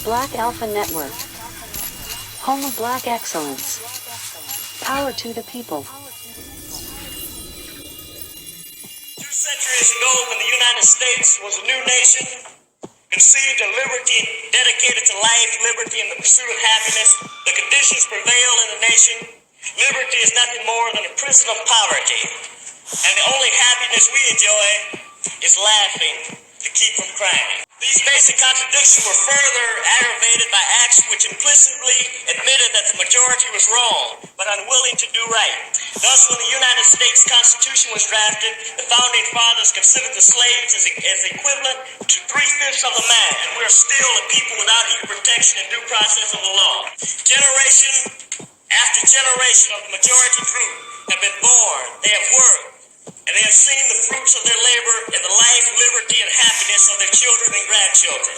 Black Alpha Network. Home of Black excellence. Power to the people. 2 centuries ago, when the United States was a new nation, conceived in liberty, dedicated to life, liberty, and the pursuit of happiness, the conditions prevail in the nation. Liberty is nothing more than a prison of poverty. And the only happiness we enjoy is laughing to keep from crying. These basic contradictions were further aggravated by acts which implicitly admitted that the majority was wrong, but unwilling to do right. Thus, when the United States Constitution was drafted, the Founding Fathers considered the slaves as equivalent to 3/5 of the man, and we're still a people without equal protection and due process of the law. Generation after generation of the majority group have been born, they have worked, and they have seen the fruits of their labor in the life, liberty, and happiness of their children and grandchildren.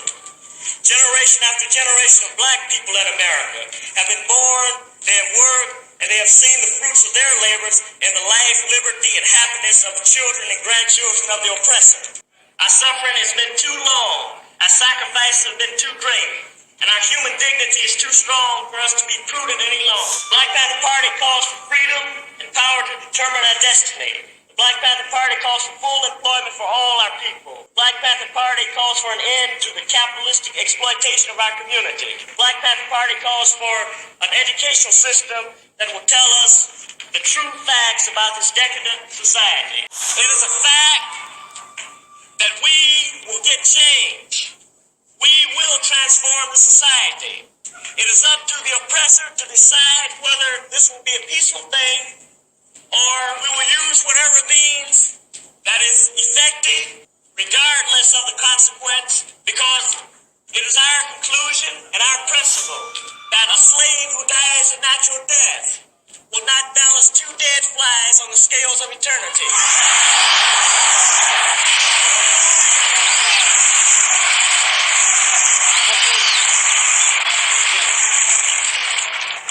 Generation after generation of black people in America have been born, they have worked, and they have seen the fruits of their labors in the life, liberty, and happiness of the children and grandchildren of the oppressor. Our suffering has been too long, our sacrifices have been too great, and our human dignity is too strong for us to be prudent any longer. Black Panther Party calls for freedom and power to determine our destiny. Black Panther Party calls for full employment for all our people. Black Panther Party calls for an end to the capitalistic exploitation of our community. Black Panther Party calls for an educational system that will tell us the true facts about this decadent society. It is a fact that we will get change. We will transform the society. It is up to the oppressor to decide whether this will be a peaceful thing, or we will use whatever means that is effective, regardless of the consequence, because it is our conclusion and our principle that a slave who dies a natural death will not balance 2 dead flies on the scales of eternity.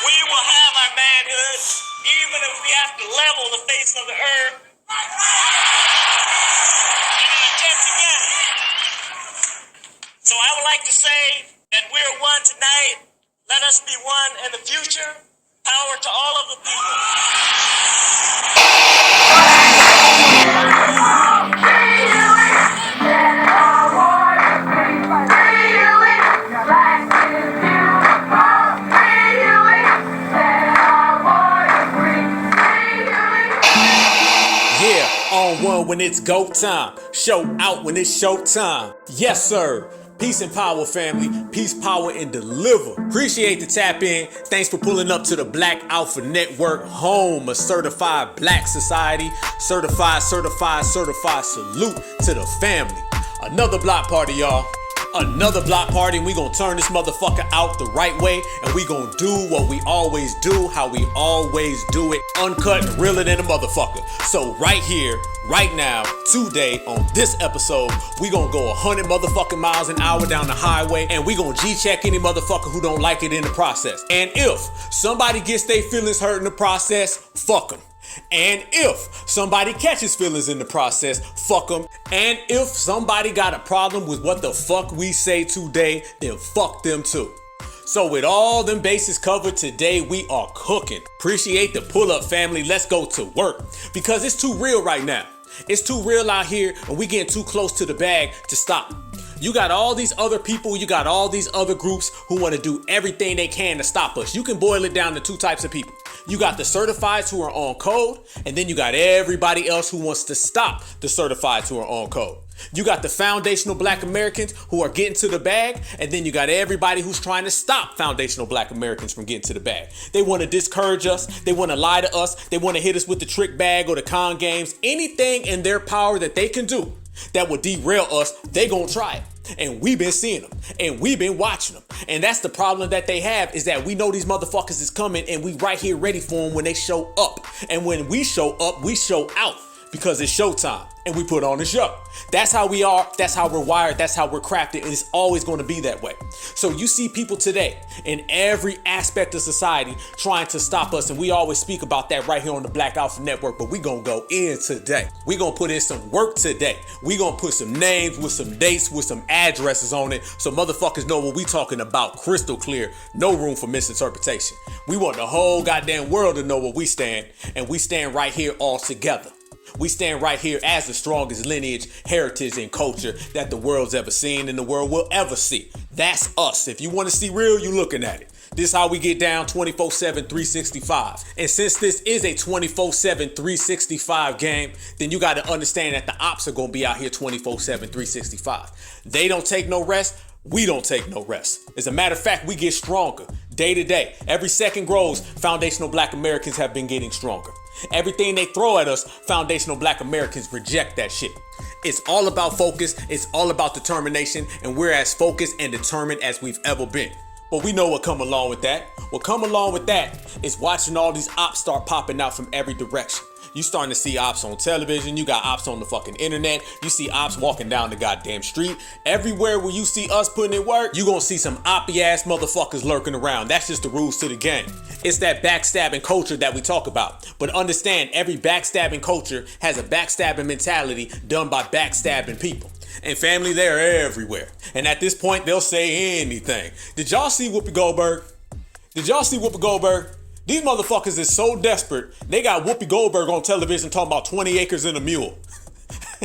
We will have our manhood, even if we have to level the face of the earth and attempt to get it. So I would like to say that we're one tonight. Let us be one in the future. Power to all of the people. On one when it's go time, show out when it's show time. Yes, sir. Peace and power, family. Peace, power, and deliver. Appreciate the tap in. Thanks for pulling up to the Black Alpha Network, home of certified black society. Certified. Salute to the family. Another block party, y'all. Another block party, and we gonna turn this motherfucker out the right way, and we gonna do what we always do, how we always do it, uncut and realer than a motherfucker. So right here, right now, today, on this episode, we gonna go 100 motherfucking miles an hour down the highway, and we gonna G-check any motherfucker who don't like it in the process. And if somebody gets their feelings hurt in the process, fuck them. And if somebody catches feelings in the process, fuck them. And if somebody got a problem with what the fuck we say today, then fuck them too. So with all them bases covered today, we are cooking. Appreciate the pull-up, family. Let's go to work, because it's too real right now. It's too real out here, and we getting too close to the bag to stop. You got all these other people, you got all these other groups who want to do everything they can to stop us. You can boil it down to 2 types of people. You got the certifieds who are on code, and then you got everybody else who wants to stop the certifieds who are on code. You got the foundational black Americans who are getting to the bag, and then you got everybody who's trying to stop foundational black Americans from getting to the bag. They want to discourage us, they want to lie to us, they want to hit us with the trick bag or the con games. Anything in their power that they can do that would derail us, they gonna try it. And we've been seeing them, and we've been watching them. And that's the problem that they have, is that we know these motherfuckers is coming, and we right here ready for them when they show up. And when we show up, we show out. because it's showtime and we put on the show. That's how we are. That's how we're wired. That's how we're crafted. And it's always going to be that way. So you see people today in every aspect of society trying to stop us. And we always speak about that right here on the Black Alpha Network. But we're going to go in today. We're going to put in some work today. We're going to put some names with some dates with some addresses on it. So motherfuckers know what we talking about crystal clear. No room for misinterpretation. We want the whole goddamn world to know where we stand. And we stand right here all together. We stand right here as the strongest lineage, heritage, and culture that the world's ever seen and the world will ever see. That's us. If you want to see real, you looking at it. This is how we get down 24/7, 365. And since this is a 24/7, 365 game, then you got to understand that the ops are going to be out here 24/7, 365. They don't take no rest. We don't take no rest. As a matter of fact, we get stronger day to day. Every second grows, foundational Black Americans have been getting stronger. Everything they throw at us, foundational Black Americans reject that shit. It's all about focus. It's all about determination. And we're as focused and determined as we've ever been. But we know what come along with that. What come along with that is watching all these ops start popping out from every direction. You starting to see ops on television. You got ops on the fucking internet. You see ops walking down the goddamn street. Everywhere where you see us putting in work, you gonna see some oppy ass motherfuckers lurking around. That's just the rules to the game. It's that backstabbing culture that we talk about. But understand, every backstabbing culture has a backstabbing mentality done by backstabbing people. And family, they're everywhere. And at this point, they'll say anything. Did y'all see Whoopi Goldberg? Did y'all see Whoopi Goldberg? These motherfuckers is so desperate, they got Whoopi Goldberg on television talking about 20 acres and a mule.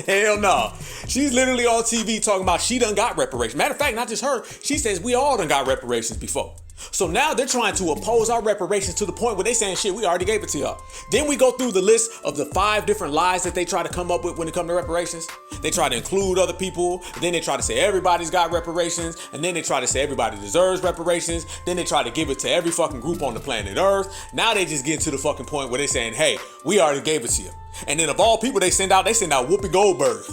Hell no. She's literally on TV talking about she done got reparations. Matter of fact, not just her. She says we all done got reparations before. So now they're trying to oppose our reparations to the point where they saying, shit, we already gave it to y'all. Then we go through the list of the 5 different lies that they try to come up with when it comes to reparations. They try to include other people. Then they try to say everybody's got reparations. And then they try to say everybody deserves reparations. Then they try to give it to every fucking group on the planet Earth. Now they just get to the fucking point where they're saying, hey, we already gave it to you. And then of all people they send out Whoopi Goldberg.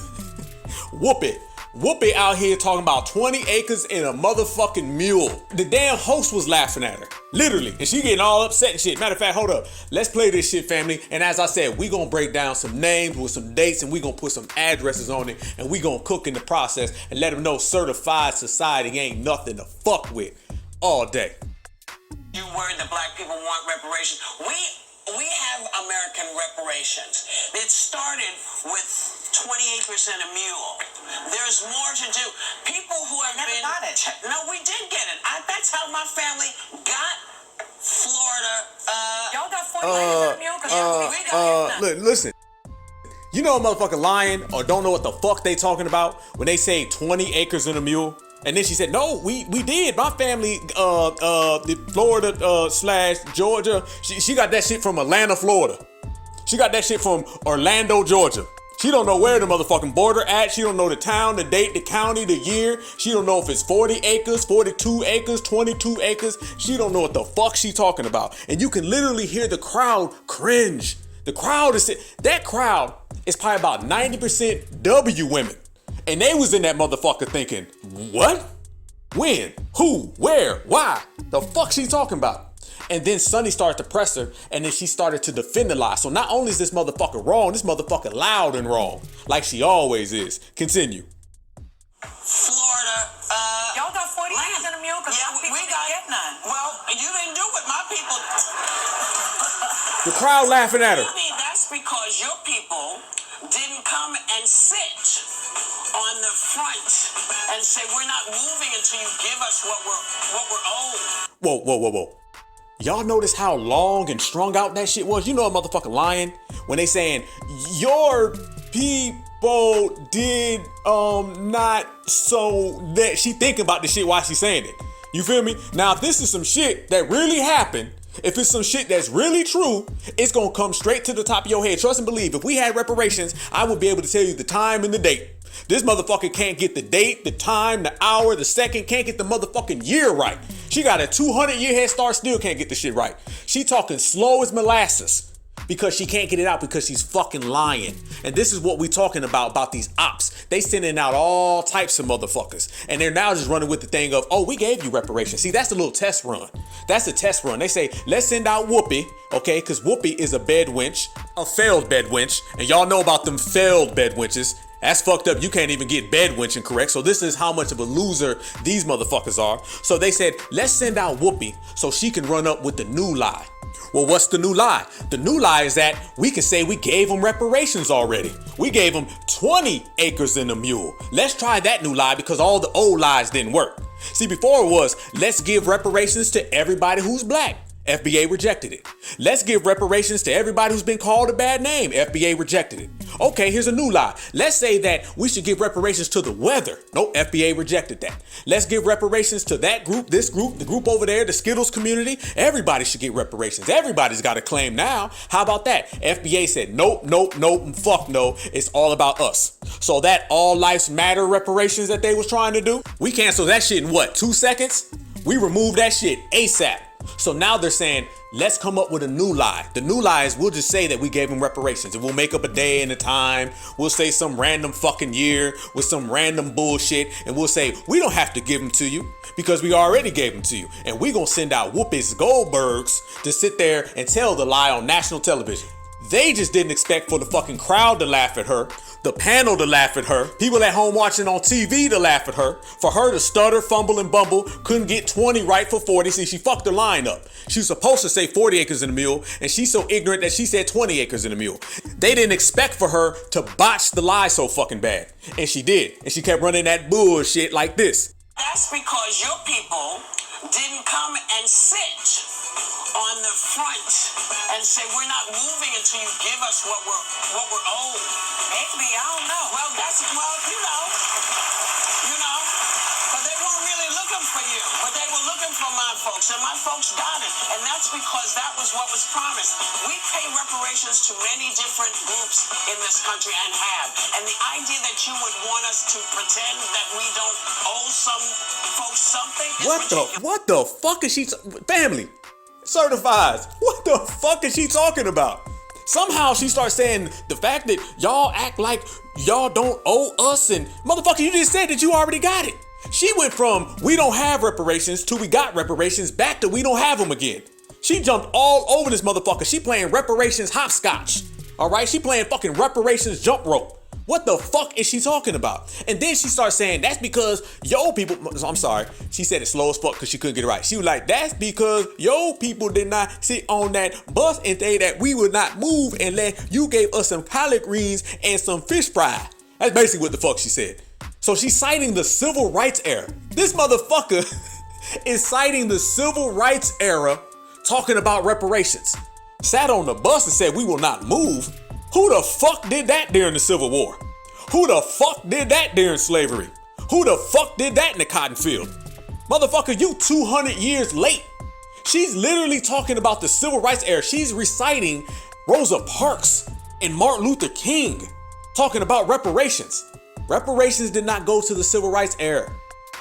Whoopi out here talking about 20 acres and a motherfucking mule. The damn host was laughing at her. Literally. And she getting all upset and shit. Matter of fact, hold up. Let's play this shit, family. And as I said, we gonna break down some names with some dates and we gonna put some addresses on it and we gonna cook in the process and let them know certified society ain't nothing to fuck with all day. You worried that Black people want reparations? We have American reparations. It started with 20 acres and a mule. There's more to do. People who have never got it. No, we did get it. That's how my family got Florida. Y'all got 40 acres and a mule? 'Cause we got Look, listen. You know a motherfucker lying or don't know what the fuck they talking about when they say 20 acres and a mule? And then she said, no, we did. My family, the Florida slash Georgia, she got that shit from Atlanta, Florida. She got that shit from Orlando, Georgia. She don't know where the motherfucking border at. She don't know the town, the date, the county, the year. She don't know if it's 40 acres, 42 acres, 22 acres. She don't know what the fuck she talking about. And you can literally hear the crowd cringe. The crowd that crowd is probably about 90% W women. And they was in that motherfucker thinking, what? When? Who? Where? Why? The fuck she talking about? And then Sonny started to press her, and then she started to defend the lie. So not only is this motherfucker wrong, this motherfucker loud and wrong, like she always is. Continue. Florida, Y'all got 40 acres and a mule? Because yeah, we got get none. Well, you didn't do what my people. The crowd laughing at her. Maybe that's because your people didn't come and sit on the front and say we're not moving until you give us what we're owed. Whoa. Y'all notice how long and strung out that shit was? You know a motherfucker lying when they saying your people did not, so that she thinking about the shit while she saying it. You feel me? Now if this is some shit that really happened, if it's some shit that's really true, it's gonna come straight to the top of your head. Trust and believe, if we had reparations, I would be able to tell you the time and the date. This motherfucker can't get the date, the time, the hour, the second, can't get the motherfucking year right. She got a 200-year head start, still can't get the shit right. She talking slow as molasses. because she can't get it out because she's fucking lying. And this is what we talking about these ops. They sending out all types of motherfuckers. And they're now just running with the thing of, oh, we gave you reparations. See, that's a little test run. That's a test run. They say, let's send out Whoopi, okay? Because Whoopi is a bed wench, a failed bed wench. And y'all know about them failed bed wenches. That's fucked up. You can't even get bed wenching correct. So this is how much of a loser these motherfuckers are. So they said, let's send out Whoopi so she can run up with the new lie. Well, what's the new lie? The new lie is that we can say we gave them reparations already. We gave them 20 acres and a mule. Let's try that new lie because all the old lies didn't work. See, before it was, let's give reparations to everybody who's black. FBA rejected it. Let's give reparations to everybody who's been called a bad name. FBA rejected it. Okay, here's a new lie. Let's say that we should give reparations to the weather. Nope, FBA rejected that. Let's give reparations to that group, this group, the group over there, the Skittles community. Everybody should get reparations. Everybody's got a claim now. How about that? FBA said nope, nope, nope, and fuck no. It's all about us. So that all lives matter reparations that they was trying to do, we canceled that shit in what, 2 seconds? We removed that shit ASAP. So now they're saying, let's come up with a new lie. The new lie is we'll just say that we gave them reparations and we'll make up a day and a time. We'll say some random fucking year with some random bullshit. And we'll say, we don't have to give them to you because we already gave them to you. And we're going to send out Whoopi Goldbergs to sit there and tell the lie on national television. They just didn't expect for the fucking crowd to laugh at her, the panel to laugh at her, people at home watching on TV to laugh at her, for her to stutter, fumble, and bumble, couldn't get 20 right for 40. See, she fucked her line up. She was supposed to say 40 acres in a mule, and she's so ignorant that she said 20 acres in a mule. They didn't expect for her to botch the lie so fucking bad. And she did. And she kept running that bullshit like this. That's because your people didn't come and sit on the front and say we're not moving until you give us what we're owed. Maybe, I don't know. Well, you know. But they weren't really looking for you. But they were looking for my folks, and my folks got it. And that's because that was what was promised. We pay reparations to many different groups in this country and have. And the idea that you would want us to pretend that we don't owe some folks something is ridiculous. What the fuck is she family? Certifies. What the fuck is she talking about? Somehow she starts saying the fact that y'all act like y'all don't owe us, and motherfucker, you just said that you already got it. She went from we don't have reparations to we got reparations back to we don't have them again. She jumped all over this motherfucker. She playing reparations hopscotch. All right, she playing fucking reparations jump rope. What the fuck is she talking about? And then she starts saying that's because yo people, I'm sorry, she said it slow as fuck because she couldn't get it right. She was like, that's because yo people did not sit on that bus and say that we would not move unless you gave us some collard greens and some fish fry. That's basically what the fuck she said. So she's citing the civil rights era. This motherfucker is citing the civil rights era talking about reparations. Sat on the bus and said we will not move. Who the fuck did that during the Civil War? Who the fuck did that during slavery? Who the fuck did that in the cotton field? Motherfucker, you 200 years late. She's literally talking about the civil rights era. She's reciting Rosa Parks and Martin Luther King talking about reparations. Reparations did not go to the civil rights era.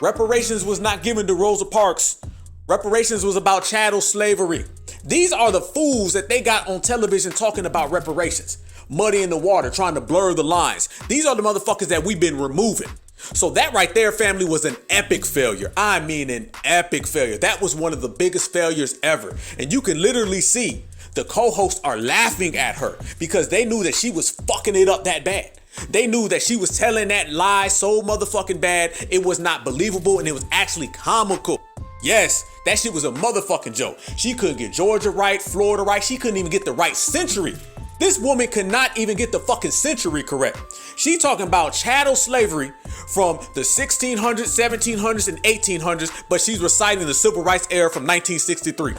Reparations was not given to Rosa Parks. Reparations was about chattel slavery. These are the fools that they got on television talking about reparations. Muddy in the water, trying to blur the lines. These are the motherfuckers that we've been removing. So that right there, family, was an epic failure. I mean, an epic failure. That was one of the biggest failures ever. And you can literally see the co-hosts are laughing at her because they knew that she was fucking it up that bad. They knew that she was telling that lie so motherfucking bad, it was not believable and it was actually comical. Yes, that shit was a motherfucking joke. She couldn't get Georgia right, Florida right. She couldn't even get the right century. This woman could not even get the fucking century correct. She talking about chattel slavery from the 1600s, 1700s, and 1800s, but she's reciting the civil rights era from 1963.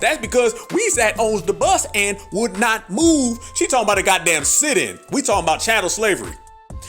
That's because we sat on the bus and would not move. She talking about a goddamn sit-in. We talking about chattel slavery.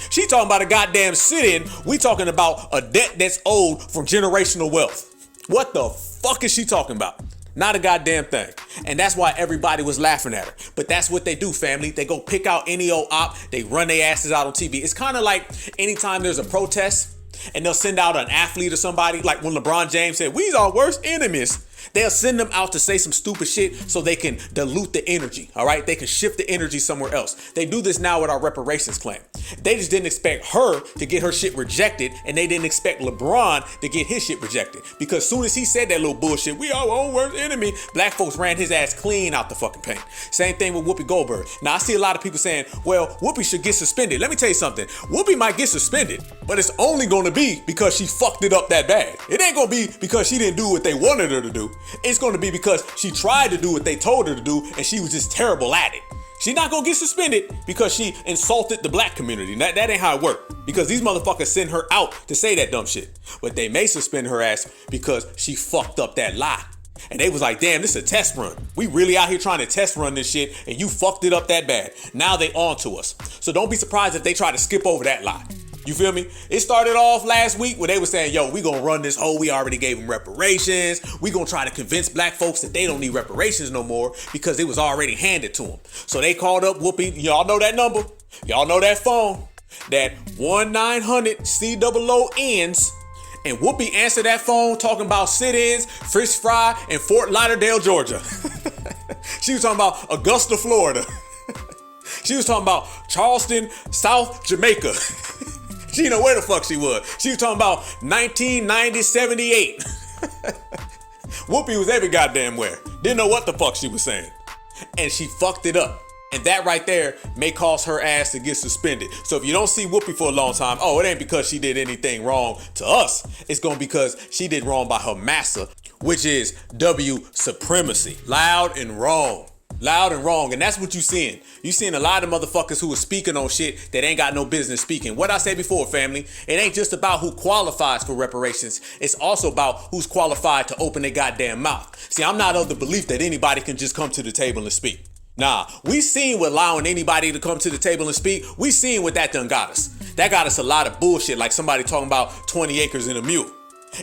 She talking about a goddamn sit-in. We talking about a debt that's owed from generational wealth. What the fuck is she talking about? Not a goddamn thing. And that's why everybody was laughing at her. But that's what they do, family. They go pick out any old op. They run their asses out on TV. It's kind of like anytime there's a protest and they'll send out an athlete or somebody, like when LeBron James said, we's our worst enemies. They'll send them out to say some stupid shit so they can dilute the energy, all right? They can shift the energy somewhere else. They do this now with our reparations claim. They just didn't expect her to get her shit rejected, and they didn't expect LeBron to get his shit rejected. Because as soon as he said that little bullshit, we our own worst enemy, black folks ran his ass clean out the fucking paint. Same thing with Whoopi Goldberg. Now, I see a lot of people saying, well, Whoopi should get suspended. Let me tell you something. Whoopi might get suspended, but it's only going to be because she fucked it up that bad. It ain't going to be because she didn't do what they wanted her to do. It's going to be because she tried to do what they told her to do, and she was just terrible at it. She's not gonna get suspended because she insulted the black community. That ain't how it works. Because these motherfuckers send her out to say that dumb shit. But they may suspend her ass because she fucked up that lie. And they was like, damn, this is a test run. We really out here trying to test run this shit, and you fucked it up that bad. Now they on to us. So don't be surprised if they try to skip over that lie. You feel me? It started off last week when they were saying, yo, we gonna run this whole, we already gave them reparations. We gonna try to convince black folks that they don't need reparations no more because it was already handed to them. So they called up Whoopi. Y'all know that number. Y'all know that phone. That 1-900-COONs. And Whoopi answered that phone talking about sit-ins, fish fry, and Fort Lauderdale, Georgia. She was talking about Augusta, Florida. She was talking about Charleston, South Jamaica. She didn't know where the fuck she was. She was talking about 1990-78. Whoopi was every goddamn where. Didn't know what the fuck she was saying. And she fucked it up. And that right there may cause her ass to get suspended. So if you don't see Whoopi for a long time, oh, it ain't because she did anything wrong to us. It's going to be because she did wrong by her massa, which is W supremacy. Loud and wrong. Loud and wrong. And that's what you seeing. You seeing a lot of motherfuckers who are speaking on shit that ain't got no business speaking. What I said before, family, it ain't just about who qualifies for reparations. It's also about who's qualified to open their goddamn mouth. See, I'm not of the belief that anybody can just come to the table and speak. Nah, we seen what allowing anybody to come to the table and speak, we seen what that done got us. That got us a lot of bullshit, like somebody talking about 20 acres and a mule.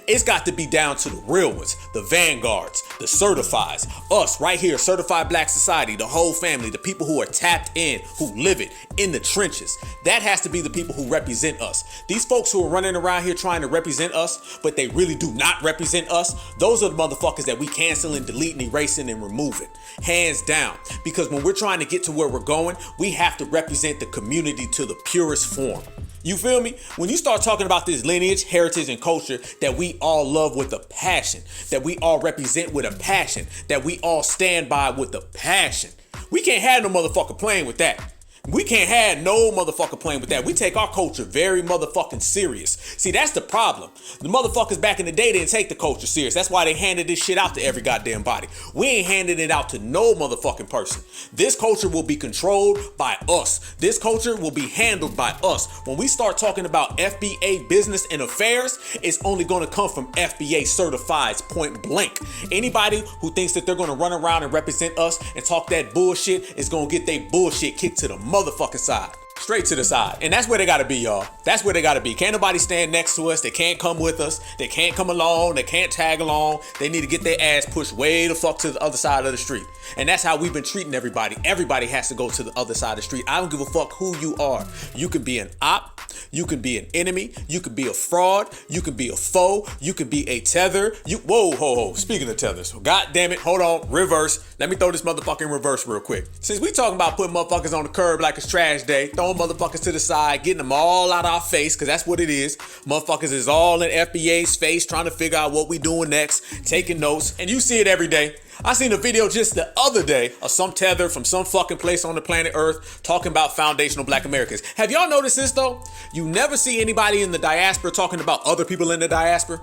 It's got to be down to the real ones, the vanguards, the certifieds, us right here, certified black society, the whole family, the people who are tapped in, who live it in the trenches. That has to be the people who represent us. These folks who are running around here trying to represent us, but they really do not represent us, those are the motherfuckers that we canceling, deleting, erasing, and removing. Hands down. Because when we're trying to get to where we're going, we have to represent the community to the purest form. You feel me? When you start talking about this lineage, heritage, and culture that we all love with a passion, that we all represent with a passion, that we all stand by with a passion, we can't have no motherfucker playing with that. We can't have no motherfucker playing with that. We take our culture very motherfucking serious. See, that's the problem. The motherfuckers back in the day didn't take the culture serious. That's why they handed this shit out to every goddamn body. We ain't handing it out to no motherfucking person. This culture will be controlled by us. This culture will be handled by us. When we start talking about FBA business and affairs, it's only going to come from FBA certifieds, point blank. Anybody who thinks that they're going to run around and represent us and talk that bullshit is going to get their bullshit kicked to the motherfucking side. Straight to the side. And that's where they gotta be, y'all. That's where they gotta be. Can't nobody stand next to us. They can't come with us. They can't come along. They can't tag along. They need to get their ass pushed way the fuck to the other side of the street. And that's how we've been treating everybody. Everybody has to go to the other side of the street. I don't give a fuck who you are. You can be an op. You can be an enemy. You can be a fraud. You can be a foe. You can be a tether. Whoa. Speaking of tethers, god damn it. Hold on. Reverse. Let me throw this motherfucker in reverse real quick. Since we talking about putting motherfuckers on the curb like it's trash day, throwing motherfuckers to the side, getting them all out our face, because that's what it is. Motherfuckers is all in FBA's face trying to figure out what we doing next, taking notes, and you see it every day. I seen a video just the other day of some tether from some fucking place on the planet Earth talking about foundational black Americans. Have y'all noticed this though? You never see anybody in the diaspora talking about other people in the diaspora.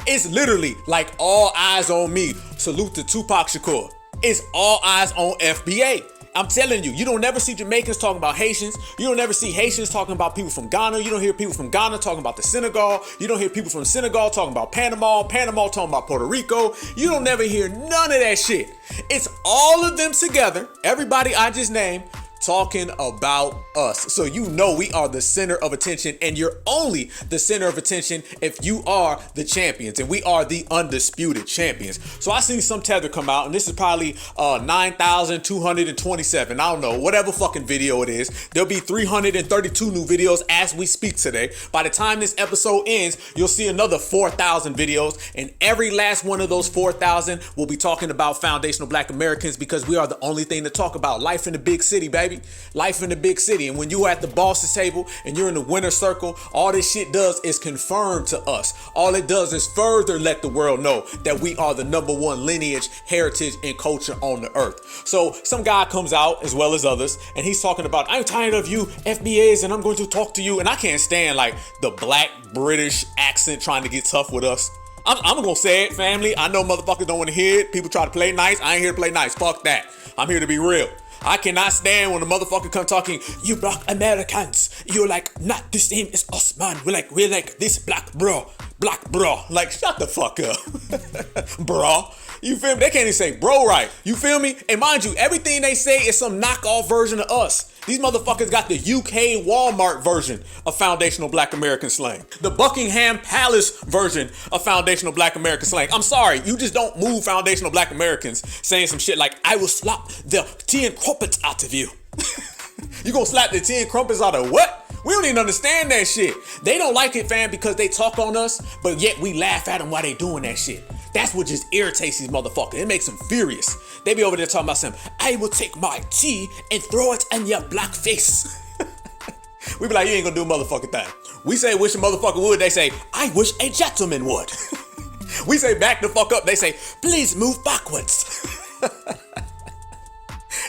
It's literally like all eyes on me. Salute to Tupac Shakur. It's all eyes on FBA. I'm telling you, you don't never see Jamaicans talking about Haitians. You don't never see Haitians talking about people from Ghana. You don't hear people from Ghana talking about the Senegal. You don't hear people from Senegal talking about Panama. Panama talking about Puerto Rico. You don't never hear none of that shit. It's all of them together, everybody I just named, talking about us. So you know we are the center of attention, and you're only the center of attention if you are the champions, and we are the undisputed champions. So I seen some tether come out, and this is probably 9,227. I don't know, whatever fucking video it is. There'll be 332 new videos as we speak today. By the time this episode ends, you'll see another 4,000 videos, and every last one of those 4,000 will be talking about foundational Black Americans, because we are the only thing to talk about. Life in the big city, baby. Life in the big city. And when you're at the boss's table and you're in the winner's circle, all this shit does is confirm to us. All it does is further let the world know that we are the #1 lineage, heritage, and culture on the earth. So some guy comes out, as well as others, and he's talking about, I'm tired of you FBAs and I'm going to talk to you. And I can't stand like the Black British accent trying to get tough with us. I'm gonna say it, family. I know motherfuckers don't want to hear it. People try to play nice. I ain't here to play nice. Fuck that. I'm here to be real. I cannot stand when a motherfucker come talking, you Black Americans, you're like not the same as us, man. We're like this black bro. Like, shut the fuck up. Bro. You feel me? They can't even say bro right. You feel me? And mind you, everything they say is some knockoff version of us. These motherfuckers got the UK Walmart version of foundational Black American slang. The Buckingham Palace version of foundational Black American slang. I'm sorry, you just don't move foundational Black Americans saying some shit like, I will slap the tea and crumpets out of you. You gonna slap the tea and crumpets out of what? We don't even understand that shit. They don't like it, fam, because they talk on us, but yet we laugh at them while they doing that shit. That's what just irritates these motherfuckers. It makes them furious. They be over there talking about something. I will take my tea and throw it in your black face. We be like, you ain't gonna do a motherfucking thing. We say, wish a motherfucker would. They say, I wish a gentleman would. We say, back the fuck up. They say, please move backwards.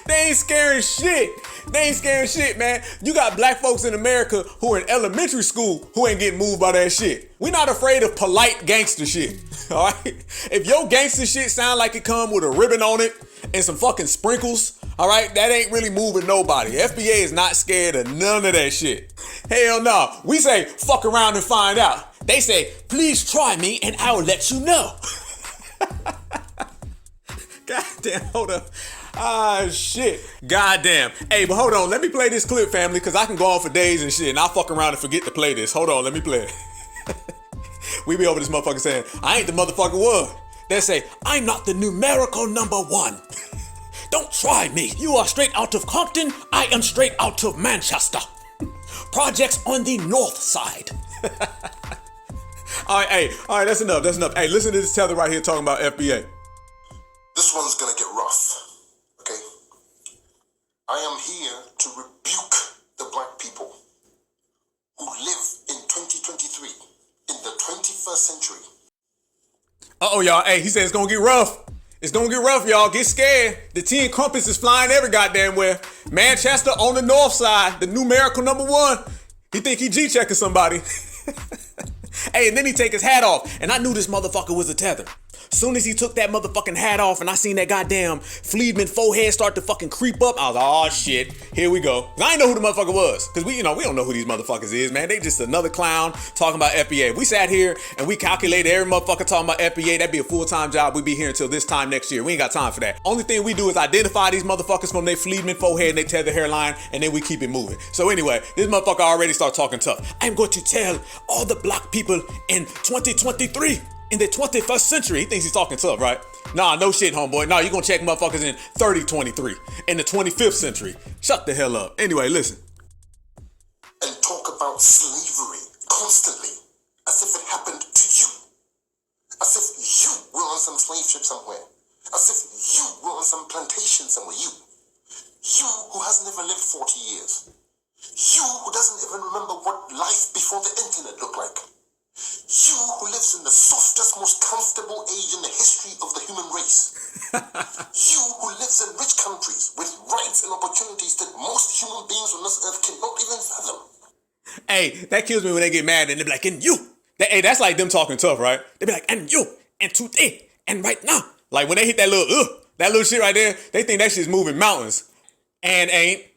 They ain't scaring shit. They ain't scaring shit, man. You got black folks in America who are in elementary school who ain't getting moved by that shit. We not afraid of polite gangster shit, all right? If your gangster shit sound like it come with a ribbon on it and some fucking sprinkles, all right, that ain't really moving nobody. FBA is not scared of none of that shit. Hell no. We say, fuck around and find out. They say, please try me and I'll let you know. Goddamn, hold up. Ah, shit. Goddamn. Hey, but hold on. Let me play this clip, family, because I can go on for days and shit, and I'll fuck around and forget to play this. Hold on. Let me play it. We be over this motherfucker saying, I ain't the motherfucker one. They say, I'm not the numerical #1. Don't try me. You are straight out of Compton. I am straight out of Manchester. Projects on the north side. All right, that's enough. Hey, listen to this tether right here talking about FBA. This one's gonna get rough. Okay, I am here to rebuke the black people who live in 2023, in the 21st century. Uh-oh, y'all. Hey, he said it's gonna get rough. It's gonna get rough, y'all. Get scared. The tea and crumpets is flying every goddamn where. Manchester on the north side, the numerical #1. He think he G-checking somebody. Hey, and then he take his hat off, and I knew this motherfucker was a tether. Soon as he took that motherfucking hat off and I seen that goddamn Fleedman forehead start to fucking creep up, I was like, oh shit, here we go. I didn't know who the motherfucker was, because we don't know who these motherfuckers is, man. They just another clown talking about FBA. If we sat here and we calculated every motherfucker talking about FBA, that'd be a full-time job. We'd be here until this time next year. We ain't got time for that. Only thing we do is identify these motherfuckers from their Fleedman forehead and they tether hairline, and then we keep it moving. So anyway, this motherfucker already start talking tough. I'm going to tell all the black people in 2023, in the 21st century. He thinks he's talking tough, right? Nah, no shit, homeboy. Nah, you gonna check motherfuckers in 3023, in the 25th century. Shut the hell up. Anyway, listen. And talk about slavery constantly, as if it happened to you. As if you were on some slave ship somewhere. As if you were on some plantation somewhere. You who has never lived 40 years. You who doesn't even remember what life before the internet looked like. You who lives in the softest, most comfortable age in the history of the human race. You who lives in rich countries with rights and opportunities that most human beings on this earth cannot even fathom. Hey, that kills me when they get mad and they're like, and you. Hey, that's like them talking tough, right? They be like, and you, and today, and right now. Like when they hit that little shit right there, they think that shit's moving mountains. And ain't. And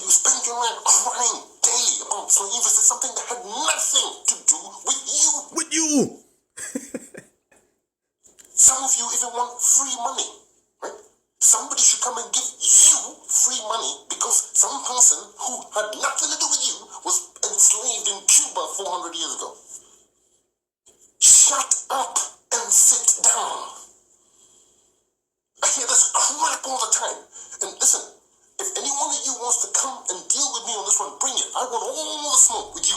you spend your life crying daily about slavery as something that had nothing to do with you. With you. Some of you even want free money, right? Somebody should come and give you free money enslaved in Cuba 400 years ago. Shut up and sit down. I hear this crap all the time. And listen, if any one of you wants to come and deal with me on this one, bring it. I want all the smoke with you.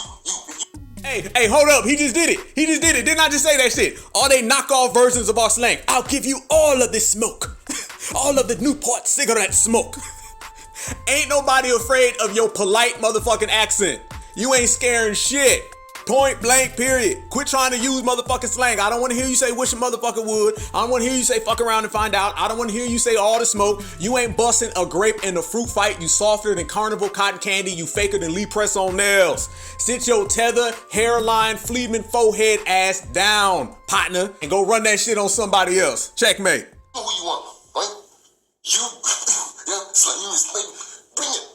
Hey, hold up. He just did it. Didn't I just say that shit? All they knockoff versions of our slang. I'll give you all of this smoke. All of the Newport cigarette smoke. Ain't nobody afraid of your polite motherfucking accent. You ain't scaring shit. Point blank, period. Quit trying to use motherfucking slang. I don't want to hear you say wish a motherfucker would. I don't want to hear you say fuck around and find out. I don't want to hear you say all the smoke. You ain't busting a grape in a fruit fight. You softer than carnival cotton candy. You faker than Lee press on nails. Sit your tether, hairline, Fleetman, forehead ass down, partner, and go run that shit on somebody else. Checkmate. Who you want, right? You, yeah, slave, bring it.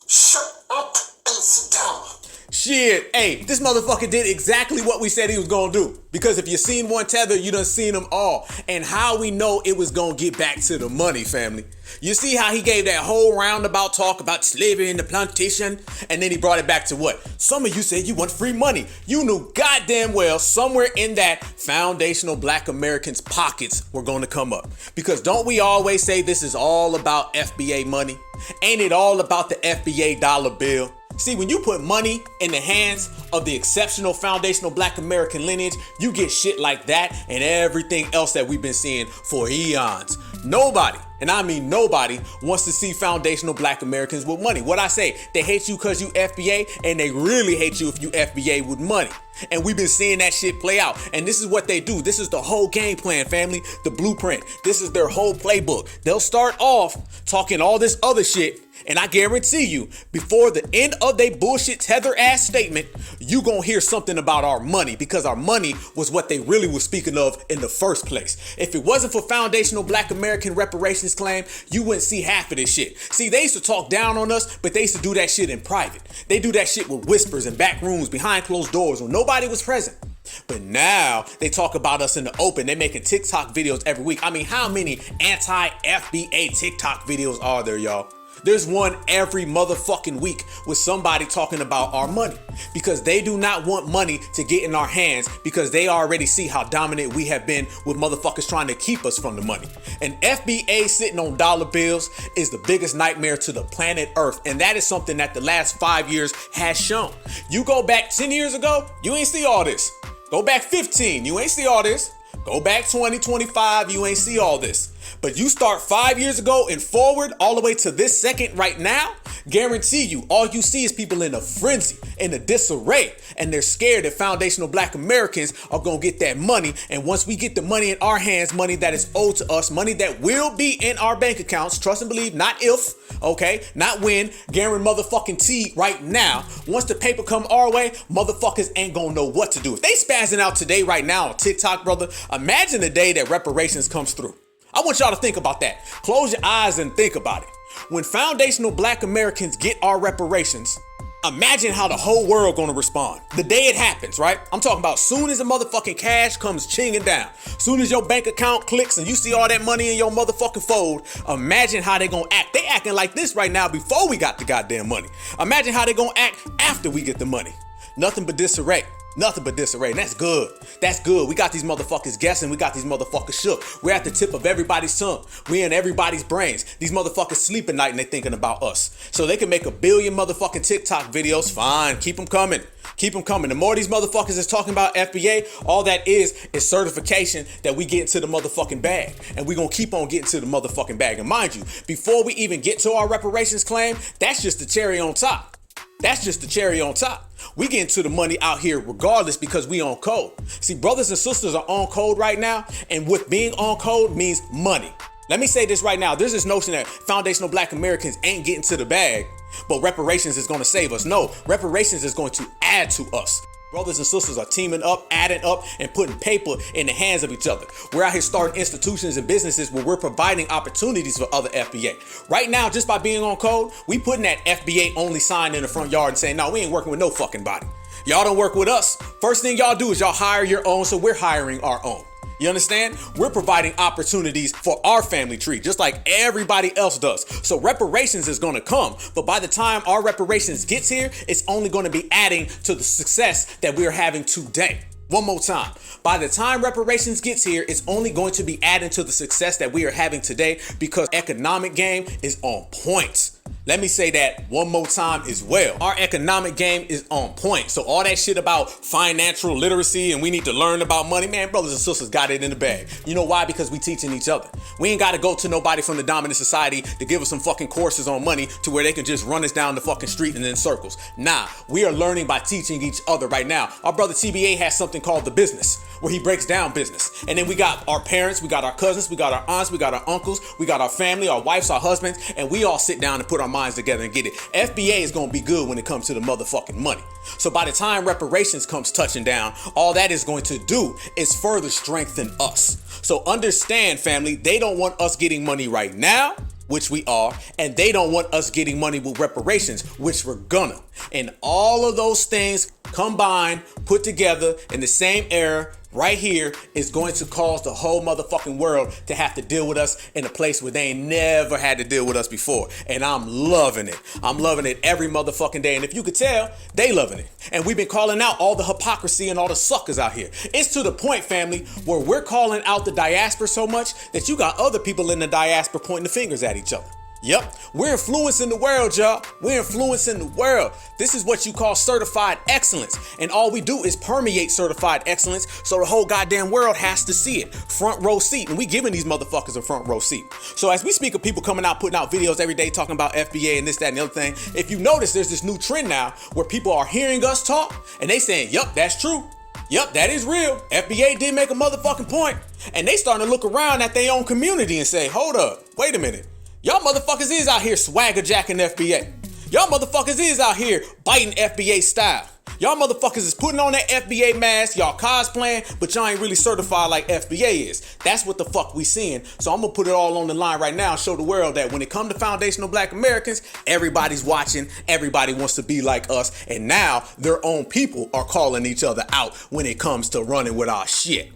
Shut up and sit down. Shit, hey, this motherfucker did exactly what we said he was gonna do. Because if you seen one tether, you done seen them all. And how we know it was gonna get back to the money, family. You see how he gave that whole roundabout talk about slavery in the plantation? And then he brought it back to what? Some of you said you want free money. You knew goddamn well somewhere in that foundational Black Americans' pockets were gonna come up. Because don't we always say this is all about FBA money? Ain't it all about the FBA dollar bill? See, when you put money in the hands of the exceptional foundational Black American lineage, you get shit like that and everything else that we've been seeing for eons. Nobody, and I mean nobody, wants to see foundational Black Americans with money. What I say, they hate you because you FBA, and they really hate you if you FBA with money. And we've been seeing that shit play out. And this is what they do. This is the whole game plan, family. The blueprint. This is their whole playbook. They'll start off talking all this other shit. And I guarantee you, before the end of their bullshit tether ass statement, you gonna hear something about our money, because our money was what they really were speaking of in the first place. If it wasn't for foundational Black American reparations claim, you wouldn't see half of this shit. See, they used to talk down on us, but they used to do that shit in private. They do that shit with whispers in back rooms behind closed doors when nobody was present. But now they talk about us in the open. They making TikTok videos every week. I mean, how many anti-FBA TikTok videos are there, y'all? There's one every motherfucking week with somebody talking about our money, because they do not want money to get in our hands, because they already see how dominant we have been with motherfuckers trying to keep us from the money. And FBA sitting on dollar bills is the biggest nightmare to the planet Earth. And that is something that the last 5 years has shown. You go back 10 years ago, you ain't see all this. Go back 15, you ain't see all this. Go back 20, 25, you ain't see all this. But you start 5 years ago and forward all the way to this second right now, guarantee you, all you see is people in a frenzy, in a disarray, and they're scared that foundational Black Americans are gonna get that money. And once we get the money in our hands, money that is owed to us, money that will be in our bank accounts, trust and believe, not if, okay, not when, guarantee motherfucking T right now. Once the paper come our way, motherfuckers ain't gonna know what to do. If they spazzing out today right now on TikTok, brother, imagine the day that reparations comes through. I want y'all to think about that. Close your eyes and think about it. When foundational Black Americans get our reparations, imagine how the whole world gonna respond. The day it happens, right? I'm talking about soon as the motherfucking cash comes chinging down. Soon as your bank account clicks and you see all that money in your motherfucking fold, imagine how they gonna act. They acting like this right now before we got the goddamn money. Imagine how they gonna act after we get the money. Nothing but disarray. Nothing but disarray. And that's good. That's good. We got these motherfuckers guessing. We got these motherfuckers shook. We're at the tip of everybody's tongue. We're in everybody's brains. These motherfuckers sleep at night and they thinking about us. So they can make 1 billion motherfucking TikTok videos. Fine. Keep them coming. Keep them coming. The more these motherfuckers is talking about FBA, all that is certification that we get into the motherfucking bag. And we gonna keep on getting to the motherfucking bag. And mind you, before we even get to our reparations claim, that's just the cherry on top. That's just the cherry on top. We get into the money out here regardless, because we on code. See, brothers and sisters are on code right now, and with being on code means money. Let me say this right now. There's this notion that foundational Black Americans ain't getting to the bag, but reparations is going to save us. No, reparations is going to add to us. Brothers and sisters are teaming up, adding up, and putting paper in the hands of each other. We're out here starting institutions and businesses where we're providing opportunities for other FBA. Right now, just by being on code, we putting that FBA only sign in the front yard and saying, no, we ain't working with no fucking body. Y'all don't work with us. First thing y'all do is y'all hire your own, so we're hiring our own. You understand? We're providing opportunities for our family tree, just like everybody else does. So reparations is gonna come, but by the time our reparations gets here, it's only gonna be adding to the success that we're having today. One more time. By the time reparations gets here, it's only going to be adding to the success that we are having today because economic game is on point. Let me say that one more time as well. Our economic game is on point. So all that shit about financial literacy and we need to learn about money, man, brothers and sisters got it in the bag. You know why? Because we teaching each other. We ain't got to go to nobody from the dominant society to give us some fucking courses on money to where they can just run us down the fucking street and in circles. Nah, we are learning by teaching each other right now. Our brother TBA has something called The Business, where he breaks down business. And then we got our parents, we got our cousins, we got our aunts, we got our uncles, we got our family, our wives, our husbands, and we all sit down and put our minds together and get it. FBA is gonna be good when it comes to the motherfucking money. So by the time reparations comes touching down, all that is going to do is further strengthen us. So understand, family, they don't want us getting money right now, which we are, and they don't want us getting money with reparations, which we're gonna. And all of those things combined, put together in the same era right here is going to cause the whole motherfucking world to have to deal with us in a place where they ain't never had to deal with us before. And I'm loving it. I'm loving it every motherfucking day. And if you could tell, they loving it. And we've been calling out all the hypocrisy and all the suckers out here. It's to the point, family, where we're calling out the diaspora so much that you got other people in the diaspora pointing the fingers at each other. Yep, we're influencing the world, y'all. We're influencing the world. This is what you call certified excellence. And all we do is permeate certified excellence so the whole goddamn world has to see it. Front row seat. And we giving these motherfuckers a front row seat. So as we speak of people coming out, putting out videos every day talking about FBA and this, that, and the other thing, if you notice, there's this new trend now where people are hearing us talk and they saying, yup, that's true. Yup, that is real. FBA did make a motherfucking point. And they starting to look around at their own community and say, hold up, wait a minute. Y'all motherfuckers is out here swagger jacking FBA. Y'all motherfuckers is out here biting FBA style. Y'all motherfuckers is putting on that FBA mask, y'all cosplaying, but y'all ain't really certified like FBA is. That's what the fuck we seeing. So I'm gonna put it all on the line right now and show the world that when it comes to foundational Black Americans, everybody's watching, everybody wants to be like us, and now their own people are calling each other out when it comes to running with our shit.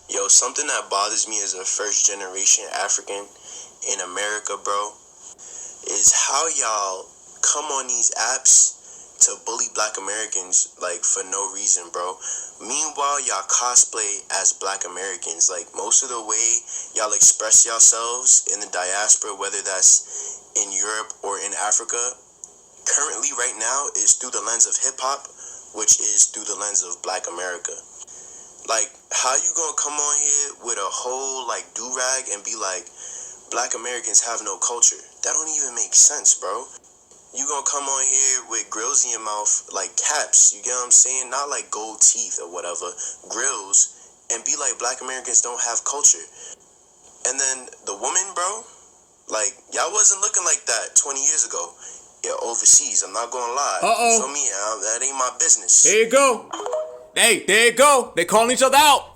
Yo, something that bothers me as a first generation African in America, bro, is how y'all come on these apps to bully Black Americans, like, for no reason, bro. Meanwhile, y'all cosplay as Black Americans. Like, most of the way y'all express yourselves in the diaspora, whether that's in Europe or in Africa, currently right now is through the lens of hip-hop, which is through the lens of Black America. Like, how you gonna come on here with a whole, like, do-rag and be like, Black Americans have no culture? That don't even make sense, bro. You gonna come on here with grills in your mouth, like caps, you get what I'm saying? Not like gold teeth or whatever, grills, and be like Black Americans don't have culture. And then the woman, bro, like, y'all wasn't looking like that 20 years ago. Yeah, overseas, I'm not gonna lie. Uh-oh. For me, that ain't my business. There you go. Hey, there you go. They calling each other out.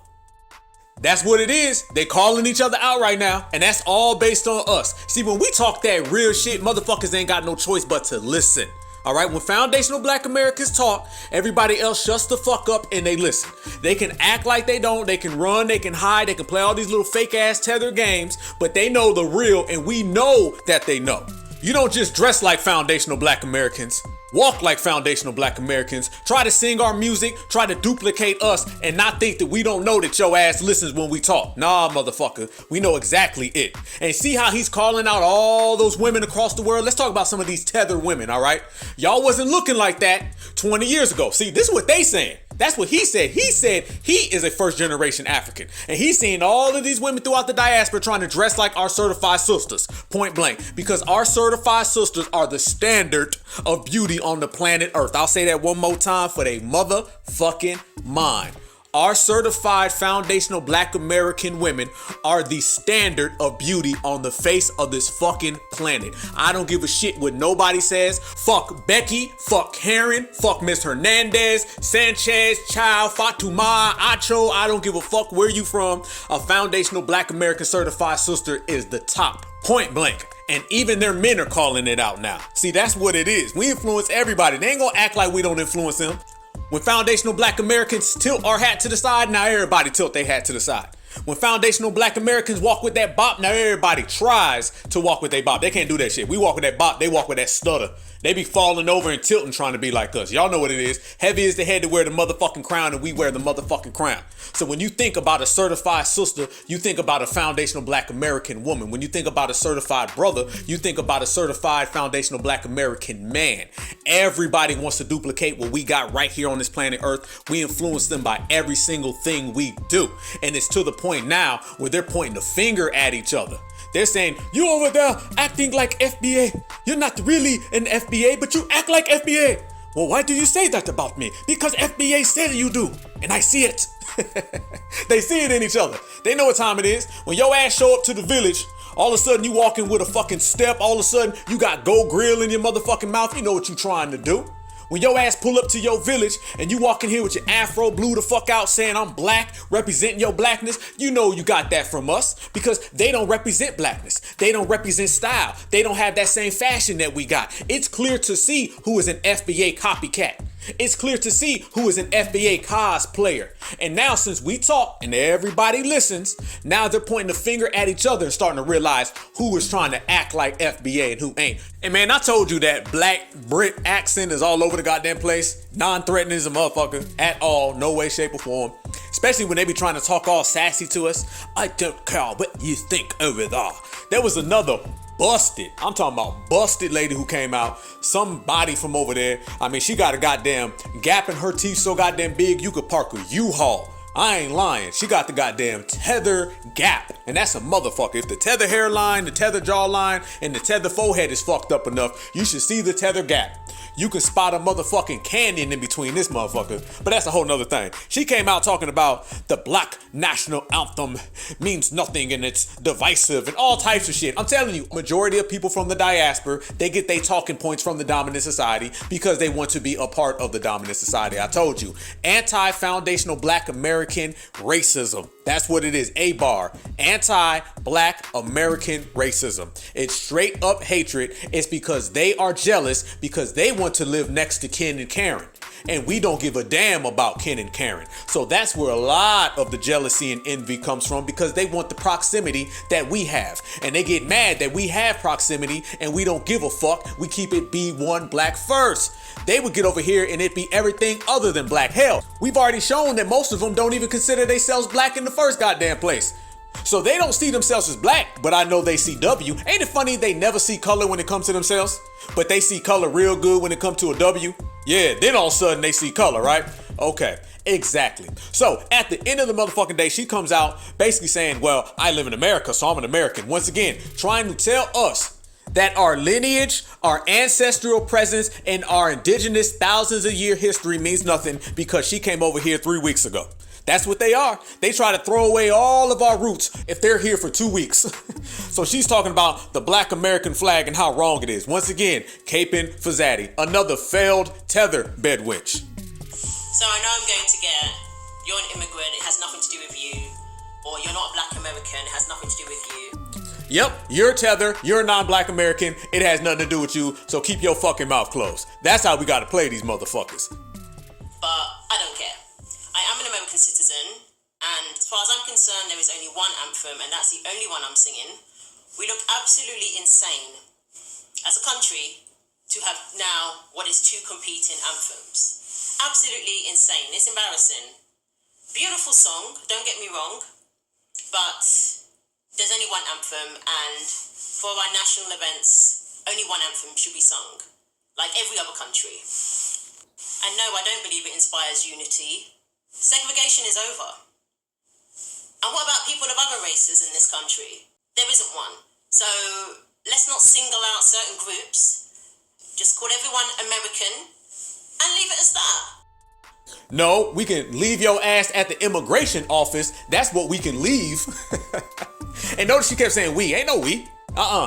That's what it is. They calling each other out right now. And that's all based on us. See, when we talk that real shit, motherfuckers ain't got no choice but to listen. All right, when foundational Black Americans talk, everybody else shuts the fuck up and they listen. They can act like they don't, they can run, they can hide, they can play all these little fake ass tether games, but they know the real and we know that they know. You don't just dress like foundational Black Americans. Walk like foundational Black Americans, try to sing our music, try to duplicate us, and not think that we don't know that your ass listens when we talk. Nah, motherfucker, we know exactly it. And see how he's calling out all those women across the world? Let's talk about some of these tethered women, all right? Y'all wasn't looking like that 20 years ago. See, this is what they saying. That's what he said. He said he is a first generation African. And he's seeing all of these women throughout the diaspora trying to dress like our certified sisters, point blank. Because our certified sisters are the standard of beauty on the planet Earth. I'll say that one more time for they motherfucking mind. Our certified foundational Black American women are the standard of beauty on the face of this fucking planet. I don't give a shit what nobody says. Fuck Becky, fuck Karen, fuck Miss Hernandez, Sanchez, Child, Fatuma, Acho. I don't give a fuck where you from. A foundational Black American certified sister is the top, point blank. And even their men are calling it out now. See, that's what it is. We influence everybody. They ain't gonna act like we don't influence them. When foundational black Americans tilt our hat to the side, now everybody tilt their hat to the side. When foundational black Americans walk with that bop, now everybody tries to walk with their bop. They can't do that shit. We walk with that bop, they walk with that stutter. They be falling over and tilting trying to be like us. Y'all know what it is. Heavy is the head to wear the motherfucking crown, and we wear the motherfucking crown. So when you think about a certified sister, you think about a foundational black American woman. When you think about a certified brother, you think about a certified foundational black American man. Everybody wants to duplicate what we got right here on this planet Earth. We influence them by every single thing we do. And it's to the point now where they're pointing the finger at each other. They're saying, you over there acting like FBA. You're not really an FBA, but you act like FBA. Well, why do you say that about me? Because FBA said you do, and I see it. They see it in each other. They know what time it is. When your ass show up to the village, all of a sudden you walk in with a fucking step. All of a sudden you got gold grill in your motherfucking mouth. You know what you trying to do. When your ass pull up to your village and you walk in here with your afro blew the fuck out saying I'm black, representing your blackness, you know you got that from us because they don't represent blackness. They don't represent style. They don't have that same fashion that we got. It's clear to see who is an FBA copycat. It's clear to see who is an FBA cosplayer. And now since we talk and everybody listens, now they're pointing the finger at each other and starting to realize who is trying to act like FBA and who ain't. And man, I told you that black Brit accent is all over the goddamn place. Non-threatening as a motherfucker at all, no way, shape or form. Especially when they be trying to talk all sassy to us. I don't care what you think over there. There was another busted, I'm talking about busted lady who came out, somebody from over there. I mean, she got a goddamn gap in her teeth so goddamn big you could park a U-Haul. I ain't lying. She got the goddamn tether gap, and that's a motherfucker. If the tether hairline, the tether jawline, and the tether forehead is fucked up enough, you should see the tether gap. You can spot a motherfucking canyon in between this motherfucker, but that's a whole nother thing. She came out talking about the black national anthem means nothing and it's divisive and all types of shit. I'm telling you, majority of people from the diaspora, they get their talking points from the dominant society because they want to be a part of the dominant society. I told you, anti-foundational black American racism. That's what it is, A-bar. Anti-black American racism. It's straight up hatred. It's because they are jealous because they want to live next to Ken and Karen. And we don't give a damn about Ken and Karen. So that's where a lot of the jealousy and envy comes from because they want the proximity that we have. And they get mad that we have proximity and we don't give a fuck. We keep it B1 black first. They would get over here and it'd be everything other than black. Hell, we've already shown that most of them don't even consider themselves black in the first goddamn place. So they don't see themselves as black, but I know they see W. Ain't it funny they never see color when it comes to themselves, but they see color real good when it comes to a W? Yeah, then all of a sudden they see color, right? Okay, exactly. So at the end of the motherfucking day, she comes out basically saying, well, I live in America, so I'm an American. Once again, trying to tell us that our lineage, our ancestral presence, and our indigenous thousands of year history means nothing because she came over here 3 weeks ago. That's what they are. They try to throw away all of our roots if they're here for 2 weeks. So she's talking about the black American flag and how wrong it is. Once again, caping for Zaddy, another failed tether bedwitch. So I know I'm going to get, you're an immigrant, it has nothing to do with you. Or you're not a black American, it has nothing to do with you. Yep, you're a tether, you're a non-black American, it has nothing to do with you, so keep your fucking mouth closed. That's how we gotta play these motherfuckers. But I don't care. I am an American citizen, and as far as I'm concerned, there is only one anthem, and that's the only one I'm singing. We look absolutely insane as a country to have now what is 2 competing anthems. Absolutely insane. It's embarrassing. Beautiful song, don't get me wrong, but there's only one anthem, and for our national events, only one anthem should be sung, like every other country. And no, I don't believe it inspires unity. Segregation is over. And what about people of other races in this country? There isn't one. So let's not single out certain groups. Just call everyone American and leave it as that. No, we can leave your ass at the immigration office. That's what we can leave. And notice she kept saying we. Ain't no we.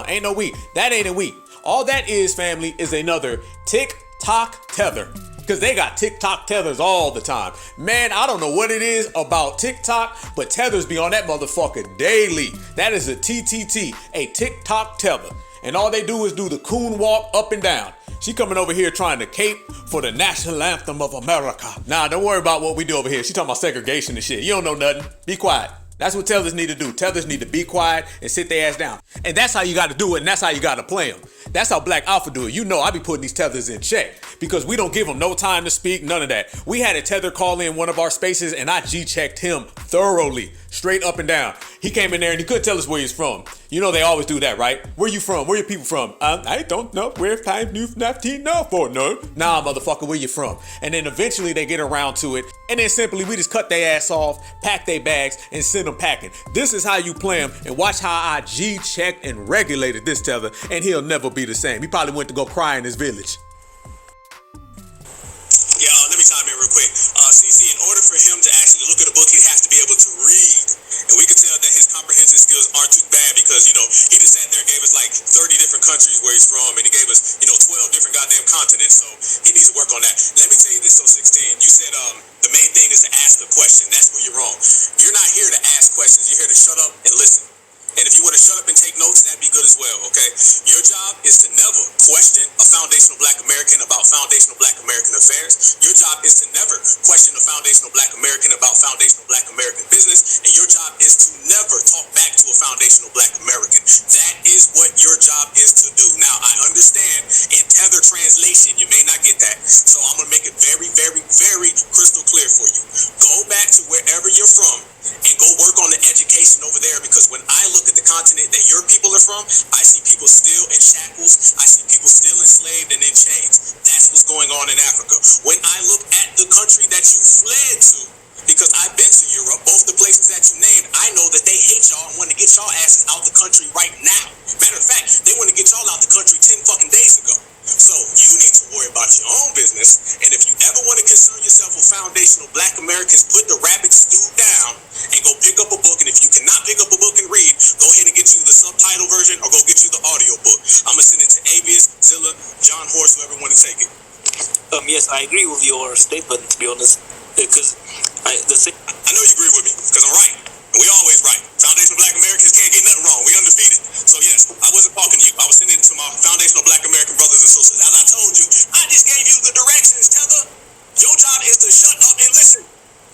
Ain't no we. That ain't a we. All that is, family, is another TikTok tether. Because they got TikTok tethers all the time. Man, I don't know what it is about TikTok, but tethers be on that motherfucker daily. That is a TTT, a TikTok tether. And all they do is do the coon walk up and down. She coming over here trying to cape for the national anthem of America. Nah, don't worry about what we do over here. She talking about segregation and shit. You don't know nothing. Be quiet. That's what tethers need to do. Tethers need to be quiet and sit their ass down. And that's how you got to do it, and that's how you got to play them. That's how Black Alpha do it. You know I be putting these tethers in check because we don't give them no time to speak, none of that. We had a tether call in one of our spaces, and I G-checked him thoroughly, straight up and down. He came in there, and he couldn't tell us where he's from. You know they always do that, right? Where you from? Where your people from? I don't know. Where time you 19 now for? No. Nah, motherfucker, where you from? And then eventually they get around to it, and then simply we just cut their ass off, pack their bags, and send them packing. This is how you play him, and watch how I G-checked and regulated this tether, and he'll never be the same. He probably went to go cry in his village. Yeah, let me chime in real quick. CC, in order for him to actually look at a book, he has to be able to read. And we can tell that his comprehension skills aren't too bad because, you know, he just sat there and gave us like 30 different countries where he's from, and he gave us, you know, 12 different goddamn continents. So he needs to work on that. Let me tell you this, 16. You said the main thing is to ask a question. That's where you're wrong. You're not here to ask questions. You're here to shut up and listen. And if you want to shut up and take notes, that'd be good as well, okay? Your job is to never question a foundational Black American about foundational Black American affairs. Your job is to never question a foundational Black American about foundational Black American business. And your job is to never talk back to a foundational Black American. That is what your job is to do. Now, I understand in tether translation, you may not get that. So I'm going to make it very, very, very crystal clear for you. Go back to wherever you're from and go work on the education over there, because when I look at the continent that your people are from, I see people still in shackles, I see people still enslaved and in chains. That's what's going on in Africa. When I look at the country that you fled to, because I've been to Europe, both the places that you named, I know that they hate y'all and want to get y'all asses out the country right now. Matter of fact, they want to get y'all out the country 10 fucking days ago. So you need to worry about your own business, and if you ever want to concern yourself with foundational Black Americans, put the rabbit stew down and go pick up a book. And if you cannot pick up a book and read, go ahead and get you the subtitle version or go get you the audio book. I'm gonna send it to Avius, Zilla, John Horse, whoever want to take it. Yes, I agree with your statement, to be honest, because I know you agree with me because I'm right. And we always right. Foundational Black Americans can't get nothing wrong. We undefeated. So yes, I wasn't talking to you. I was sending it to my foundational Black American brothers and sisters. As I told you, I just gave you the directions, Tether. Your job is to shut up and listen.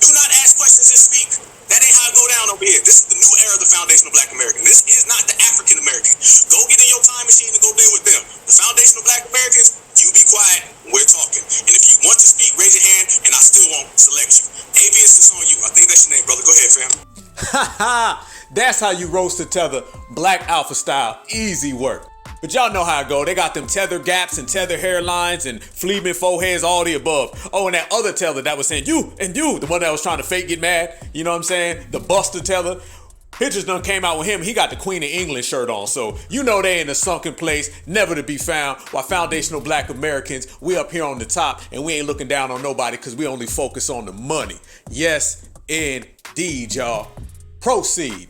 Do not ask questions and speak. That ain't how it go down over here. This is the new era of the foundational Black American. This is not the African American. Go get in your time machine and go deal with them. The foundational Black Americans, you be quiet, we're talking. And if you want to speak, raise your hand, and I still won't select you. Avius, it's on you. I think that's your name, brother. Go ahead, fam. That's how you roast a tether, Black Alpha style. Easy work. But y'all know how it go. They got them tether gaps and tether hairlines and fleeman foreheads, all the above. Oh, and that other tether that was saying you and you, the one that was trying to fake get mad, you know what I'm saying? The Buster tether. Pictures done came out with him. He got the Queen of England shirt on. So you know they in a sunken place, never to be found. While foundational Black Americans, we up here on the top and we ain't looking down on nobody because we only focus on the money. Yes, indeed, y'all. Proceed.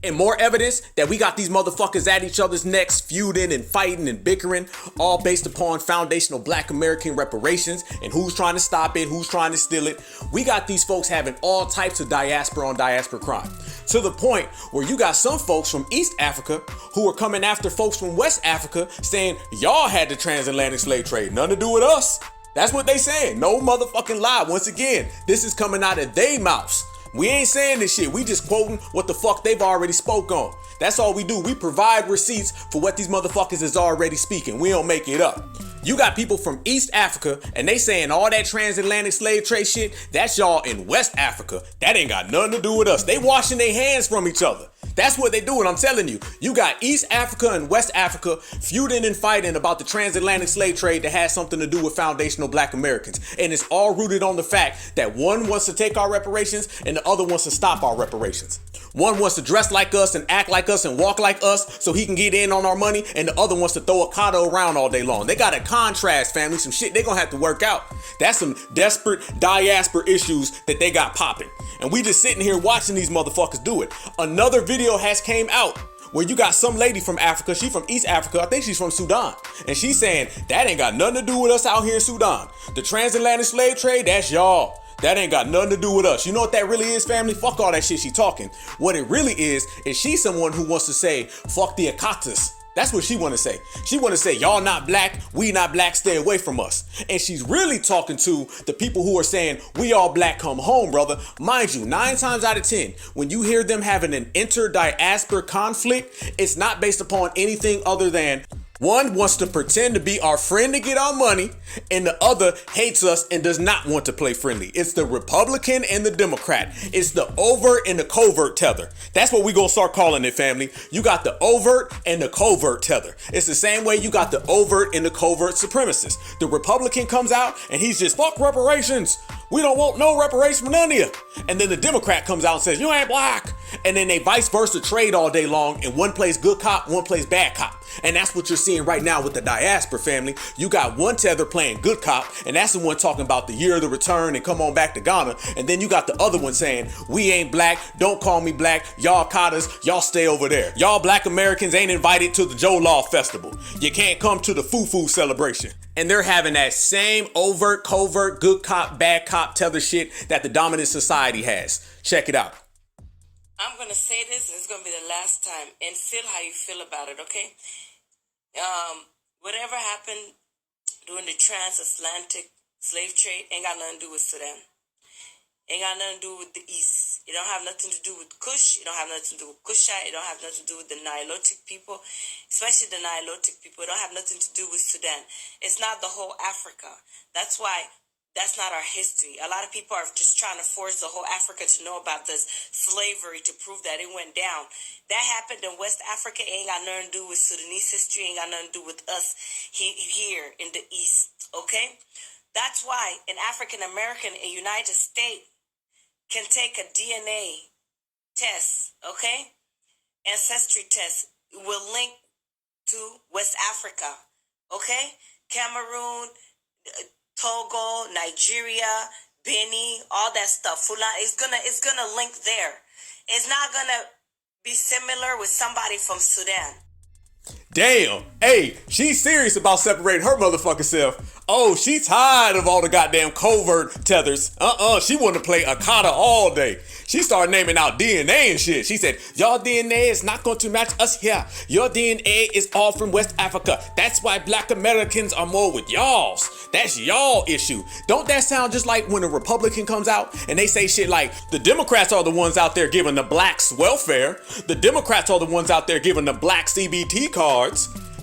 And more evidence that we got these motherfuckers at each other's necks, feuding and fighting and bickering, all based upon foundational Black American reparations and who's trying to stop it, who's trying to steal it. We got these folks having all types of diaspora on diaspora crime, to the point where you got some folks from East Africa who are coming after folks from West Africa saying y'all had the transatlantic slave trade, nothing to do with us. That's what they saying. No motherfucking lie. Once again, this is coming out of their mouths. We ain't saying this shit. We just quoting what the fuck they've already spoke on. That's all we do. We provide receipts for what these motherfuckers is already speaking. We don't make it up. You got people from East Africa and they saying all that transatlantic slave trade shit, that's y'all in West Africa. That ain't got nothing to do with us. They washing their hands from each other. That's what they doing. I'm telling you. You got East Africa and West Africa feuding and fighting about the transatlantic slave trade that has something to do with foundational Black Americans. And it's all rooted on the fact that one wants to take our reparations and the other wants to stop our reparations. One wants to dress like us and act like us and walk like us so he can get in on our money, and the other wants to throw a cotto around all day long. They got a contrast, family, some shit they gonna have to work out. That's some desperate diaspora issues that they got popping. And we just sitting here watching these motherfuckers do it. Another video has came out where you got some lady from Africa, she from East Africa, I think she's from Sudan. And she's saying, that ain't got nothing to do with us out here in Sudan. The transatlantic slave trade, that's y'all. That ain't got nothing to do with us. You know what that really is, family? Fuck all that shit she talking. What it really is she's someone who wants to say, fuck the Akatas. That's what she want to say. She want to say, y'all not black, we not black, stay away from us. And she's really talking to the people who are saying, we all black, come home, brother. Mind you, 9 times out of 10, when you hear them having an inter-diaspora conflict, it's not based upon anything other than one wants to pretend to be our friend to get our money, and the other hates us and does not want to play friendly. It's the Republican and the Democrat. It's the overt and the covert tether. That's what we gonna start calling it, family. You got the overt and the covert tether. It's the same way you got the overt and the covert supremacists. The Republican comes out and he's just, fuck reparations. We don't want no reparations from none of you. And then the Democrat comes out and says, you ain't black. And then they vice versa trade all day long, and one plays good cop, one plays bad cop. And that's what you're seeing right now with the diaspora, family. You got one tether playing good cop, and that's the one talking about the year of the return and come on back to Ghana. And then you got the other one saying, we ain't black, don't call me black, y'all Carters, y'all stay over there. Y'all black Americans ain't invited to the Joe Law Festival. You can't come to the Foo celebration. And they're having that same overt, covert, good cop, bad cop tether shit that the dominant society has. Check it out. I'm going to say this, and it's going to be the last time, and feel how you feel about it, okay? Whatever happened during the transatlantic slave trade ain't got nothing to do with Sudan. Ain't got nothing to do with the East. It don't have nothing to do with Kush. It don't have nothing to do with Kushite. It don't have nothing to do with the Nilotic people, especially the Nilotic people. It don't have nothing to do with Sudan. It's not the whole Africa. That's why that's not our history. A lot of people are just trying to force the whole Africa to know about this slavery to prove that it went down. That happened in West Africa. It ain't got nothing to do with Sudanese history. It ain't got nothing to do with us here in the East, okay? That's why an African American in the United States can take a DNA test, okay? Ancestry test. It will link to West Africa, okay? Cameroon, Togo, Nigeria, Benin, all that stuff. It's gonna link there. It's not gonna be similar with somebody from Sudan. Damn. Hey, she's serious about separating her motherfucking self. Oh, she's tired of all the goddamn covert tethers. She want to play Akata all day. She started naming out DNA and shit. She said, your DNA is not going to match us here. Your DNA is all from West Africa. That's why black Americans are more with y'all's. That's y'all issue. Don't that sound just like when a Republican comes out and they say shit like, the Democrats are the ones out there giving the blacks welfare. The Democrats are the ones out there giving the black CBT cards.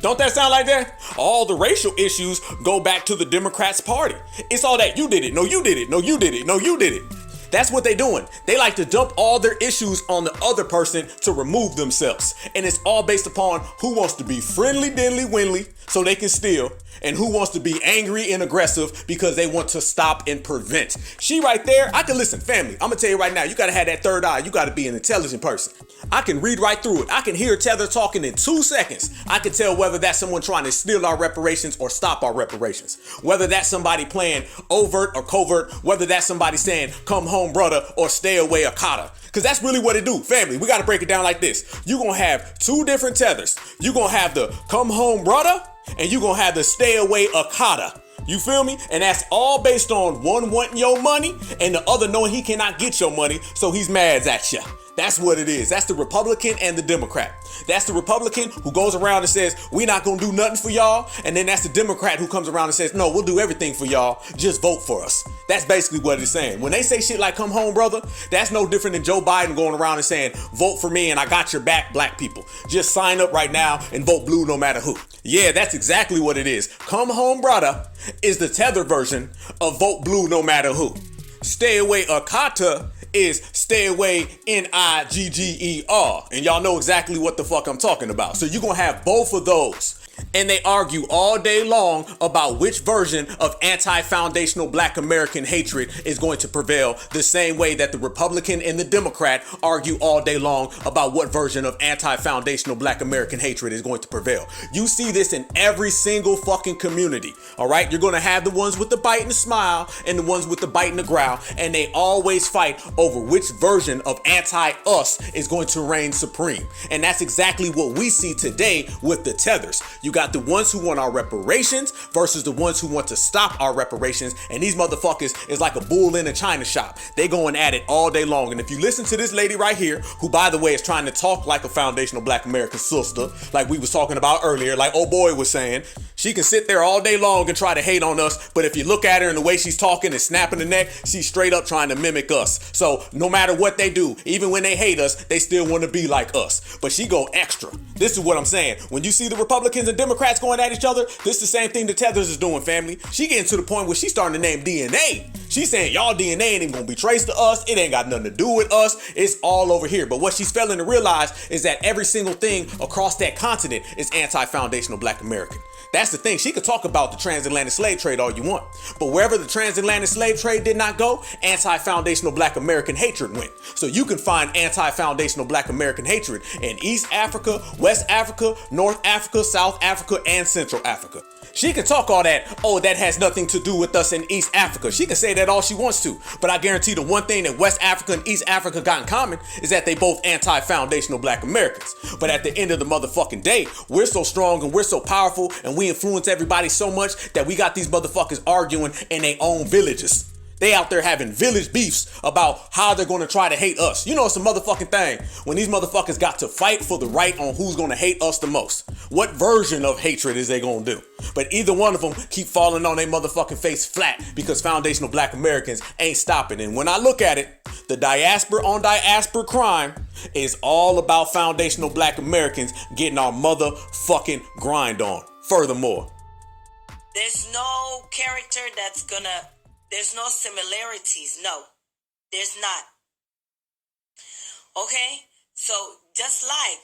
Don't that sound like that? All the racial issues go back to the Democrats party. It's all that you did it. No, you did it. No, you did it. No, you did it. That's what they're doing. They like to dump all their issues on the other person to remove themselves. And it's all based upon who wants to be friendly, diddly, winly, so they can steal, and who wants to be angry and aggressive because they want to stop and prevent. She right there, I can listen, family. I'm gonna tell you right now, you gotta have that third eye. You gotta be an intelligent person. I can read right through it. I can hear Tether talking in 2 seconds. I can tell whether that's someone trying to steal our reparations or stop our reparations. Whether that's somebody playing overt or covert, whether that's somebody saying, come home, brother, or stay away, Akata. Because that's really what it do. Family, we got to break it down like this. You're going to have 2 different tethers. You're going to have the come home, brother, and you're going to have the stay away, Akata. You feel me? And that's all based on one wanting your money and the other knowing he cannot get your money, so he's mad at you. That's what it is. That's the Republican and the Democrat. That's the Republican who goes around and says, we're not going to do nothing for y'all. And then that's the Democrat who comes around and says, no, we'll do everything for y'all. Just vote for us. That's basically what it's saying. When they say shit like come home, brother, that's no different than Joe Biden going around and saying, vote for me and I got your back, black people. Just sign up right now and vote blue no matter who. Yeah, that's exactly what it is. Come home, brother is the Tether version of vote blue no matter who. Stay away, Akata is stay away, Nigger. And y'all know exactly what the fuck I'm talking about. So you're going to have both of those. And they argue all day long about which version of anti-foundational black American hatred is going to prevail, the same way that the Republican and the Democrat argue all day long about what version of anti-foundational black American hatred is going to prevail. You see this in every single fucking community, all right? You're going to have the ones with the bite and the smile and the ones with the bite and the growl, and they always fight over which version of anti-us is going to reign supreme. And that's exactly what we see today with the tethers. You You got the ones who want our reparations versus the ones who want to stop our reparations. And these motherfuckers is like a bull in a china shop. They going at it all day long. And if you listen to this lady right here, who by the way is trying to talk like a foundational Black American sister, like we was talking about earlier, like old boy was saying, she can sit there all day long and try to hate on us. But if you look at her and the way she's talking and snapping the neck, she's straight up trying to mimic us. So no matter what they do, even when they hate us, they still want to be like us. But she go extra. This is what I'm saying. When you see the Republicans and Democrats going at each other, this is the same thing the Tethers is doing, family. She getting to the point where she's starting to name DNA. She's saying y'all DNA ain't even gonna be traced to us. It ain't got nothing to do with us. It's all over here. But what she's failing to realize is that every single thing across that continent is anti-foundational Black American. That's the thing. She could talk about the transatlantic slave trade all you want, but wherever the transatlantic slave trade did not go, anti-foundational Black American hatred went. So you can find anti-foundational Black American hatred in East Africa, West Africa, North Africa, South Africa, and Central Africa. She can talk all that, oh, that has nothing to do with us in East Africa. She can say that all she wants to, but I guarantee the one thing that West Africa and East Africa got in common is that they both anti-foundational Black Americans. But at the end of the motherfucking day, we're so strong and we're so powerful and we influence everybody so much that we got these motherfuckers arguing in their own villages. They out there having village beefs about how they're going to try to hate us. You know, it's a motherfucking thing when these motherfuckers got to fight for the right on who's going to hate us the most. What version of hatred is they going to do? But either one of them keep falling on their motherfucking face flat because foundational Black Americans ain't stopping. And when I look at it, the diaspora on diaspora crime is all about foundational Black Americans getting our motherfucking grind on. Furthermore, there's no character that's gonna... There's no similarities. No, there's not. Okay? So just like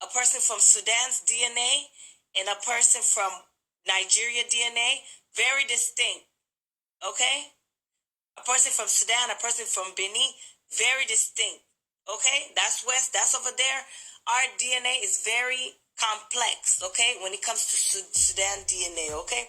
a person from Sudan's DNA and a person from Nigeria DNA, very distinct. Okay? A person from Sudan, a person from Benin, very distinct. Okay? That's West, that's over there. Our DNA is very complex. Okay? When it comes to Sudan DNA. Okay?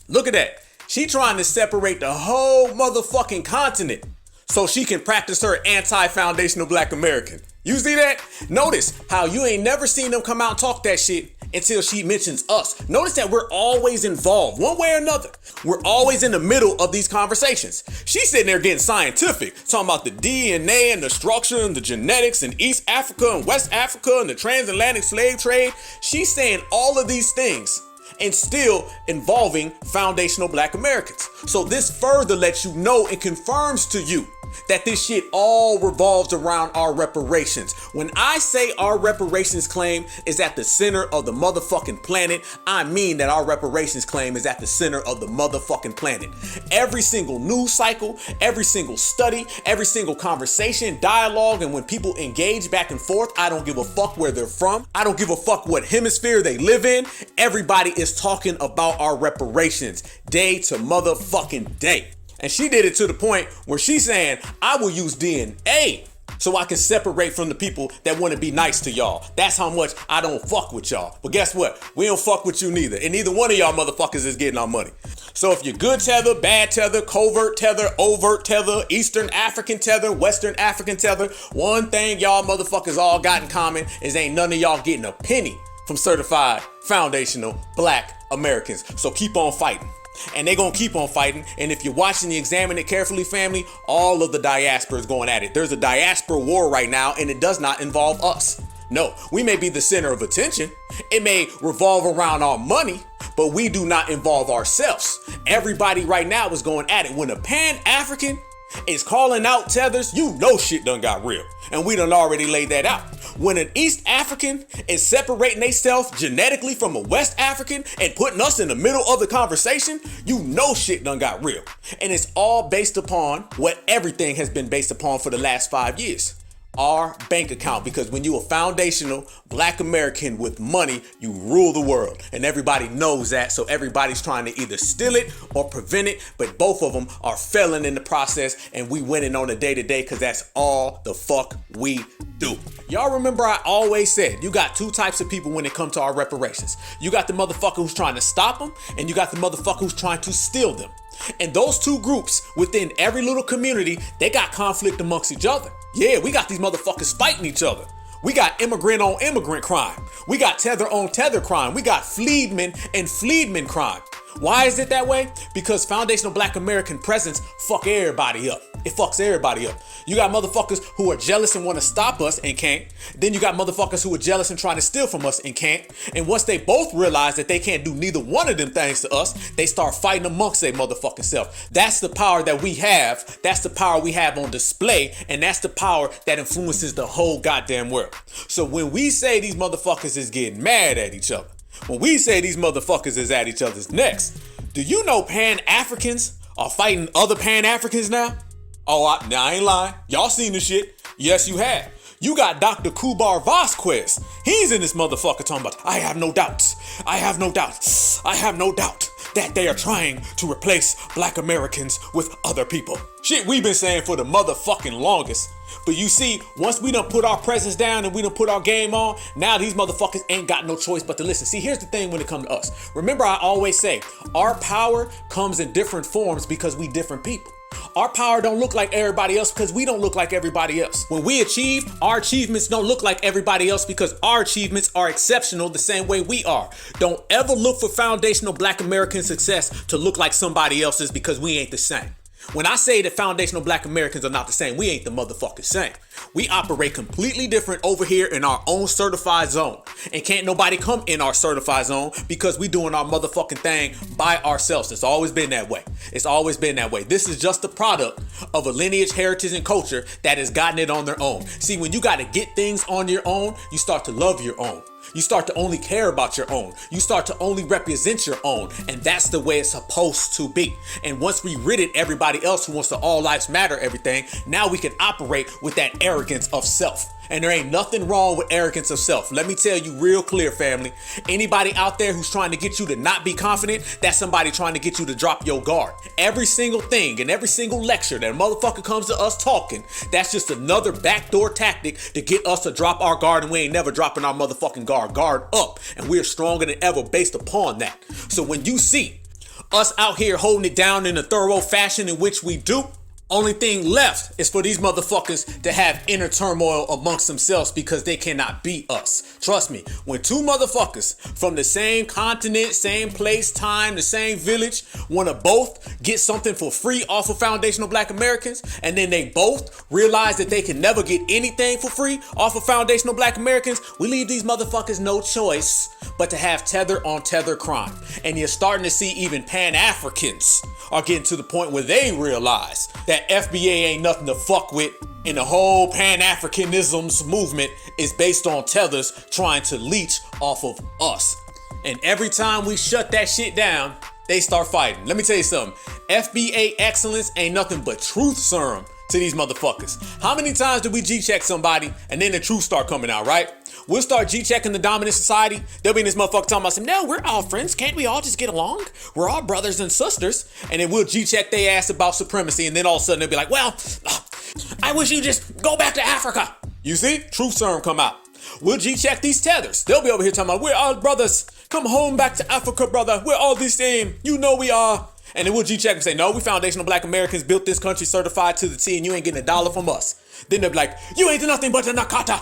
Look at that. She trying to separate the whole motherfucking continent so she can practice her anti-foundational Black American. You see that? Notice how you ain't never seen them come out and talk that shit until she mentions us. Notice that we're always involved one way or another. We're always in the middle of these conversations. She's sitting there getting scientific, talking about the DNA and the structure and the genetics in East Africa and West Africa and the transatlantic slave trade. She's saying all of these things and still involving foundational Black Americans. So this further lets you know and confirms to you that this shit all revolves around our reparations. When I say our reparations claim is at the center of the motherfucking planet, I mean that our reparations claim is at the center of the motherfucking planet. Every single news cycle, every single study, every single conversation, dialogue, and when people engage back and forth, I don't give a fuck where they're from. I don't give a fuck what hemisphere they live in. Everybody is talking about our reparations day to motherfucking day. And she did it to the point where she's saying, I will use DNA so I can separate from the people that want to be nice to y'all. That's how much I don't fuck with y'all. But guess what? We don't fuck with you neither. And neither one of y'all motherfuckers is getting our money. So if you're good tether, bad tether, covert tether, overt tether, Eastern African tether, Western African tether, one thing y'all motherfuckers all got in common is ain't none of y'all getting a penny from certified foundational Black Americans. So keep on fighting. And they're going to keep on fighting. And if you're watching the Examine It Carefully family, all of the diaspora is going at it. There's a diaspora war right now, and it does not involve us. No, we may be the center of attention. It may revolve around our money, but we do not involve ourselves. Everybody right now is going at it. When a Pan-African is calling out tethers, you know shit done got real. And we done already laid that out. When an East African is separating themselves genetically from a West African and putting us in the middle of the conversation, you know shit done got real. And it's all based upon what everything has been based upon for the last 5 years. Our bank account, because when you a foundational Black American with money, you rule the world, and everybody knows that. So everybody's trying to either steal it or prevent it, but both of them are failing in the process, and we winning on a day-to-day because that's all the fuck we do. Y'all remember I always said you got two types of people when it comes to our reparations. You got the motherfucker who's trying to stop them, and you got the motherfucker who's trying to steal them. And those two groups within every little community, they got conflict amongst each other. Yeah, we got these motherfuckers fighting each other. We got immigrant on immigrant crime. We got tether on tether crime. We got freedmen and freedmen crime. Why is it that way? Because foundational Black American presence fuck everybody up. It fucks everybody up. You got motherfuckers who are jealous and want to stop us and can't. Then you got motherfuckers who are jealous and trying to steal from us and can't. And once they both realize that they can't do neither one of them things to us, they start fighting amongst their motherfucking self. That's the power that we have. That's the power we have on display. And that's the power that influences the whole goddamn world. So when we say these motherfuckers is getting mad at each other, when we say these motherfuckers is at each other's necks, do you know Pan-Africans are fighting other Pan-Africans now? Oh, I ain't lying. Y'all seen this shit. Yes, you have. You got Dr. Kubar Vasquez. He's in this motherfucker talking about, I have no doubts. I have no doubts. I have no doubt that they are trying to replace Black Americans with other people. Shit we've been saying for the motherfucking longest. But you see, once we done put our presence down and we done put our game on, now these motherfuckers ain't got no choice but to listen. See, here's the thing when it comes to us. Remember, I always say, our power comes in different forms because we different people. Our power don't look like everybody else because we don't look like everybody else. When we achieve, our achievements don't look like everybody else because our achievements are exceptional the same way we are. Don't ever look for foundational Black American success to look like somebody else's because we ain't the same. When I say that foundational Black Americans are not the same, we ain't the motherfucking same. We operate completely different over here in our own certified zone. And can't nobody come in our certified zone because we doing our motherfucking thing by ourselves. It's always been that way. It's always been that way. This is just the product of a lineage, heritage, and culture that has gotten it on their own. See, when you got to get things on your own, you start to love your own. You start to only care about your own. You start to only represent your own. And that's the way it's supposed to be. And once we rid it everybody else who wants to all lives matter everything, now we can operate with that arrogance of self. And there ain't nothing wrong with arrogance of self. Let me tell you real clear, family. Anybody out there who's trying to get you to not be confident, that's somebody trying to get you to drop your guard. Every single thing and every single lecture that a motherfucker comes to us talking, that's just another backdoor tactic to get us to drop our guard, and we ain't never dropping our motherfucking guard up. And we're stronger than ever based upon that. So when you see us out here holding it down in a thorough fashion in which we do, only thing left is for these motherfuckers to have inner turmoil amongst themselves because they cannot beat us. Trust me, when two motherfuckers from the same continent, same place, time, the same village want to both get something for free off of foundational Black Americans, and then they both realize that they can never get anything for free off of foundational Black Americans, we leave these motherfuckers no choice but to have tether on tether crime. And you're starting to see even Pan-Africans are getting to the point where they realize that FBA ain't nothing to fuck with, and the whole Pan-Africanism movement is based on tethers trying to leech off of us. And every time we shut that shit down, they start fighting. Let me tell you something. FBA excellence ain't nothing but truth serum to these motherfuckers. How many times do we G-check somebody and then the truth start coming out, right? We'll start G-checking the dominant society. They'll be in this motherfucker talking about, no, we're all friends. Can't we all just get along? We're all brothers and sisters. And then we'll G-check their ass about supremacy. And then all of a sudden they'll be like, well, I wish you just go back to Africa. You see? Truth serum come out. We'll G-check these tethers. They'll be over here talking about, we're all brothers. Come home back to Africa, brother. We're all the same. You know we are. And then we'll G-check and say, no, we foundational Black Americans built this country certified to the T, and you ain't getting $1 from us. Then they'll be like, you ain't nothing but a Nakata.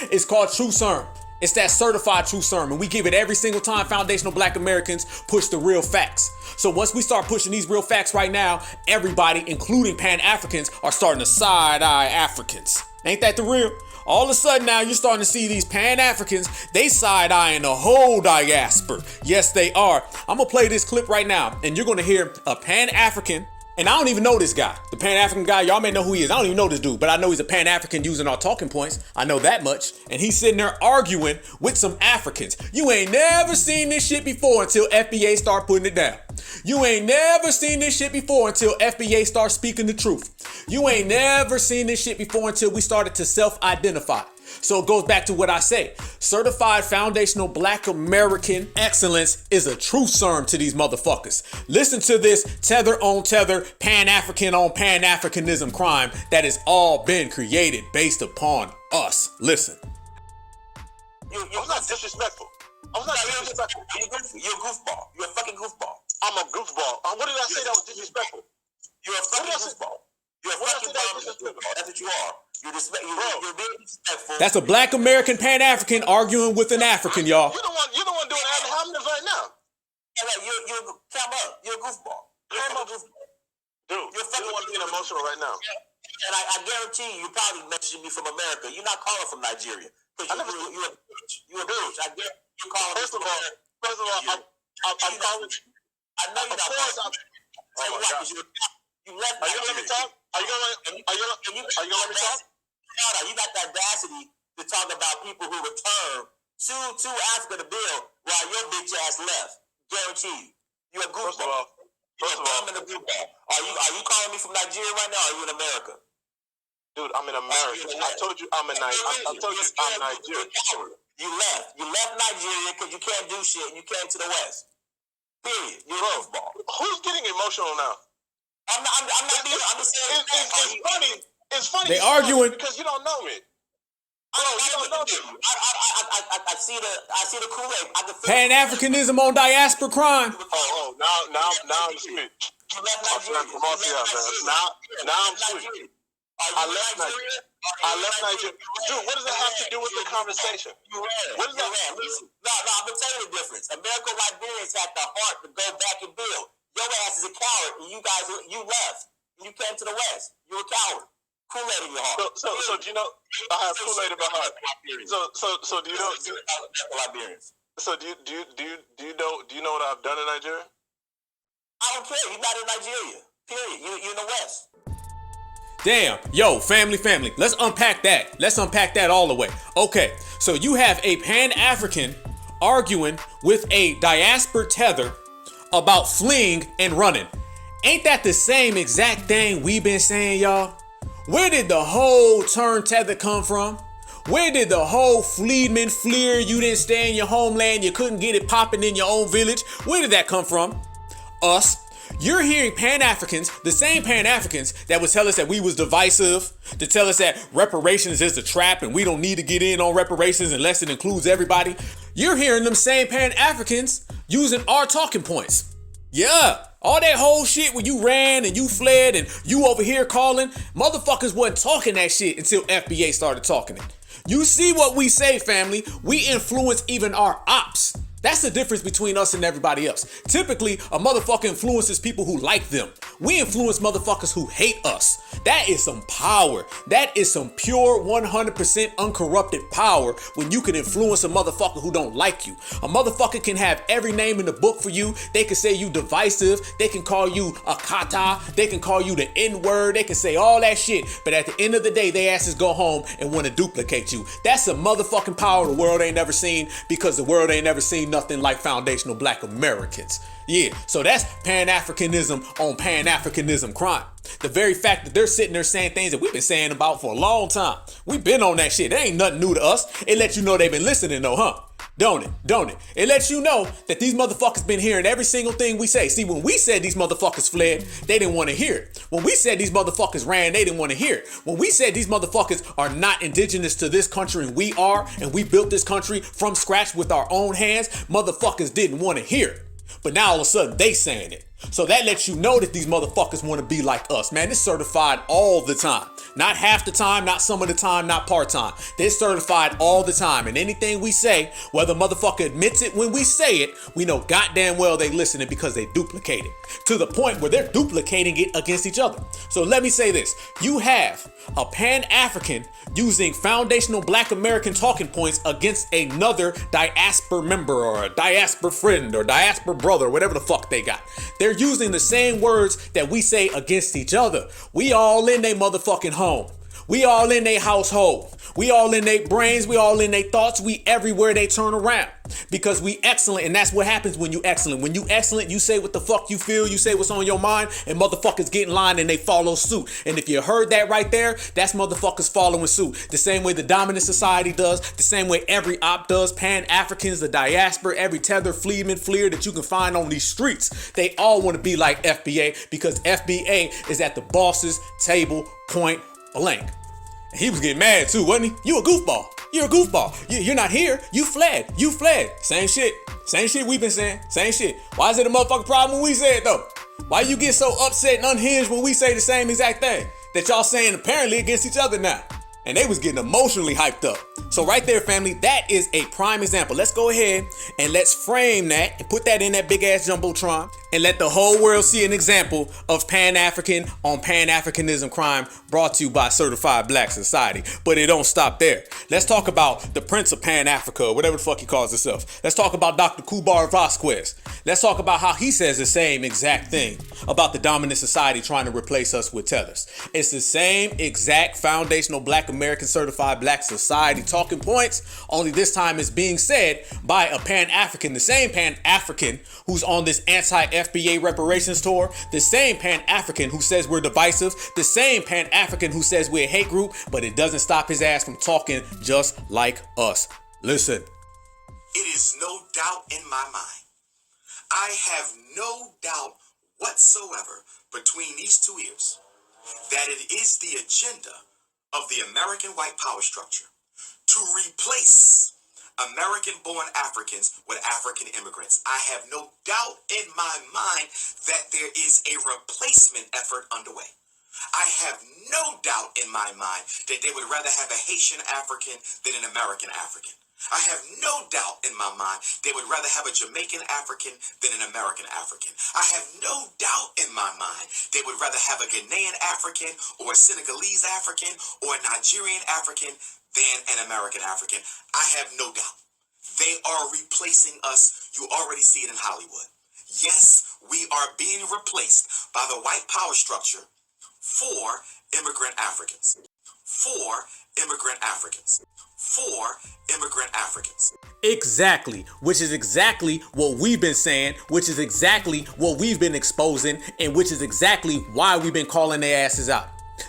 It's called True Serum. It's that certified True Serum. And we give it every single time foundational Black Americans push the real facts. So once we start pushing these real facts right now, everybody, including Pan-Africans, are starting to side-eye Africans. Ain't that the real? All of a sudden now you're starting to see these Pan-Africans, they side-eyeing the whole diaspora. Yes, they are. I'm going to play this clip right now, and you're going to hear a Pan-African, and I don't even know this guy. The Pan-African guy, y'all may know who he is. I don't even know this dude, but I know he's a Pan-African using our talking points. I know that much. And he's sitting there arguing with some Africans. You ain't never seen this shit before until FBA start putting it down. You ain't never seen this shit before until FBA start speaking the truth. You ain't never seen this shit before until we started to self-identify. So it goes back to what I say. Certified foundational Black American excellence is a truth serum to these motherfuckers. Listen to this tether on tether, Pan-African on Pan-Africanism crime that has all been created based upon us. Listen. You're not disrespectful. I'm not disrespectful. You're a goofball. You're a fucking goofball. I'm a goofball. What did I say that was disrespectful? You're a fucking goofball. You're a fucking goofball. That's what you are. You're being disrespectful. That's a black American Pan-African arguing with an African, y'all. You're the one doing ad hominems right now. Yeah, like, you're come up. You're a goofball. You're a goofball. Dude, you're the one being emotional right now. And I guarantee you probably messaging me from America. You're not calling from Nigeria. Because you're a bitch. You're a bitch. I guarantee you're calling First of all, I'm calling. I know you're not calling. Oh my God. You left Are you gonna let me talk? Are you gonna let me talk? You got the audacity to talk about people who returned to Africa to build while your bitch ass left. Guarantee you. You're a goofball. First of all, are you calling me from Nigeria right now? Or are you in America? Dude, I'm in America. I told you I'm in Nigeria. I told you I'm Nigeria. You left Nigeria because you can't do shit and you came to the West. Period. You're a goofball. Who's getting emotional now? I'm just saying. It's funny. They arguing because you don't know me. Bro, you don't know me. I see the Kool-Aid. Pan-Africanism on diaspora crime. Now I'm sweet. Now I'm sweet. I left Nigeria. Dude, what does that have to do with the conversation? What does that have to do? No, I'm gonna tell you the difference. American Liberians had the heart to go back and build. Your ass is a coward, and you left. And you came to the West. You're a coward. Kool-Aid in your heart. So do you know I have Kool-Aid in my heart? So do you know? Liberians. So do you know what I've done in Nigeria? I don't care. You're not in Nigeria. Period. You're in the West. Damn, yo, family, let's unpack that. Let's unpack that all the way. Okay, so you have a Pan-African arguing with a diaspora tether about fleeing and running. Ain't that the same exact thing we've been saying, y'all? Where did the whole turn tether come from? Where did the whole Fleeman fleer, you didn't stay in your homeland, you couldn't get it popping in your own village? Where did that come from? Us. You're hearing Pan-Africans, the same Pan-Africans that would tell us that we was divisive, to tell us that reparations is a trap and we don't need to get in on reparations unless it includes everybody. You're hearing them same Pan-Africans using our talking points. Yeah, all that whole shit when you ran and you fled and you over here calling, motherfuckers wasn't talking that shit until FBA started talking it. You see what we say, family? We influence even our ops. That's the difference between us and everybody else. Typically, a motherfucker influences people who like them. We influence motherfuckers who hate us. That is some power. That is some pure 100% uncorrupted power when you can influence a motherfucker who don't like you. A motherfucker can have every name in the book for you. They can say you divisive. They can call you a kata. They can call you the N-word. They can say all that shit. But at the end of the day, they asses go home and want to duplicate you. That's a motherfucking power the world ain't never seen, because the world ain't never seen nothing like foundational black Americans. Yeah, so that's Pan-Africanism on Pan-Africanism crime. The very fact that they're sitting there saying things that we've been saying about for a long time. We've been on that shit. It ain't nothing new to us. It lets you know they've been listening though, huh? Don't it? It lets you know that these motherfuckers been hearing every single thing we say. See, when we said these motherfuckers fled, they didn't want to hear it. When we said these motherfuckers ran, they didn't want to hear it. When we said these motherfuckers are not indigenous to this country and we are, and we built this country from scratch with our own hands, motherfuckers didn't want to hear it. But now all of a sudden they saying it. So that lets you know that these motherfuckers want to be like us. Man, it's certified all the time. Not half the time, not some of the time, not part-time. They're certified all the time. And anything we say, whether motherfucker admits it when we say it, we know goddamn well they listening because they duplicate it. To the point where they're duplicating it against each other. So let me say this. You have a Pan-African using foundational black American talking points against another diaspora member or a diaspora friend or diaspora brother, whatever the fuck they got. They're using the same words that we say against each other. We all in they motherfucking home. We all in their household. We all in their brains. We all in their thoughts. We everywhere they turn around. Because we excellent, and that's what happens when you excellent. When you excellent, you say what the fuck you feel. You say what's on your mind, and motherfuckers get in line and they follow suit. And if you heard that right there, that's motherfuckers following suit. The same way the dominant society does. The same way every op does. Pan-Africans, the diaspora, every tether, fleeman, fleer that you can find on these streets. They all want to be like FBA because FBA is at the boss's table, point blank. And he was getting mad too, wasn't he? You a goofball. You're a goofball. You're not here. You fled. Same shit. Same shit we've been saying. Same shit. Why is it a motherfucking problem when we say it though? Why you get so upset and unhinged when we say the same exact thing that y'all saying apparently against each other now? and they was getting emotionally hyped up. So right there, family, that is a prime example. Let's go ahead and let's frame that and put that in that big ass jumbotron and let the whole world see an example of Pan-African on Pan-Africanism crime brought to you by Certified Black Society. But it don't stop there. Let's talk about the Prince of Pan-Africa, or whatever the fuck he calls himself. Let's talk about Dr. Kubar Vasquez. Let's talk about how he says the same exact thing about the dominant society trying to replace us with tethers. It's the same exact foundational Black American Certified Black Society talking points, only this time it's being said by a Pan-African, the same Pan-African who's on this anti-FBA reparations tour, the same Pan-African who says we're divisive, the same Pan-African who says we're a hate group, but it doesn't stop his ass from talking just like us. Listen. It is no doubt in my mind. I have no doubt whatsoever between these two ears that it is the agenda of the American white power structure to replace American-born Africans with African immigrants. I have no doubt in my mind that there is a replacement effort underway. I have no doubt in my mind that they would rather have a Haitian African than an American African. I have no doubt in my mind they would rather have a Jamaican African than an American African. I have no doubt in my mind they would rather have a Ghanaian African or a Senegalese African or a Nigerian African than an American African. I have no doubt. They are replacing us. You already see it in Hollywood. Yes, we are being replaced by the white power structure for immigrant Africans. For immigrant Africans. For immigrant Africans. Exactly, which is exactly what we've been saying, which is exactly what we've been exposing, and which is exactly why we've been calling their asses out.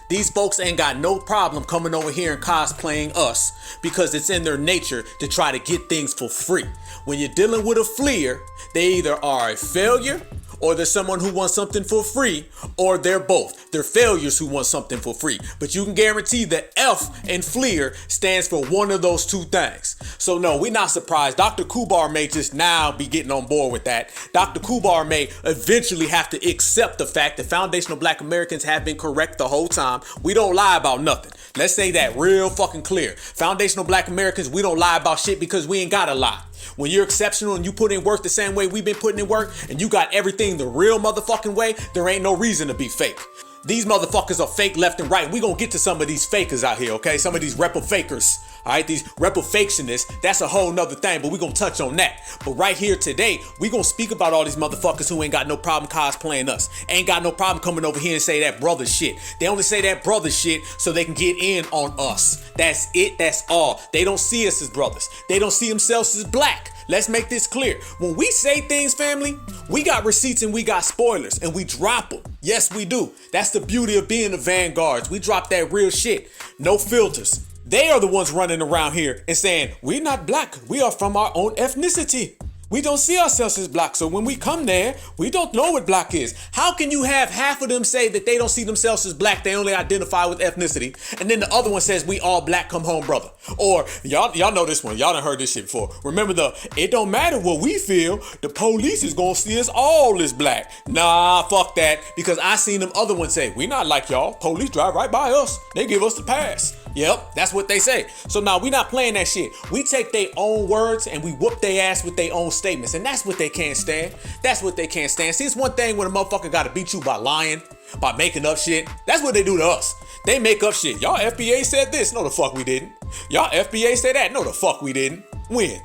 These folks ain't got no problem coming over here and cosplaying us because it's in their nature to try to get things for free. When you're dealing with a fleer, they either are a failure or they're someone who wants something for free, or they're both. They're failures who want something for free. But you can guarantee that F in fleer stands for one of those two things. So no, we're not surprised. Dr. Kubar may just now be getting on board with that. Dr. Kubar may eventually have to accept the fact that foundational Black Americans have been correct the whole time. We don't lie about nothing. Let's say that real fucking clear. Foundational Black Americans, we don't lie about shit because we ain't gotta lie. When you're exceptional and you put in work the same way we've been putting in work and you got everything the real motherfucking way, there ain't no reason to be fake. These motherfuckers are fake left and right. We gonna get to some of these fakers out here, okay? Some of these repa-fakers, all right? These repa-factionists, that's a whole nother thing, but we gonna touch on that. But right here today, we gonna speak about all these motherfuckers who ain't got no problem cosplaying us. Ain't got no problem coming over here and say that brother shit. They only say that brother shit so they can get in on us. That's it, that's all. They don't see us as brothers. They don't see themselves as black. Let's make this clear. When we say things, family, we got receipts and we got spoilers and we drop them. Yes, we do. That's the beauty of being the vanguards. We drop that real shit. No filters. They are the ones running around here and saying, we're not black. We are from our own ethnicity. We don't see ourselves as black. So when we come there, we don't know what black is. How can you have half of them say that they don't see themselves as black, they only identify with ethnicity, and then the other one says we all black, come home, brother? Or y'all know this one. Y'all done heard this shit before. Remember it don't matter what we feel. The police is gonna see us all as black. Nah, fuck that. Because I seen them other ones say, we not like y'all. Police drive right by us. They give us the pass. Yep, that's what they say. So now we not playing that shit. We take their own words and we whoop their ass with their own statements. And that's what they can't stand. That's what they can't stand. See, it's one thing when a motherfucker gotta beat you by lying, by making up shit. That's what they do to us. They make up shit. Y'all FBA said this. No, the fuck we didn't. Y'all FBA said that. No, the fuck we didn't. When?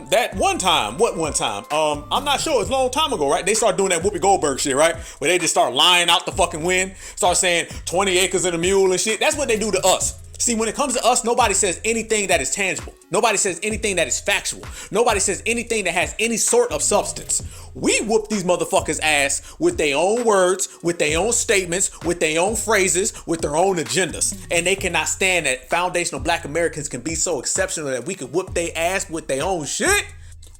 That one time. What one time? I'm not sure. It's a long time ago, right? They start doing that Whoopi Goldberg shit, right? Where they just start lying out the fucking wind. Start saying 20 acres and a mule and shit. That's what they do to us. See, when it comes to us, nobody says anything that is tangible. Nobody says anything that is factual. Nobody says anything that has any sort of substance. We whoop these motherfuckers' ass with their own words, with their own statements, with their own phrases, with their own agendas. And they cannot stand that foundational Black Americans can be so exceptional that we can whoop their ass with their own shit.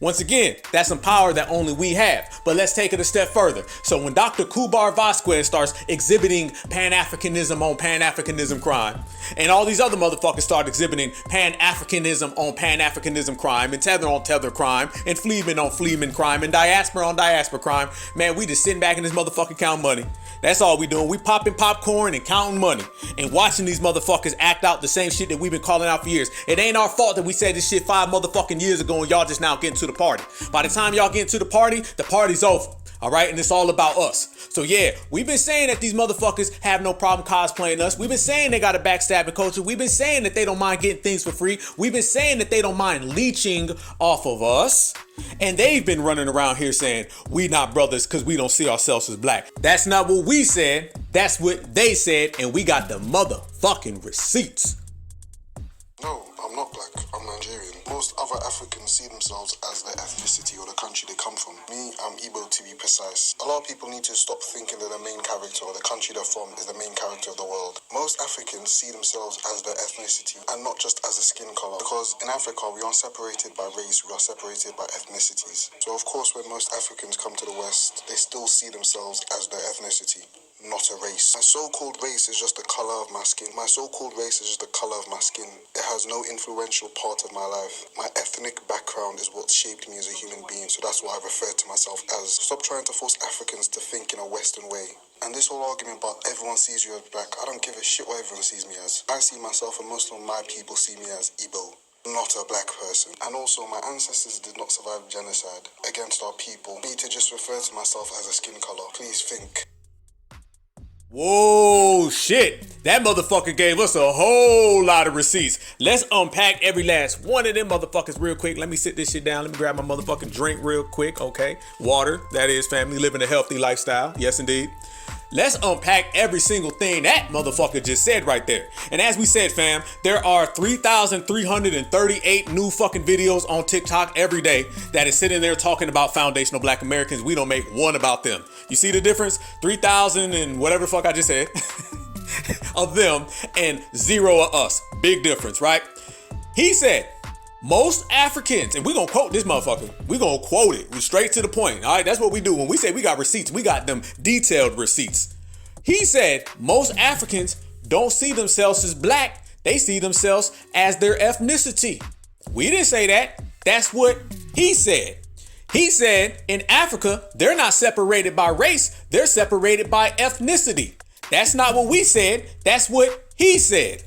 Once again, that's some power that only we have. But let's take it a step further. So when Dr. Kubar Vasquez starts exhibiting Pan-Africanism on Pan-Africanism crime, And all these other motherfuckers start exhibiting Pan-Africanism on Pan-Africanism crime, and Tether on Tether crime, and Fleeman on Fleeman crime, and Diaspora on Diaspora crime. Man, we just sitting back in this motherfucking count money. That's all we doing. We popping popcorn and counting money and watching these motherfuckers act out the same shit that we've been calling out for years. It ain't our fault that we said this shit 5 motherfucking years ago and y'all just now getting to the party. By the time y'all get into the party's over. All right, and it's all about us. So yeah, we've been saying that these motherfuckers have no problem cosplaying us. We've been saying they got a backstabbing culture. We've been saying that they don't mind getting things for free. We've been saying that they don't mind leeching off of us. And they've been running around here saying we not brothers because we don't see ourselves as black. That's not what we said. That's what they said, and we got the motherfucking receipts. No, I'm not black. I'm Nigerian. Most other Africans see themselves as their ethnicity or the country they come from. Me, I'm Igbo to be precise. A lot of people need to stop thinking that the main character or the country they're from is the main character of the world. Most Africans see themselves as their ethnicity and not just as a skin color. Because in Africa, we aren't separated by race, we are separated by ethnicities. So of course, when most Africans come to the West, they still see themselves as their ethnicity, not a race. My so-called race is just the color of my skin. My so-called race is just the color of my skin. It has no influential part of my life. My ethnic background is what shaped me as a human being, so that's what I refer to myself as. Stop trying to force Africans to think in a Western way. And this whole argument about everyone sees you as black, I don't give a shit what everyone sees me as. I see myself and most of my people see me as Igbo, not a black person. And also, my ancestors did not survive genocide against our people. I need to just refer to myself as a skin color. Please think. Whoa, shit. That motherfucker gave us a whole lot of receipts. Let's unpack every last one of them motherfuckers real quick. Let me sit this shit down. Let me grab my motherfucking drink real quick, okay? Water, that is, family, living a healthy lifestyle. Yes, indeed. Let's unpack every single thing that motherfucker just said right there. And as we said, fam, there are 3,338 new fucking videos on TikTok every day that is sitting there talking about foundational black Americans. We don't make one about them. You see the difference? 3,000 and whatever the fuck I just said of them and 0 of us. Big difference, right? He said, most Africans, and we're going to quote this motherfucker. We're going to quote it. We're straight to the point. All right, that's what we do. When we say we got receipts, we got them detailed receipts. He said most Africans don't see themselves as black. They see themselves as their ethnicity. We didn't say that. That's what he said. He said in Africa, they're not separated by race. They're separated by ethnicity. That's not what we said. That's what he said.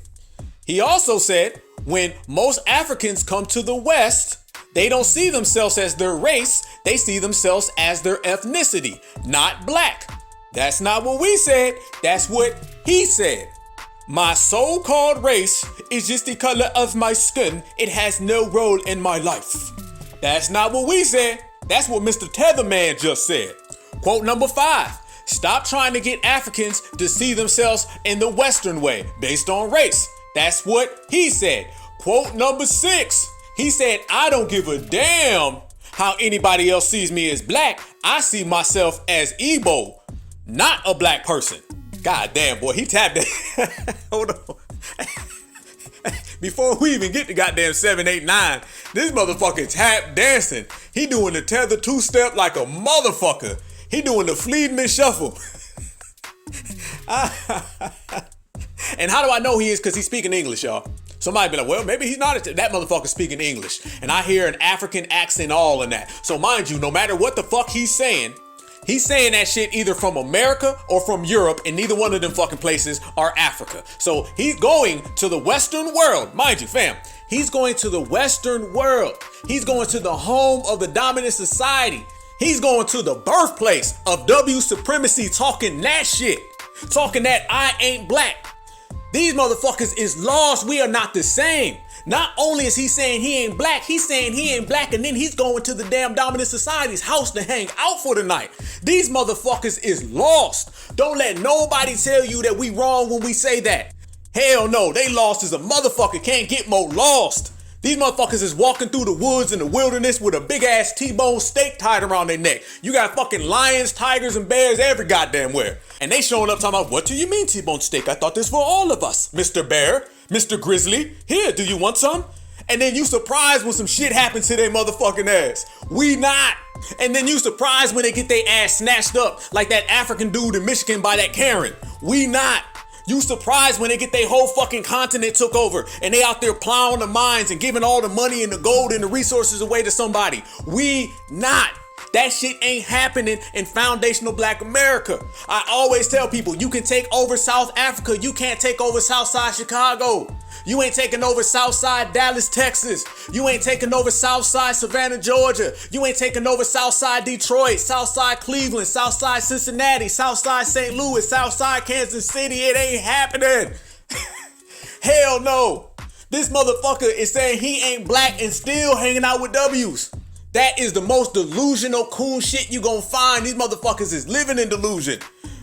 He also said, when most Africans come to the West, they don't see themselves as their race. They see themselves as their ethnicity, not black. That's not what we said. That's what he said. My so-called race is just the color of my skin. It has no role in my life. That's not what we said. That's what Mr. Tetherman just said. Quote number 5. Stop trying to get Africans to see themselves in the Western way based on race. That's what he said. Quote number 6. He said, I don't give a damn how anybody else sees me as black. I see myself as Igbo, not a black person. God damn, boy, he tapped it. Hold on. Before we even get to goddamn 7, 8, 9, this motherfucker tap dancing. He doing the tether 2-step like a motherfucker. He doing the Fleetman shuffle. And how do I know he is? Because he's speaking English, y'all. Somebody be like, well, maybe he's not. That motherfucker speaking English. And I hear an African accent all in that. So mind you, no matter what the fuck he's saying that shit either from America or from Europe, and neither one of them fucking places are Africa. So he's going to the Western world. Mind you, fam, he's going to the Western world. He's going to the home of the dominant society. He's going to the birthplace of W supremacy, talking that shit. Talking that I ain't black. These motherfuckers is lost. We are not the same. Not only is he saying he ain't black, he's saying he ain't black, and then he's going to the damn dominant society's house to hang out for the night. These motherfuckers is lost. Don't let nobody tell you that we wrong when we say that. Hell no, they lost as a motherfucker. Can't get more lost. These motherfuckers is walking through the woods in the wilderness with a big ass T-bone steak tied around their neck. You got fucking lions, tigers, and bears every goddamn where. And they showing up talking about, what do you mean T-bone steak? I thought this for all of us. Mr. Bear, Mr. Grizzly, here, do you want some? And then you surprised when some shit happens to their motherfucking ass. We not. And then you surprised when they get their ass snatched up like that African dude in Michigan by that Karen. We not. You surprised when they get their whole fucking continent took over and they out there plowing the mines and giving all the money and the gold and the resources away to somebody. We not. That shit ain't happening in foundational Black America. I always tell people, you can take over South Africa. You can't take over Southside Chicago. You ain't taking over Southside Dallas, Texas. You ain't taking over Southside Savannah, Georgia. You ain't taking over Southside Detroit, Southside Cleveland, Southside Cincinnati, Southside St. Louis, Southside Kansas City. It ain't happening. Hell no. This motherfucker is saying he ain't black and still hanging out with W's. That is the most delusional coon shit you gonna find. These motherfuckers is living in delusion.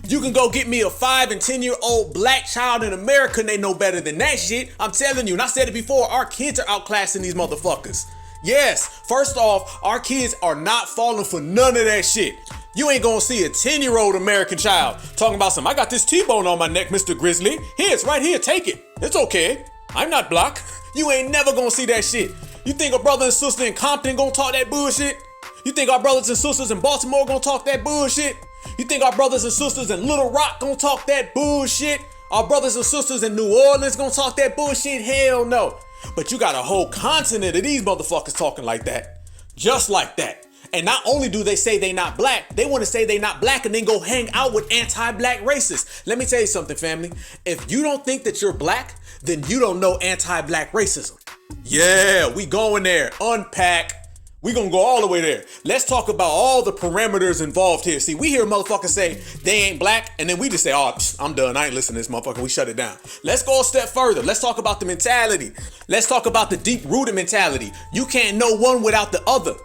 You can go get me a 5 and 10-year-old black child in America and they know better than that shit. I'm telling you, and I said it before, our kids are outclassing these motherfuckers. Yes, first off, our kids are not falling for none of that shit. You ain't gonna see a 10-year-old American child talking about I got this T-bone on my neck, Mr. Grizzly. Here, it's right here, take it. It's okay. I'm not black. You ain't never gonna see that shit. You think a brother and sister in Compton gonna talk that bullshit? You think our brothers and sisters in Baltimore gonna talk that bullshit? You think our brothers and sisters in Little Rock gonna talk that bullshit? Our brothers and sisters in New Orleans gonna talk that bullshit? Hell no. But you got a whole continent of these motherfuckers talking like that. Just like that. And not only do they say they not black, they want to say they not black and then go hang out with anti-black racists. Let me tell you something, family. If you don't think that you're black, then you don't know anti-black racism. Yeah, we going there. Unpack. We gonna go all the way there. Let's talk about all the parameters involved here. See, we hear motherfuckers say they ain't black, and then we just say, oh, I'm done. I ain't listening to this motherfucker. We shut it down. Let's go a step further. Let's talk about the mentality. Let's talk about the deep-rooted mentality. You can't know one without the other.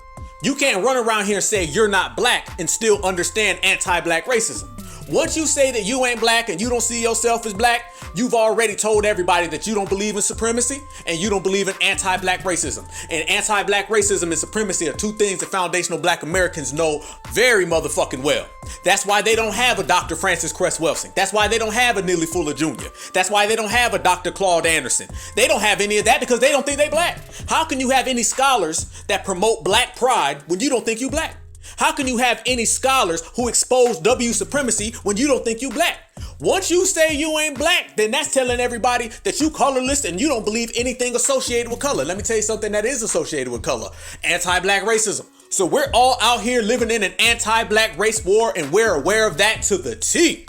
You can't run around here and say you're not black and still understand anti-black racism. Once you say that you ain't black and you don't see yourself as black, you've already told everybody that you don't believe in supremacy and you don't believe in anti-black racism. And anti-black racism and supremacy are two things that foundational Black Americans know very motherfucking well. That's why they don't have a Dr. Francis Cress Welsing. That's why they don't have a Neely Fuller Jr. That's why they don't have a Dr. Claude Anderson. They don't have any of that because they don't think they black. How can you have any scholars that promote black pride when you don't think you black? How can you have any scholars who expose W supremacy when you don't think you black? Once you say you ain't black, then that's telling everybody that you colorless and you don't believe anything associated with color. Let me tell you something that is associated with color. Anti-black racism. So we're all out here living in an anti-black race war and we're aware of that to the T.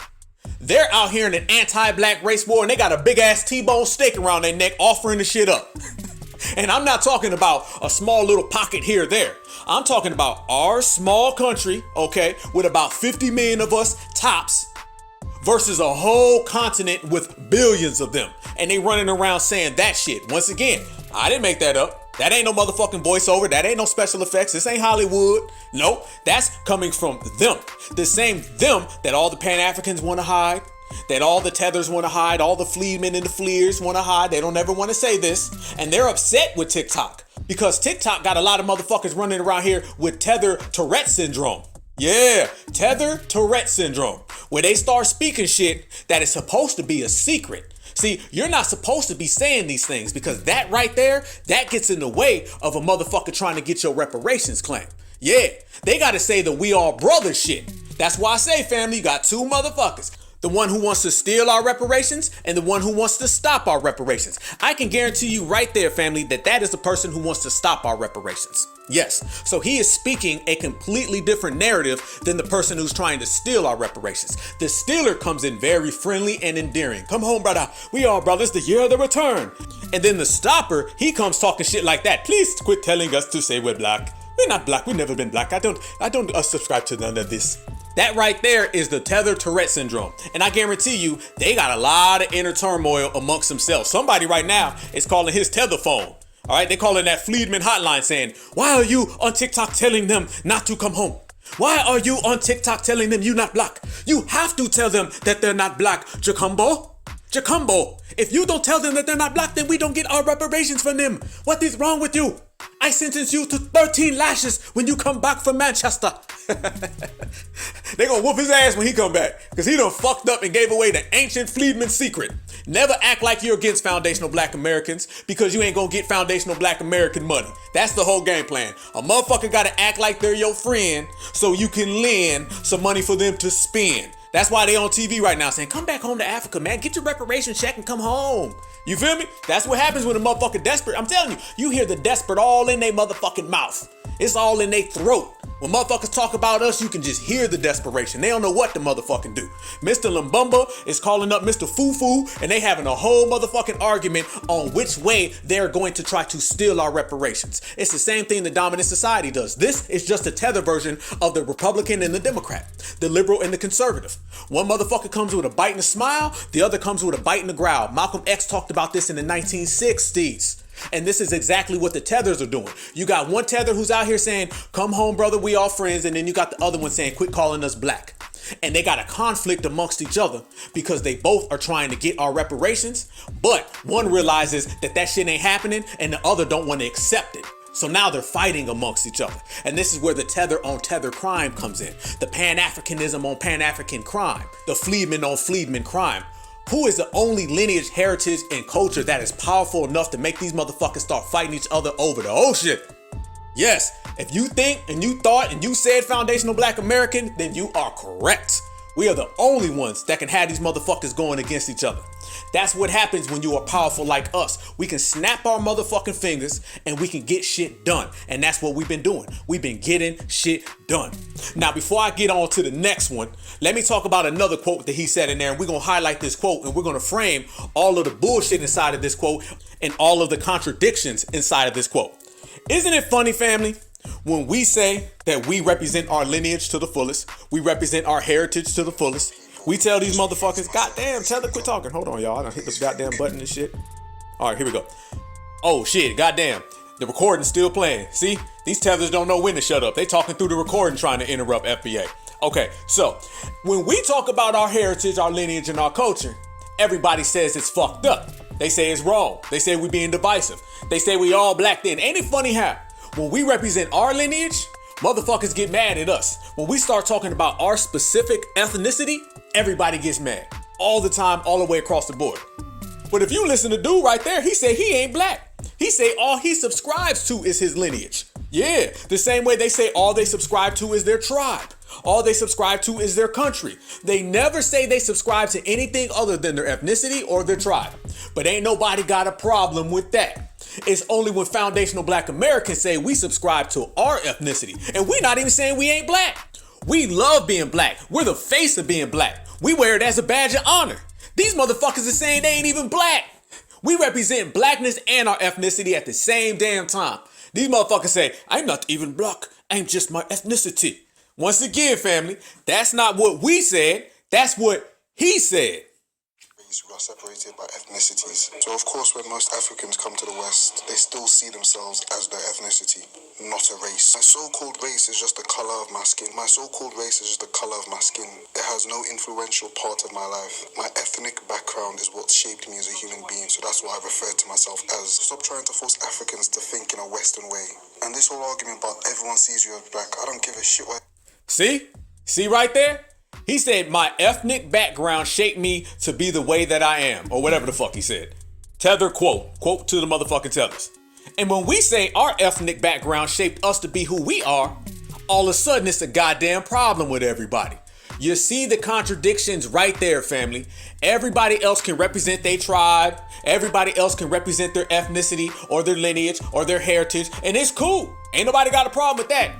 They're out here in an anti-black race war and they got a big ass T-bone steak around their neck offering the shit up. And I'm not talking about a small little pocket here or there. I'm talking about our small country, okay, with about 50 million of us tops versus a whole continent with billions of them. And they running around saying that shit. Once again, I didn't make that up. That ain't no motherfucking voiceover. That ain't no special effects. This ain't Hollywood. Nope. That's coming from them. The same them that all the Pan-Africans want to hide. That all the tethers want to hide, all the fleemen and the fleers want to hide. They don't ever want to say this. And they're upset with TikTok because TikTok got a lot of motherfuckers running around here with tether Tourette syndrome. Yeah, tether Tourette syndrome, where they start speaking shit that is supposed to be a secret. See, you're not supposed to be saying these things because that right there, that gets in the way of a motherfucker trying to get your reparations claim. Yeah, they got to say the we all brothers shit. That's why I say, family, you got two motherfuckers. The one who wants to steal our reparations and the one who wants to stop our reparations. I can guarantee you right there, family, that is the person who wants to stop our reparations. Yes, so he is speaking a completely different narrative than the person who's trying to steal our reparations. The stealer comes in very friendly and endearing. Come home, brother. We are brothers, the year of the return. And then the stopper, he comes talking shit like that. Please quit telling us to say we're black. We're not black. We've never been black. I don't subscribe to none of this. That right there is the tether Tourette syndrome. And I guarantee you, they got a lot of inner turmoil amongst themselves. Somebody right now is calling his tether phone. All right, they're calling that Fleedman hotline saying, why are you on TikTok telling them not to come home? Why are you on TikTok telling them you're not black? You have to tell them that they're not black, Jacumbo. If you don't tell them that they're not black, then we don't get our reparations from them. What is wrong with you? I sentence you to 13 lashes when you come back from Manchester. They gonna whoop his ass when he come back because he done fucked up and gave away the ancient Fleedman secret. Never act like you're against foundational Black Americans because you ain't gonna get foundational Black American money. That's the whole game plan. A motherfucker gotta act like they're your friend so you can lend some money for them to spend. That's why they on TV right now saying, come back home to Africa, man. Get your reparation check and come home. You feel me? That's what happens when a motherfucker desperate. I'm telling you, you hear the desperate all in their motherfucking mouth. It's all in their throat. When motherfuckers talk about us, you can just hear the desperation. They don't know what to motherfucking do. Mr. Lumbumba is calling up Mr. Fufu, and they having a whole motherfucking argument on which way they're going to try to steal our reparations. It's the same thing the dominant society does. This is just a tether version of the Republican and the Democrat, the liberal and the conservative. One motherfucker comes with a bite and a smile, the other comes with a bite and a growl. Malcolm X talked about this in the 1960s. And this is exactly what the tethers are doing. You got one tether who's out here saying, come home, brother, we all friends. And then you got the other one saying, quit calling us black. And they got a conflict amongst each other because they both are trying to get our reparations. But one realizes that that shit ain't happening and the other don't want to accept it. So now they're fighting amongst each other. And this is where the tether on tether crime comes in. The Pan-Africanism on Pan-African crime. The Freedman on Freedman crime. Who is the only lineage, heritage, and culture that is powerful enough to make these motherfuckers start fighting each other over the ocean? Yes, if you think and you thought and you said foundational black American, then you are correct. We are the only ones that can have these motherfuckers going against each other. That's what happens when you are powerful like us. We can snap our motherfucking fingers and we can get shit done. And that's what we've been doing. We've been getting shit done. Now, before I get on to the next one, let me talk about another quote that he said in there. And we're going to highlight this quote and we're going to frame all of the bullshit inside of this quote and all of the contradictions inside of this quote. Isn't it funny, family? When we say that we represent our lineage to the fullest, we represent our heritage to the fullest, we tell these motherfuckers, goddamn, tell them quit talking. Hold on, y'all. I done hit this goddamn button and shit. All right, here we go. Oh, shit, goddamn. The recording's still playing. See? These tethers don't know when to shut up. They talking through the recording trying to interrupt FBA. Okay, so when we talk about our heritage, our lineage, and our culture, everybody says it's fucked up. They say it's wrong. They say we being divisive. They say we all black then. Ain't it funny how when we represent our lineage, motherfuckers get mad at us. When we start talking about our specific ethnicity, everybody gets mad. All the time, all the way across the board. But if you listen to dude right there, he said he ain't black. He say all he subscribes to is his lineage. Yeah, the same way they say all they subscribe to is their tribe. All they subscribe to is their country. They never say they subscribe to anything other than their ethnicity or their tribe. But ain't nobody got a problem with that. It's only when foundational black Americans say we subscribe to our ethnicity. And we're not even saying we ain't black. We love being black. We're the face of being black. We wear it as a badge of honor. These motherfuckers are saying they ain't even black. We represent blackness and our ethnicity at the same damn time. These motherfuckers say, I'm not even black. I'm just my ethnicity. Once again, family, that's not what we said. That's what he said. We are separated by ethnicities. So of course when most Africans come to the West, they still see themselves as their ethnicity, not a race. My so-called race is just the color of my skin. My so-called race is just the color of my skin. It has no influential part of my life. My ethnic background is what shaped me as a human being, so that's what I refer to myself as. Stop trying to force Africans to think in a Western way. And this whole argument about everyone sees you as black, I don't give a shit what... See right there? He said, my ethnic background shaped me to be the way that I am, or whatever the fuck he said. Tether quote to the motherfucking tethers. And when we say our ethnic background shaped us to be who we are, all of a sudden it's a goddamn problem with everybody. You see the contradictions right there, family. Everybody else can represent their tribe. Everybody else can represent their ethnicity or their lineage or their heritage, and it's cool. Ain't nobody got a problem with that.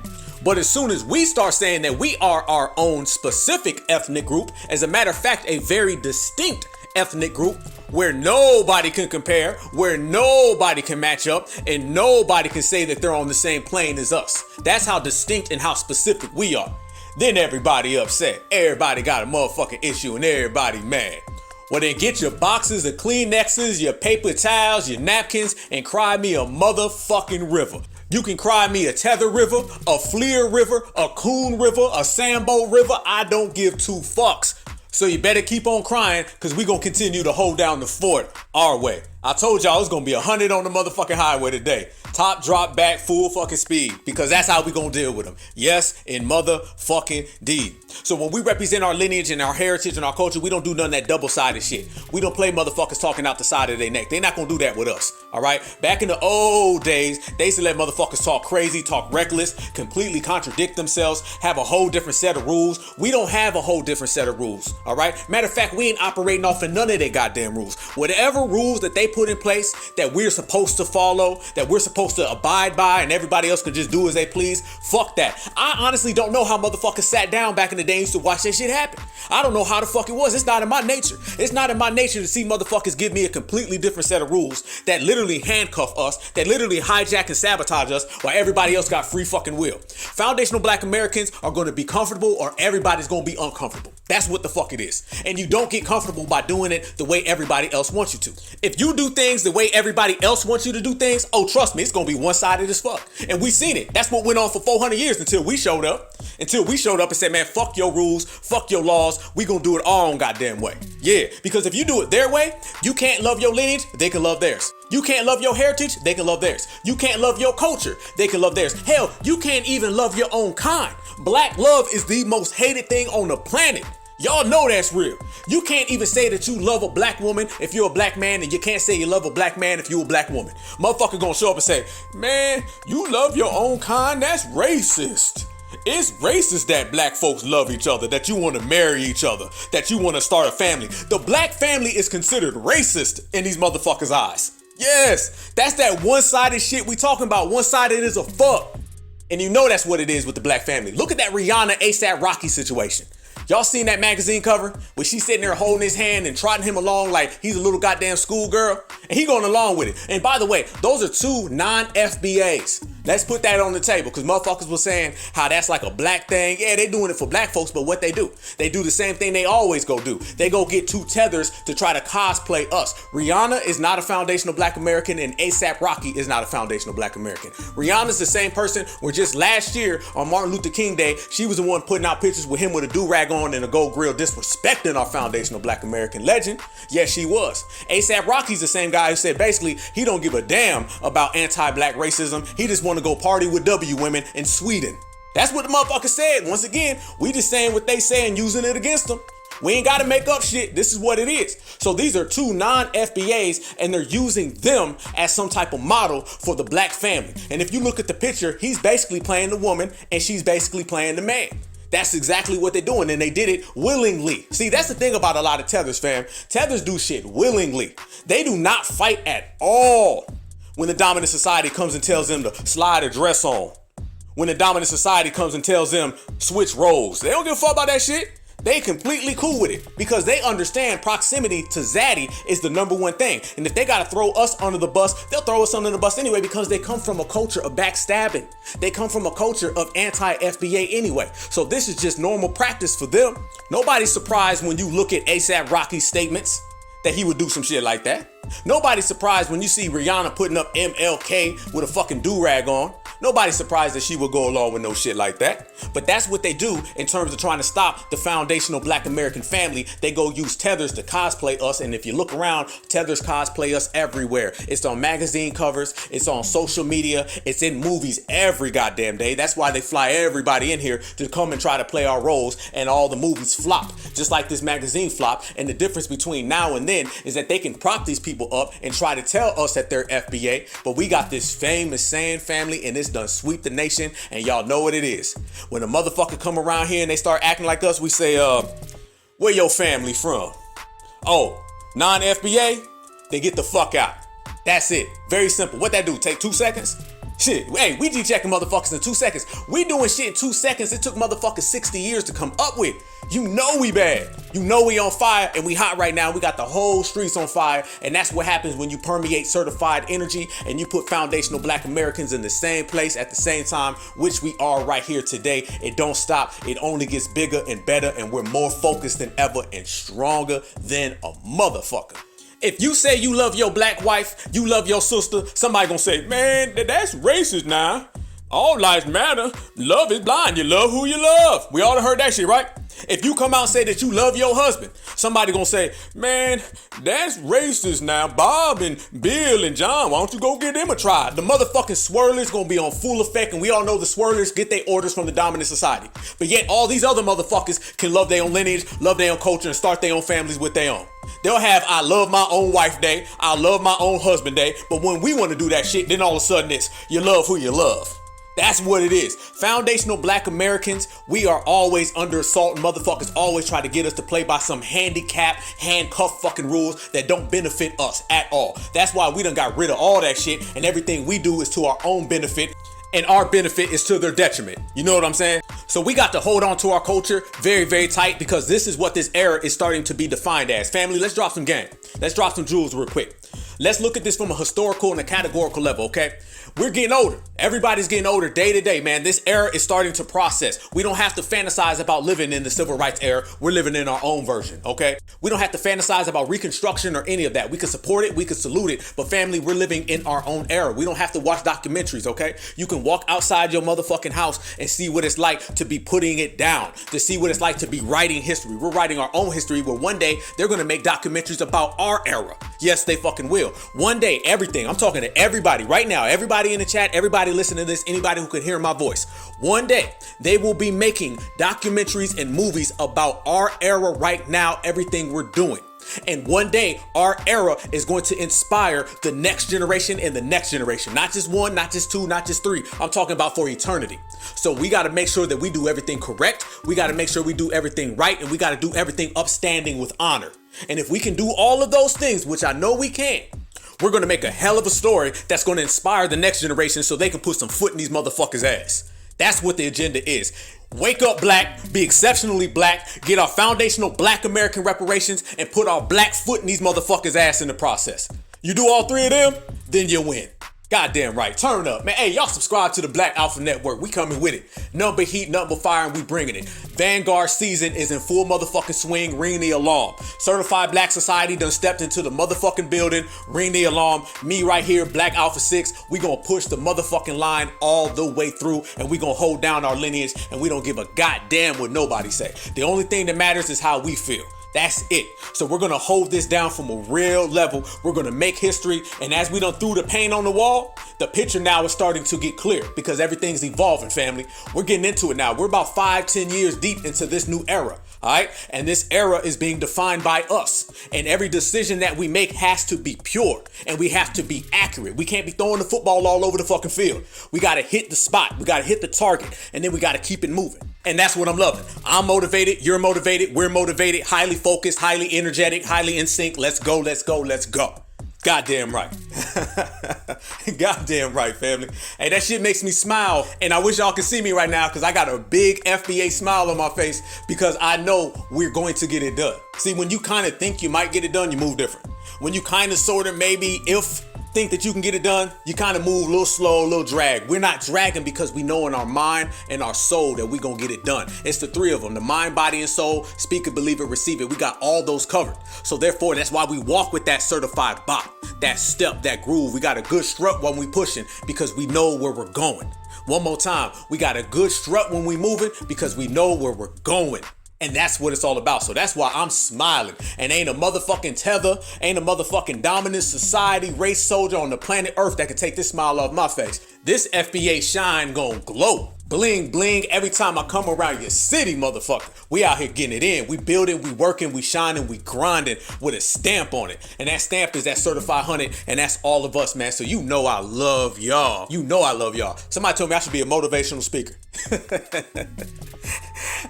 But as soon as we start saying that we are our own specific ethnic group, as a matter of fact, a very distinct ethnic group where nobody can compare, where nobody can match up, and nobody can say that they're on the same plane as us. That's how distinct and how specific we are. Then everybody upset. Everybody got a motherfucking issue and everybody mad. Well, then get your boxes of Kleenexes, your paper towels, your napkins, and cry me a motherfucking river. You can cry me a Tether River, a Fleer River, a Coon River, a Sambo River. I don't give two fucks. So you better keep on crying, because we're going to continue to hold down the fort our way. I told y'all it's going to be 100 on the motherfucking highway today. Top, drop, back, full fucking speed. Because that's how we gonna deal with them. Yes, in motherfucking deed. So when we represent our lineage and our heritage and our culture, we don't do none of that double-sided shit. We don't play motherfuckers talking out the side of their neck. They're not gonna do that with us, all right? Back in the old days, they used to let motherfuckers talk crazy, talk reckless, completely contradict themselves, have a whole different set of rules. We don't have a whole different set of rules, all right? Matter of fact, we ain't operating off of none of their goddamn rules. Whatever rules that they put in place that we're supposed to follow, that we're supposed to abide by, and everybody else could just do as they please, fuck that. I honestly don't know how motherfuckers sat down back in the day and used to watch that shit happen. I don't know how the fuck it was. It's not in my nature. It's not in my nature to see motherfuckers give me a completely different set of rules that literally handcuff us, that literally hijack and sabotage us while everybody else got free fucking will. Foundational Black Americans are going to be comfortable or everybody's going to be uncomfortable. That's what the fuck it is. And you don't get comfortable by doing it the way everybody else wants you to. If you do things the way everybody else wants you to do things, oh, trust me, it's going to be one-sided as fuck. And we seen it. That's what went on for 400 years until we showed up. Until we showed up and said, man, fuck your rules, fuck your laws. We going to do it our own goddamn way. Yeah, because if you do it their way, you can't love your lineage, they can love theirs. You can't love your heritage, they can love theirs. You can't love your culture, they can love theirs. Hell, you can't even love your own kind. Black love is the most hated thing on the planet. Y'all know that's real. You can't even say that you love a black woman if you're a black man, and you can't say you love a black man if you're a black woman. Motherfucker gonna show up and say, man, you love your own kind? That's racist. It's racist that black folks love each other, that you want to marry each other, that you want to start a family. The black family is considered racist in these motherfuckers' eyes. Yes, that's that one-sided shit we talking about. One-sided is a fuck. And you know that's what it is with the black family. Look at that Rihanna ASAP Rocky situation. Y'all seen that magazine cover where she's sitting there holding his hand and trotting him along like he's a little goddamn schoolgirl, and he going along with it. And by the way, those are two non-FBAs. Let's put that on the table, because motherfuckers were saying how that's like a black thing. Yeah, they doing it for black folks, but what they do the same thing they always go do. They go get two tethers to try to cosplay us. Rihanna is not a foundational Black American, and ASAP Rocky is not a foundational Black American. Rihanna's the same person where just last year on Martin Luther King Day, she was the one putting out pictures with him with a do-rag on and a gold grill, disrespecting our foundational Black American legend. Yes, she was. ASAP Rocky's the same guy who said basically he don't give a damn about anti-black racism. He just want to go party with W women in Sweden. That's what the motherfucker said. Once again, we just saying what they say and using it against them. We ain't got to make up shit. This is what it is. So these are two non-FBAs, and they're using them as some type of model for the black family. And if you look at the picture, he's basically playing the woman and she's basically playing the man. That's exactly what they're doing, and they did it willingly. See, that's the thing about a lot of tethers, fam. Tethers do shit willingly. They do not fight at all when the dominant society comes and tells them to slide a dress on. When the dominant society comes and tells them switch roles. They don't give a fuck about that shit. They completely cool with it because they understand proximity to Zaddy is the number one thing. And if they gotta throw us under the bus, they'll throw us under the bus anyway because they come from a culture of backstabbing. They come from a culture of anti-FBA anyway. So this is just normal practice for them. Nobody's surprised when you look at ASAP Rocky's statements that he would do some shit like that. Nobody's surprised when you see Rihanna putting up MLK with a fucking do-rag on. Nobody's surprised that she would go along with no shit like that. But that's what they do in terms of trying to stop the foundational Black American family. They go use tethers to cosplay us. And if you look around, tethers cosplay us everywhere. It's on magazine covers. It's on social media. It's in movies every goddamn day. That's why they fly everybody in here to come and try to play our roles. And all the movies flop, just like this magazine flop. And the difference between now and then is that they can prop these people up and try to tell us that they're FBA. But we got this famous saying, family, and it's done sweep the nation, and y'all know what it is. When a motherfucker come around here and they start acting like us, we say, where your family from? Oh, non-FBA? Then get the fuck out. That's it. Very simple. What that do? Take 2 seconds? Shit, hey, we G-checking motherfuckers in 2 seconds. We doing shit in 2 seconds it took motherfuckers 60 years to come up with. You know we bad. You know we on fire, and we hot right now. We got the whole streets on fire, and that's what happens when you permeate certified energy and you put foundational Black Americans in the same place at the same time, which we are right here today. It don't stop. It only gets bigger and better, and we're more focused than ever and stronger than a motherfucker. If you say you love your black wife, you love your sister, somebody gonna say, man, that's racist now. All lives matter. Love is blind. You love who you love. We all heard that shit, right? If you come out and say that you love your husband, somebody gonna say, man, that's racist now. Bob and Bill and John, why don't you go give them a try? The motherfucking swirlers gonna be on full effect, and we all know the swirlers get their orders from the dominant society. But yet all these other motherfuckers can love their own lineage, love their own culture, and start their own families with their own. They'll have I love my own wife day, I love my own husband day, but when we want to do that shit, then all of a sudden it's you love who you love. That's what it is. Foundational Black Americans, we are always under assault, and motherfuckers always try to get us to play by some handicap, handcuff fucking rules that don't benefit us at all. That's why we done got rid of all that shit, and everything we do is to our own benefit, and our benefit is to their detriment. You know what I'm saying? So we got to hold on to our culture very, very tight, because this is what this era is starting to be defined as. Family, let's drop some game. Let's drop some jewels real quick. Let's look at this from a historical and a categorical level, okay? We're getting older. Everybody's getting older day to day, man. This era is starting to process. We don't have to fantasize about living in the civil rights era. We're living in our own version, okay? We don't have to fantasize about Reconstruction or any of that. We can support it, we can salute it, but family, we're living in our own era. We don't have to watch documentaries, okay? You can walk outside your motherfucking house and see what it's like to be putting it down, to see what it's like to be writing history. We're writing our own history, where one day they're gonna make documentaries about our era. Yes, they fucking will. One day, everything, I'm talking to everybody right now, everybody in the chat, everybody listening to this, anybody who could hear my voice. One day, they will be making documentaries and movies about our era right now, everything we're doing. And one day, our era is going to inspire the next generation and the next generation. Not just one, not just two, not just three. I'm talking about for eternity. So we got to make sure that we do everything correct. We got to make sure we do everything right. And we got to do everything upstanding with honor. And if we can do all of those things, which I know we can, we're going to make a hell of a story that's going to inspire the next generation so they can put some foot in these motherfuckers' ass. That's what the agenda is. Wake up black, be exceptionally black, get our foundational Black American reparations, and put our black foot in these motherfuckers' ass in the process. You do all three of them, then you win. Goddamn right. Turn up, man. Hey, y'all subscribe to the Black Alpha Network. We coming with it. Number heat, number fire, and we bringing it. Vanguard season is in full motherfucking swing. Ring the alarm. Certified Black Society done stepped into the motherfucking building. Ring the alarm. Me right here, Black Alpha 6. We gonna push the motherfucking line all the way through, and we gonna hold down our lineage, and we don't give a goddamn what nobody say. The only thing that matters is how we feel. That's it. So we're going to hold this down from a real level. We're going to make history. And as we done threw the paint on the wall, the picture now is starting to get clear, because everything's evolving, family. We're getting into it now. We're about 5-10 years deep into this new era. All right. And this era is being defined by us. And every decision that we make has to be pure, and we have to be accurate. We can't be throwing the football all over the fucking field. We got to hit the spot. We got to hit the target, and then we got to keep it moving. And that's what I'm loving. I'm motivated. You're motivated. We're motivated. Highly focused, highly energetic, highly in sync. Let's go. Let's go. Let's go. Goddamn right. Goddamn right, family. Hey, that shit makes me smile. And I wish y'all could see me right now, because I got a big FBA smile on my face, because I know we're going to get it done. See, when you kind of think you might get it done, you move different. When you kind of sort of maybe think that you can get it done, you kind of move a little slow, a little drag. We're not dragging, because we know in our mind and our soul that we're going to get it done. It's the three of them: the mind, body, and soul. Speak it, believe it, receive it. We got all those covered. So therefore, that's why we walk with that certified bop, that step, that groove. We got a good strut when we pushing, because we know where we're going. One more time. We got a good strut when we moving, because we know where we're going. And that's what it's all about. So that's why I'm smiling. And ain't a motherfucking tether, ain't a motherfucking dominant society race soldier on the planet Earth that can take this smile off my face. This FBA shine gon' glow. Bling, bling, every time I come around your city, motherfucker. We out here getting it in. We building, we working, we shining, we grinding with a stamp on it. And that stamp is that certified 100, and that's all of us, man. So you know I love y'all. You know I love y'all. Somebody told me I should be a motivational speaker.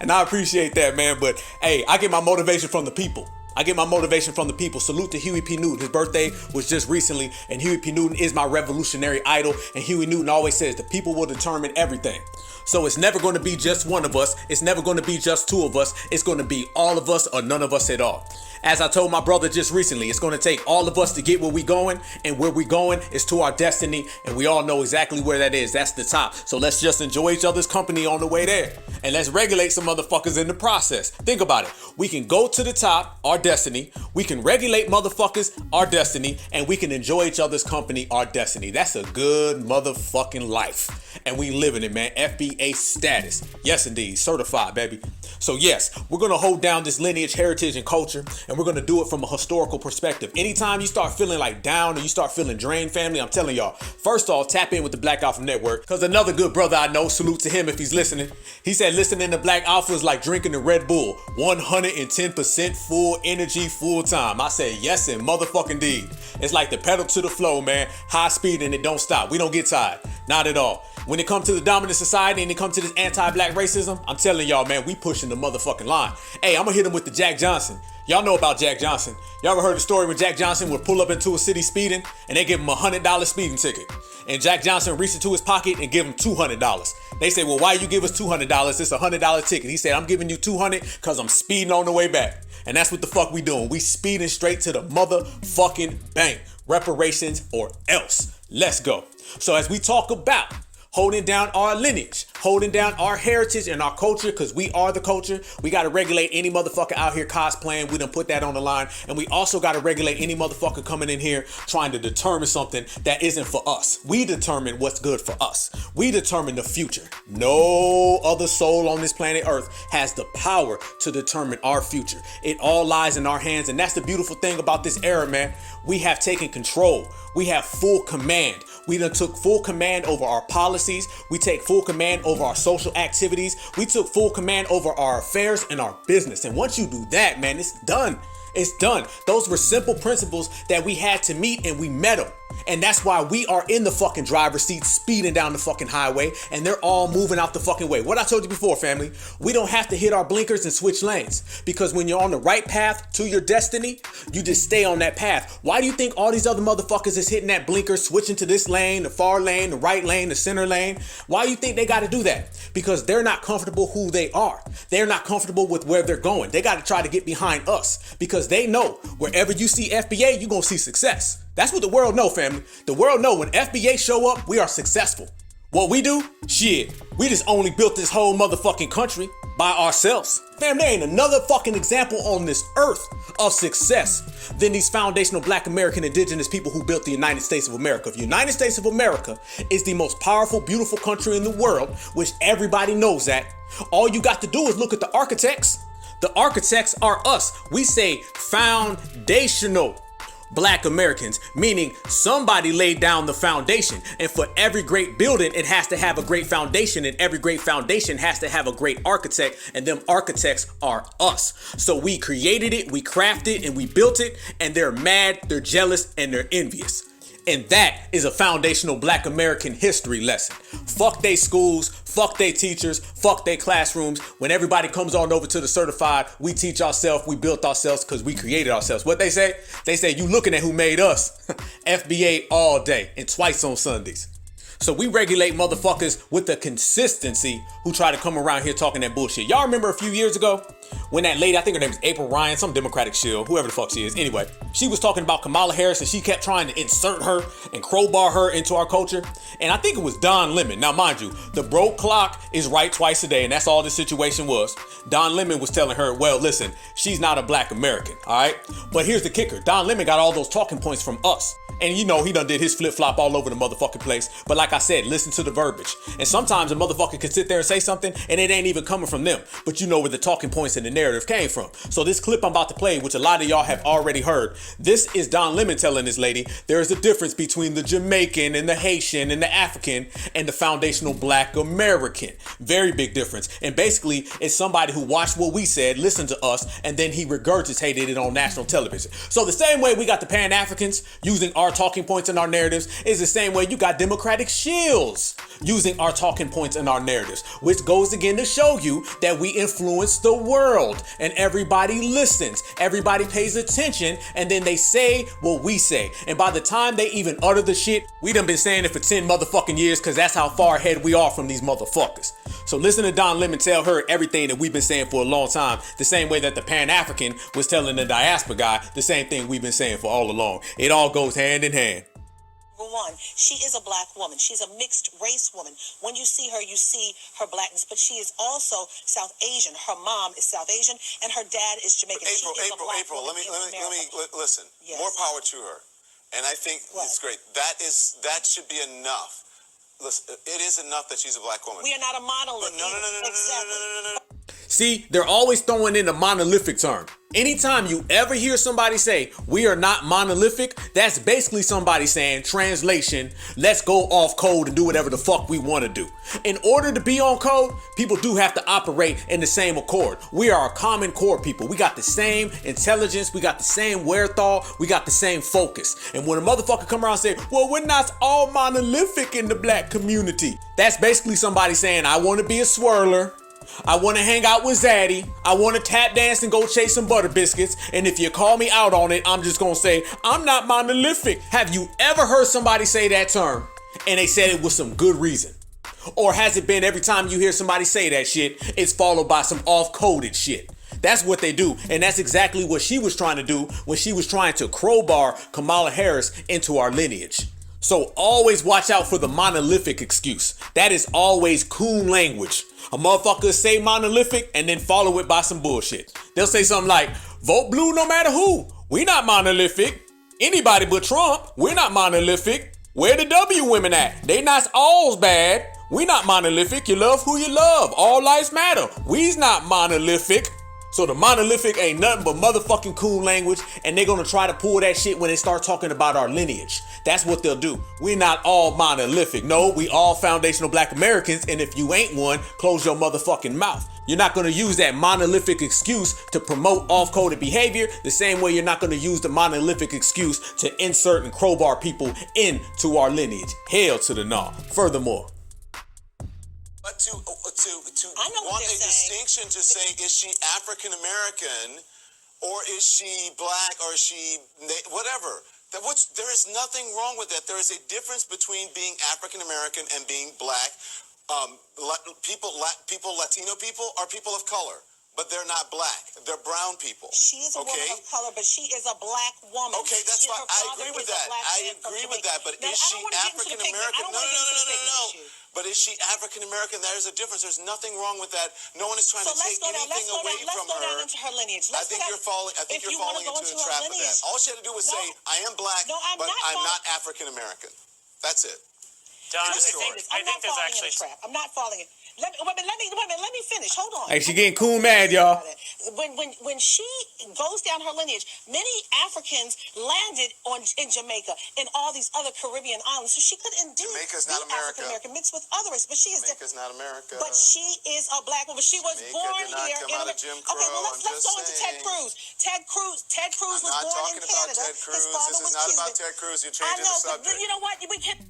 And I appreciate that, man. But hey, I get my motivation from the people. I get my motivation from the people. Salute to Huey P. Newton. His birthday was just recently, and Huey P. Newton is my revolutionary idol. And Huey Newton always says the people will determine everything. So it's never going to be just one of us. It's never going to be just two of us. It's going to be all of us or none of us at all. As I told my brother just recently, it's going to take all of us to get where we going, and where we going is to our destiny, and we all know exactly where that is. That's the top. So let's just enjoy each other's company on the way there, and let's regulate some motherfuckers in the process. Think about it. We can go to the top, our destiny. We can regulate motherfuckers, our destiny. And we can enjoy each other's company, our destiny. That's a good motherfucking life. And we living it, man. FBA status. Yes, indeed. Certified, baby. So yes, we're going to hold down this lineage, heritage, and culture, and we're going to do it from a historical perspective. Anytime you start feeling like down or you start feeling drained, family, I'm telling y'all, first off, tap in with the Black Alpha Network, because another good brother I know, salute to him if he's listening, he said listening to Black Alpha is like drinking the Red Bull, 110% full energy, full time. I said yes and motherfucking indeed. It's like the pedal to the flow, man, high speed and it don't stop. We don't get tired, not at all. When it comes to the dominant society and it comes to this anti-black racism, I'm telling y'all, man, we pushing the motherfucking line. Hey, I'm gonna hit him with the Jack Johnson. Y'all know about Jack Johnson. Y'all ever heard the story when Jack Johnson would pull up into a city speeding and they give him a $100 speeding ticket? And Jack Johnson reached into his pocket and give him $200. They say, well, why you give us $200? It's a $100 ticket. He said, I'm giving you $200 because I'm speeding on the way back. And that's what the fuck we doing. We speeding straight to the motherfucking bank. Reparations or else. Let's go. So as we talk about holding down our lineage, holding down our heritage and our culture, because we are the culture. We got to regulate any motherfucker out here cosplaying. We done put that on the line. And we also got to regulate any motherfucker coming in here trying to determine something that isn't for us. We determine what's good for us. We determine the future. No other soul on this planet Earth has the power to determine our future. It all lies in our hands. And that's the beautiful thing about this era, man. We have taken control. We have full command. We done took full command over our policies. We take full command over our social activities. We took full command over our affairs and our business. And once you do that, man, it's done. It's done. Those were simple principles that we had to meet and we met them. And that's why we are in the fucking driver's seat speeding down the fucking highway and they're all moving out the fucking way. What I told you before, family, we don't have to hit our blinkers and switch lanes because when you're on the right path to your destiny, you just stay on that path. Why do you think all these other motherfuckers is hitting that blinker, switching to this lane, the far lane, the right lane, the center lane? Why do you think they got to do that? Because they're not comfortable who they are. They're not comfortable with where they're going. They got to try to get behind us because they know wherever you see FBA, you're going to see success. That's what the world know, family. The world know when FBA show up, we are successful. What we do? Shit, we just only built this whole motherfucking country by ourselves. Fam, there ain't another fucking example on this earth of success than these foundational Black American indigenous people who built the United States of America. The United States of America is the most powerful, beautiful country in the world, which everybody knows that. All you got to do is look at the architects. The architects are us. We say foundational Black Americans, meaning somebody laid down the foundation. And for every great building, it has to have a great foundation, and every great foundation has to have a great architect, and them architects are us. So we created it, we crafted it, and we built it, and they're mad, they're jealous, and they're envious. And that is a foundational Black American history lesson. Fuck they schools, fuck they teachers, fuck they classrooms. When everybody comes on over to the certified, we teach ourselves, we built ourselves because we created ourselves. What they say? They say, you looking at who made us. FBA all day and twice on Sundays. So we regulate motherfuckers with the consistency who try to come around here talking that bullshit. Y'all remember a few years ago when that lady, I think her name is April Ryan, some Democratic shill, whoever the fuck she is. Anyway, she was talking about Kamala Harris and she kept trying to insert her and crowbar her into our culture. And I think it was Don Lemon. Now, mind you, the broke clock is right twice a day, and that's all this situation was. Don Lemon was telling her, well, listen, she's not a Black American, all right? But here's the kicker. Don Lemon got all those talking points from us. And you know, he done did his flip-flop all over the motherfucking place. But like I said, listen to the verbiage. And sometimes a motherfucker can sit there and say something and it ain't even coming from them. But you know where the talking points and the narrative came from. So this clip I'm about to play, which a lot of y'all have already heard, this is Don Lemon telling this lady there is a difference between the Jamaican and the Haitian and the African and the foundational Black American. Very big difference. And basically, it's somebody who watched what we said, listened to us, and then he regurgitated it on national television. So the same way we got the Pan-Africans using our talking points in our narratives is the same way you got Democratic shills using our talking points in our narratives, which goes again to show you that we influence the world and everybody listens, everybody pays attention, and then they say what we say. And by the time they even utter the shit, we done been saying it for 10 motherfucking years because that's how far ahead we are from these motherfuckers. So listen to Don Lemon tell her everything that we've been saying for a long time, the same way that the Pan-African was telling the Diaspora guy the same thing we've been saying for all along. It all goes hand in hand. One, she is a black woman. She's a mixed race woman. When you see her blackness, but she is also South Asian. Her mom is South Asian, and her dad is Jamaican. April, let me listen. Yes. More power to her, and I think it's great. That should be enough. Listen, it is enough that she's a black woman. We are not a monolith. No. See, they're always throwing in the monolithic term. Anytime you ever hear somebody say, we are not monolithic, that's basically somebody saying, translation, let's go off code and do whatever the fuck we want to do. In order to be on code, people do have to operate in the same accord. We are a common core people. We got the same intelligence. We got the same wherewithal. We got the same focus. And when a motherfucker come around and say, well, we're not all monolithic in the black community, that's basically somebody saying, I want to be a swirler. I want to hang out with Zaddy. I want to tap dance and go chase some butter biscuits. And if you call me out on it, I'm just going to say, I'm not monolithic. Have you ever heard somebody say that term and they said it with some good reason? Or has it been every time you hear somebody say that shit, it's followed by some off-coded shit? That's what they do. And that's exactly what she was trying to do when she was trying to crowbar Kamala Harris into our lineage. So always watch out for the monolithic excuse. That is always coon language. A motherfucker say monolithic and then follow it by some bullshit. They'll say something like, vote blue no matter who. We not monolithic. Anybody but Trump. We're not monolithic. Where the W women at? They not all's bad. We not monolithic. You love who you love. All lives matter. We's not monolithic. So the monolithic ain't nothing but motherfucking coon language, and they're gonna try to pull that shit when they start talking about our lineage. That's what they'll do. We're not all monolithic. No, we all foundational black Americans, and if you ain't one, close your motherfucking mouth. You're not gonna use that monolithic excuse to promote off-coded behavior the same way you're not gonna use the monolithic excuse to insert and crowbar people into our lineage. Hell to the no. Furthermore, But to want a distinction to say, is she African American, or is she black, or is she whatever? There is nothing wrong with that. There is a difference between being African American and being black. Latino people are people of color, but they're not black. They're brown people. She is a woman of color, but she is a black woman. Okay, that's fine. I agree with that. But is she African American? No. But is she African American? There is a difference. There's nothing wrong with that. No one is trying to take anything away from her. Let's go down into her lineage. I think you're falling into the trap of that. All she had to do was say, I am black, but I'm not African American. That's it. Don, I think there's actually a trap. I'm not falling in. Let me finish. Hold on. Hey, she getting cool mad, y'all. When she goes down her lineage, many Africans landed in Jamaica and all these other Caribbean islands. So she could indeed Jamaica's not America. African American mixed with other race, but she is Jamaica's not America. But she is a black woman. She was born here in America. Okay, well let's go into Ted Cruz. Ted Cruz was born in Canada. His father was Cuban. This is not about Ted Cruz. You're changing the subject. But you know what? We can.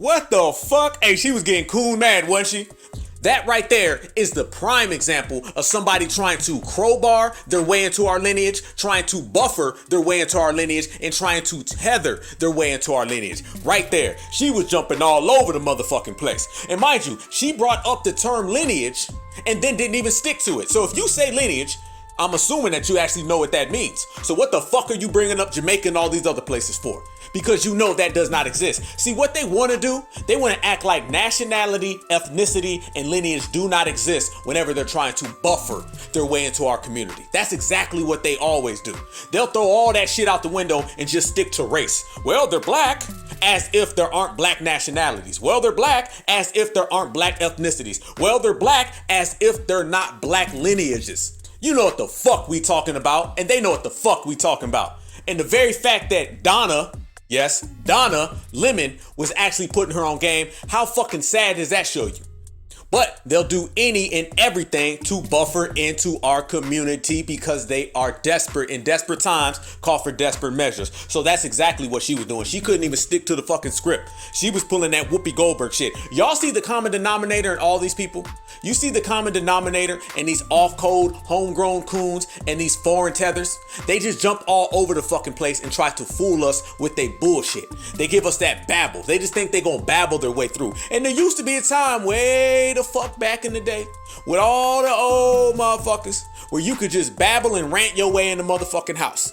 What the fuck? Hey, she was getting cool mad, wasn't she? That right there is the prime example of somebody trying to crowbar their way into our lineage, trying to buffer their way into our lineage, and trying to tether their way into our lineage. Right there. She was jumping all over the motherfucking place. And mind you, she brought up the term lineage and then didn't even stick to it. So if you say lineage, I'm assuming that you actually know what that means. So what the fuck are you bringing up Jamaica and all these other places for? Because you know that does not exist. See, what they want to do, they want to act like nationality, ethnicity, and lineage do not exist whenever they're trying to buffer their way into our community. That's exactly what they always do. They'll throw all that shit out the window and just stick to race. Well, they're black, as if there aren't black nationalities. Well, they're black, as if there aren't black ethnicities. Well, they're black, as if they're not black lineages. You know what the fuck we talking about, and they know what the fuck we talking about. And the very fact that Donna Lemon was actually putting her on game, how fucking sad does that show you? But they'll do any and everything to buffer into our community because they are desperate. In desperate times, call for desperate measures. So that's exactly what she was doing. She couldn't even stick to the fucking script. She was pulling that Whoopi Goldberg shit. Y'all see the common denominator in all these people? You see the common denominator in these off-code, homegrown coons and these foreign tethers? They just jump all over the fucking place and try to fool us with their bullshit. They give us that babble. They just think they gonna babble their way through. And there used to be a time way the fuck back in the day with all the old motherfuckers where you could just babble and rant your way in the motherfucking house.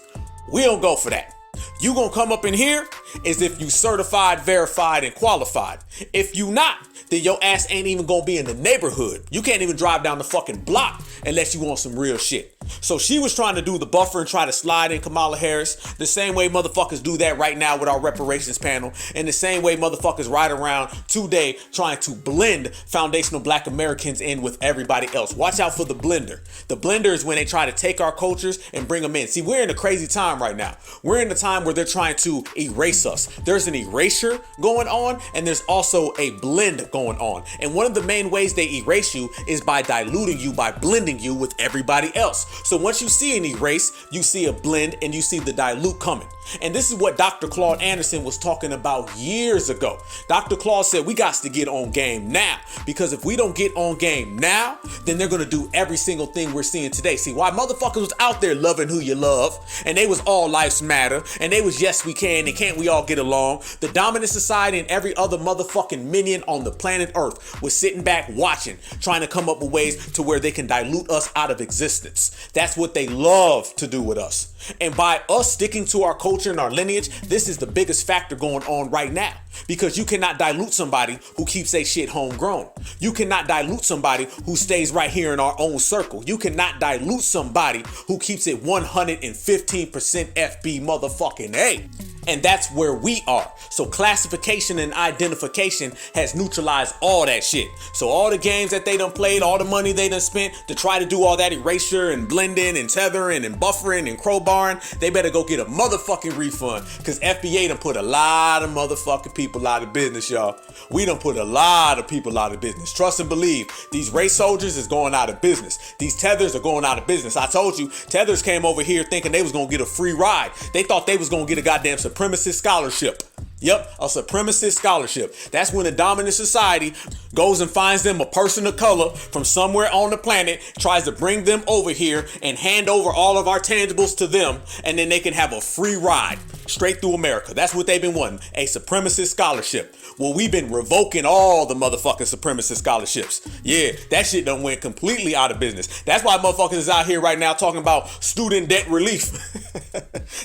We don't go for that. You gonna come up in here is if you certified, verified, and qualified. If you not, then your ass ain't even gonna be in the neighborhood. You can't even drive down the fucking block unless you want some real shit. So she was trying to do the buffer and try to slide in Kamala Harris the same way motherfuckers do that right now with our reparations panel, and the same way motherfuckers ride around today trying to blend foundational black Americans in with everybody else. Watch out for the blender. The blender is when they try to take our cultures and bring them in. See, we're in a crazy time right now. We're in a time where they're trying to erase us. There's an erasure going on, and there's also a blend going on. And one of the main ways they erase you is by diluting you, by blending you with everybody else. So once you see an erase, you see a blend, and you see the dilute coming. And this is what Dr. Claude Anderson was talking about years ago. Dr. Claude said we got to get on game now, because if we don't get on game now, then they're going to do every single thing we're seeing today. See, why motherfuckers was out there loving who you love, and they was all lives matter, and they was yes we can, and can't we all get along? The dominant society and every other motherfucking minion on the planet Earth was sitting back watching, trying to come up with ways to where they can dilute us out of existence. That's what they love to do with us. And by us sticking to our culture and our lineage, this is the biggest factor going on right now. Because you cannot dilute somebody who keeps their shit homegrown. You cannot dilute somebody who stays right here in our own circle. You cannot dilute somebody who keeps it 115% FB motherfucking A. And that's where we are. So classification and identification has neutralized all that shit. So all the games that they done played, all the money they done spent to try to do all that erasure and blending and tethering and buffering and crowbarring, they better go get a motherfucking refund. Cause FBA done put a lot of motherfucking people out of business, y'all. We done put a lot of people out of business. Trust and believe, these race soldiers is going out of business. These tethers are going out of business. I told you, tethers came over here thinking they was gonna get a free ride. They thought they was gonna get a goddamn supremacist scholarship. Yep, a supremacist scholarship. That's when the dominant society goes and finds them a person of color from somewhere on the planet, tries to bring them over here and hand over all of our tangibles to them, and then they can have a free ride straight through America. That's what they've been wanting, a supremacist scholarship. Well, we've been revoking all the motherfucking supremacist scholarships. Yeah, that shit done went completely out of business. That's why motherfuckers is out here right now talking about student debt relief.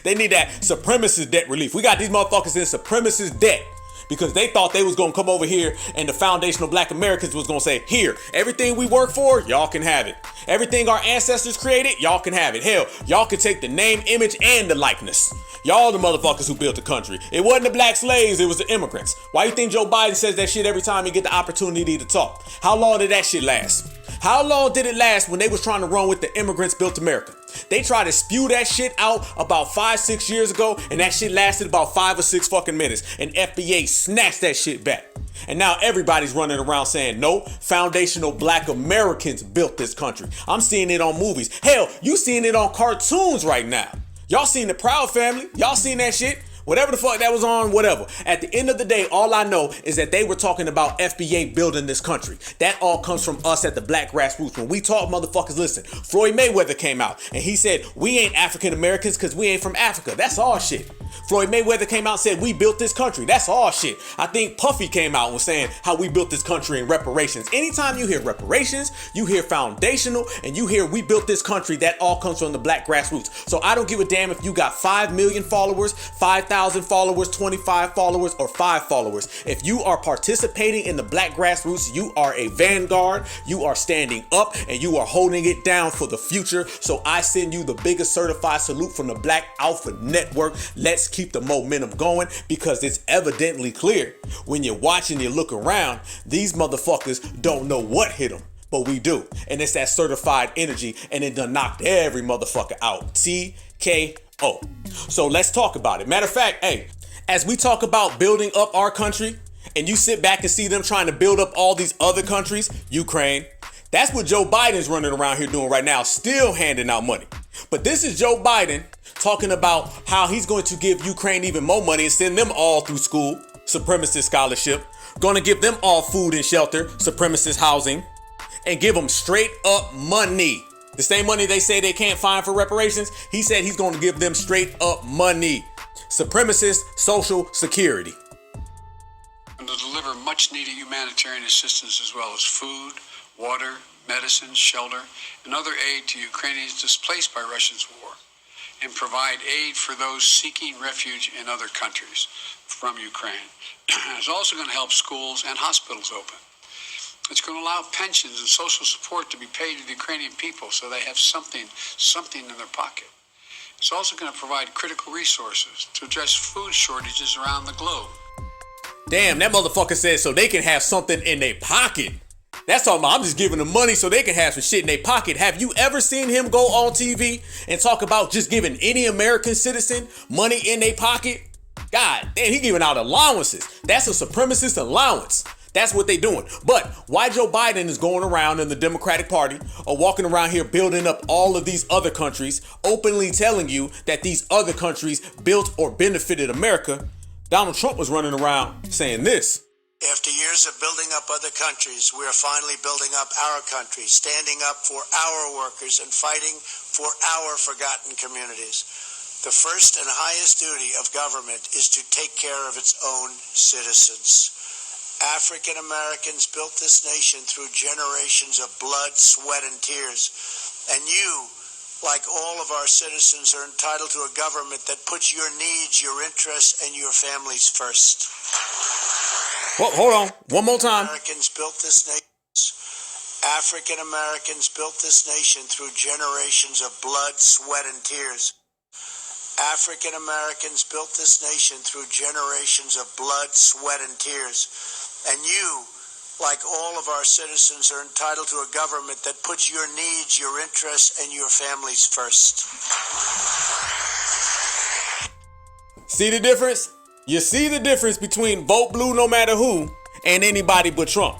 They need that supremacist debt relief. We got these motherfuckers in supremacist debt because they thought they was gonna come over here and the foundational black Americans was gonna say, here, everything we work for, y'all can have it. Everything our ancestors created, y'all can have it. Hell, y'all can take the name, image, and the likeness. Y'all the motherfuckers who built the country. It wasn't the black slaves, it was the immigrants. Why you think Joe Biden says that shit every time he get the opportunity to talk? How long did that shit last? How long did it last when they was trying to run with the immigrants built America? They tried to spew that shit out about 5-6 years ago, and that shit lasted about 5 or 6 fucking minutes, and FBA snatched that shit back. And now everybody's running around saying, no, foundational black Americans built this country. I'm seeing it on movies. Hell, you seeing it on cartoons right now. Y'all seen the Proud Family? Y'all seen that shit? Whatever the fuck that was on, whatever. At the end of the day, all I know is that they were talking about FBA building this country. That all comes from us at the black grassroots. When we talk, motherfuckers, listen. Floyd Mayweather came out and he said, we ain't African Americans because we ain't from Africa. That's all shit. Floyd Mayweather came out and said, we built this country. That's all shit. I think Puffy came out and was saying how we built this country in reparations. Anytime you hear reparations, you hear foundational, and you hear we built this country, that all comes from the black grassroots. So I don't give a damn if you got 5 million followers, 5,000 followers, 25 followers, or 5 followers. If you are participating in the black grassroots, you are a vanguard, you are standing up, and you are holding it down for the future. So I send you the biggest certified salute from the Black Alpha Network. Let's keep the momentum going, because it's evidently clear when you watch and you look around, these motherfuckers don't know what hit them, but we do. And it's that certified energy, and it done knocked every motherfucker out. TKO. So let's talk about it. Matter of fact, hey, as we talk about building up our country, and you sit back and see them trying to build up all these other countries, Ukraine, that's what Joe Biden's running around here doing right now, still handing out money. But this is Joe Biden talking about how he's going to give Ukraine even more money and send them all through school, supremacist scholarship, going to give them all food and shelter, supremacist housing, and give them straight up money. The same money they say they can't find for reparations, he said he's going to give them straight up money. Supremacist social security. And to deliver much needed humanitarian assistance as well as food, water, medicine, shelter, and other aid to Ukrainians displaced by Russia's war. and provide aid for those seeking refuge in other countries from Ukraine. It's also going to help schools and hospitals open. It's going to allow pensions and social support to be paid to the Ukrainian people so they have something in their pocket. It's also going to provide critical resources to address food shortages around the globe. Damn, that motherfucker said so they can have something in their pocket. That's all. I'm just giving them money so they can have some shit in their pocket. Have you ever seen him go on TV and talk about just giving any American citizen money in their pocket? God damn, he giving out allowances. That's a supremacist allowance. That's what they doing. But why Joe Biden is going around in the Democratic Party or walking around here building up all of these other countries, openly telling you that these other countries built or benefited America, Donald Trump was running around saying this. After years of building up other countries, we are finally building up our country, standing up for our workers and fighting for our forgotten communities. The first and highest duty of government is to take care of its own citizens. African Americans built this nation through generations of blood, sweat, and tears. And you, like all of our citizens, are entitled to a government that puts your needs, your interests, and your families first. Well, hold on. One more time. Americans built this nation. African Americans built this nation through generations of blood, sweat, and tears. African Americans built this nation through generations of blood, sweat, and tears. And you, like all of our citizens, are entitled to a government that puts your needs, your interests, and your families first. See the difference? You see the difference between vote blue no matter who and anybody but Trump.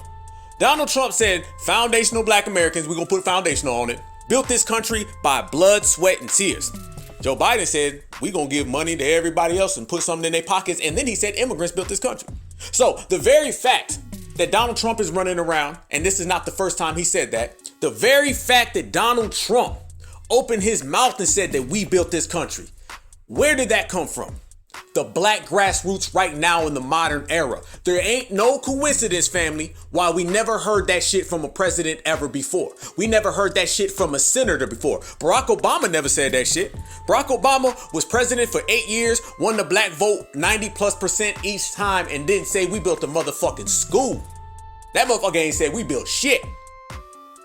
Donald Trump said, foundational black Americans, we're going to put foundational on it, built this country by blood, sweat, and tears. Joe Biden said, we're going to give money to everybody else and put something in their pockets. And then he said immigrants built this country. So the very fact that Donald Trump is running around, and this is not the first time he said that, the very fact that Donald Trump opened his mouth and said that we built this country, where did that come from? The black grassroots right now in the modern era. There ain't no coincidence, family, why we never heard that shit from a president ever before. We never heard that shit from a senator before. Barack Obama never said that shit. Barack Obama was president for 8 years, won the black vote 90+% each time, and didn't say we built a motherfucking school. That motherfucker ain't said we built shit.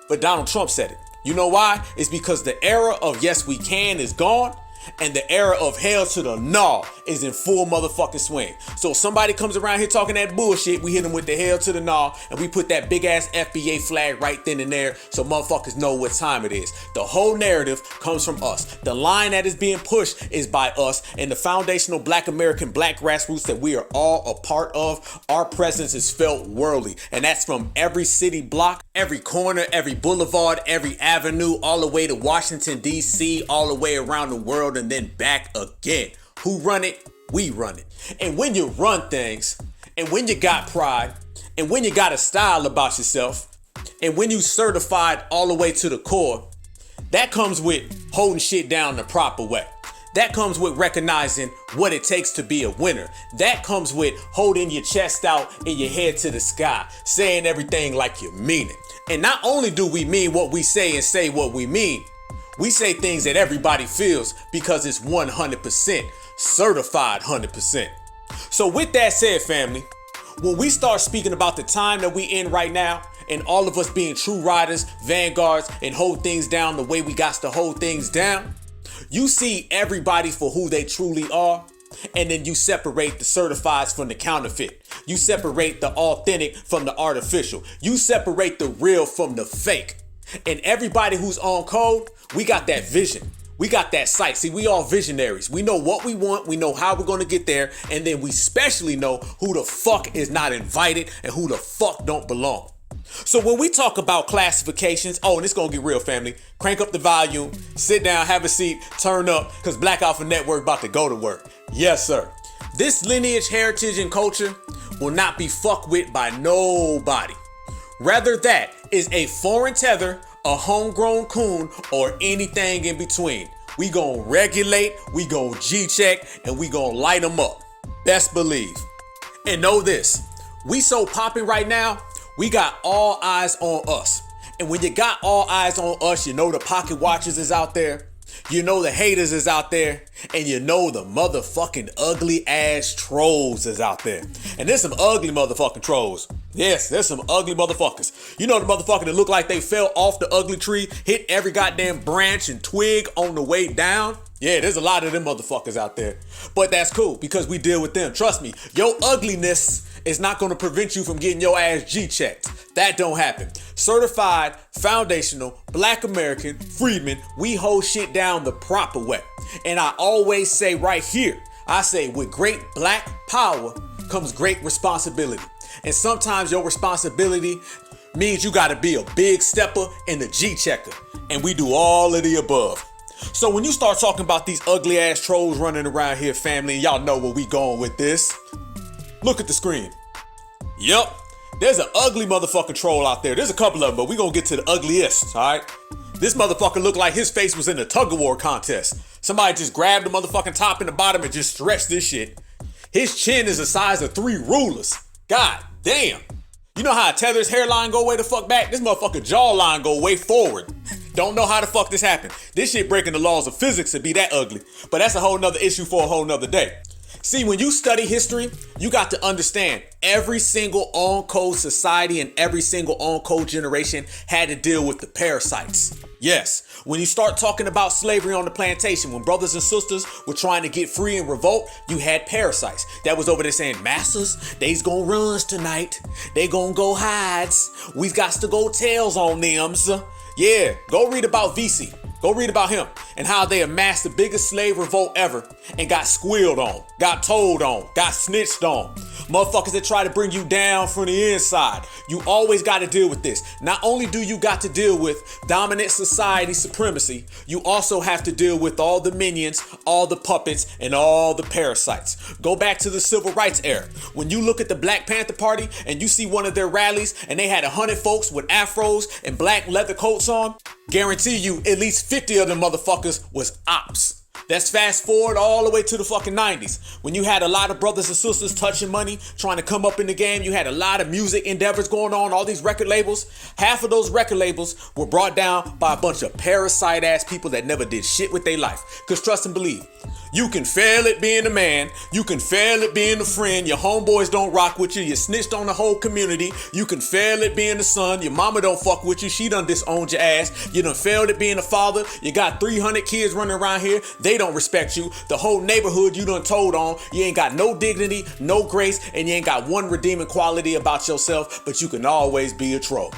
But Donald Trump said it. You know why? It's because the era of yes we can is gone. And the era of hell to the gnaw is in full motherfucking swing. So if somebody comes around here talking that bullshit, we hit them with the hell to the gnaw, and we put that big ass FBA flag right then and there so motherfuckers know what time it is. The whole narrative comes from us. The line that is being pushed is by us and the foundational black American black grassroots that we are all a part of. Our presence is felt worldly, and that's from every city block, every corner, every boulevard, every avenue, all the way to Washington, D.C., all the way around the world, and then back again. Who run it? We run it. And when you run things, and when you got pride, and when you got a style about yourself, and when you certified all the way to the core, that comes with holding shit down the proper way. That comes with recognizing what it takes to be a winner. That comes with holding your chest out and your head to the sky, saying everything like you mean it. And not only do we mean what we say and say what we mean, we say things that everybody feels because it's 100%, certified 100%. So with that said, family, when we start speaking about the time that we in right now and all of us being true riders, vanguards, and hold things down the way we got to hold things down, you see everybody for who they truly are, and then you separate the certifieds from the counterfeit. You separate the authentic from the artificial. You separate the real from the fake. And everybody who's on code, we got that vision. We got that sight. See, we all visionaries. We know what we want. We know how we're going to get there. And then we especially know who the fuck is not invited and who the fuck don't belong. So when we talk about classifications, and it's going to get real, family. Crank up the volume, sit down, have a seat, turn up, because Black Alpha Network about to go to work. Yes, sir. This lineage, heritage, and culture will not be fucked with by nobody. Rather, that is a foreign tether, a homegrown coon, or anything in between. We gonna regulate, we gonna G-check, and we gonna light them up. Best believe. And know this, we so popping right now, we got all eyes on us. And when you got all eyes on us, you know the pocket watchers is out there. You know the haters is out there, and you know the motherfucking ugly ass trolls is out there. And there's some ugly motherfucking trolls. Yes, there's some ugly motherfuckers. You know the motherfucker that look like they fell off the ugly tree, hit every goddamn branch and twig on the way down? Yeah, there's a lot of them motherfuckers out there. But that's cool because we deal with them. Trust me, your ugliness is not going to prevent you from getting your ass G-checked. That don't happen. Certified, foundational, Black American, freedmen, we hold shit down the proper way. And I always say right here, I say with great Black power comes great responsibility. And sometimes your responsibility means you got to be a big stepper and a G-checker. And we do all of the above. So when you start talking about these ugly ass trolls running around here, family, and y'all know where we going with this, look at the screen. Yup, there's an ugly motherfucking troll out there. There's a couple of them, but we gonna get to the ugliest, all right? This motherfucker looked like his face was in a tug-of-war contest. Somebody just grabbed the motherfucking top and the bottom and just stretched this shit. His chin is the size of 3 rulers. God damn. You know how a tether's hairline go way the fuck back? This motherfucker jawline go way forward. Don't know how the fuck this happened. This shit breaking the laws of physics to be that ugly. But that's a whole nother issue for a whole nother day. See, when you study history, you got to understand every single on-code society and every single on-code generation had to deal with the parasites. Yes, when you start talking about slavery on the plantation, when brothers and sisters were trying to get free and revolt, you had parasites that was over there saying, masters, they's gonna runs tonight. They gonna go hides. We've got to go tails on them. Yeah, go read about VC. Go read about him and how they amassed the biggest slave revolt ever and got squealed on, got told on, got snitched on. Motherfuckers that try to bring you down from the inside. You always got to deal with this. Not only do you got to deal with dominant society supremacy, you also have to deal with all the minions, all the puppets, and all the parasites. Go back to the civil rights era. When you look at the Black Panther Party and you see one of their rallies and they had 100 folks with afros and black leather coats on, guarantee you at least 50 of them motherfuckers was ops. Let's fast forward all the way to the fucking 90s. When you had a lot of brothers and sisters touching money, trying to come up in the game, you had a lot of music endeavors going on, all these record labels. Half of those record labels were brought down by a bunch of parasite ass people that never did shit with their life. Cause trust and believe, you can fail at being a man, you can fail at being a friend, your homeboys don't rock with you, you snitched on the whole community, you can fail at being a son, your mama don't fuck with you, she done disowned your ass, you done failed at being a father, you got 300 kids running around here, they don't respect you, the whole neighborhood you done told on, you ain't got no dignity, no grace, and you ain't got one redeeming quality about yourself, but you can always be a troll.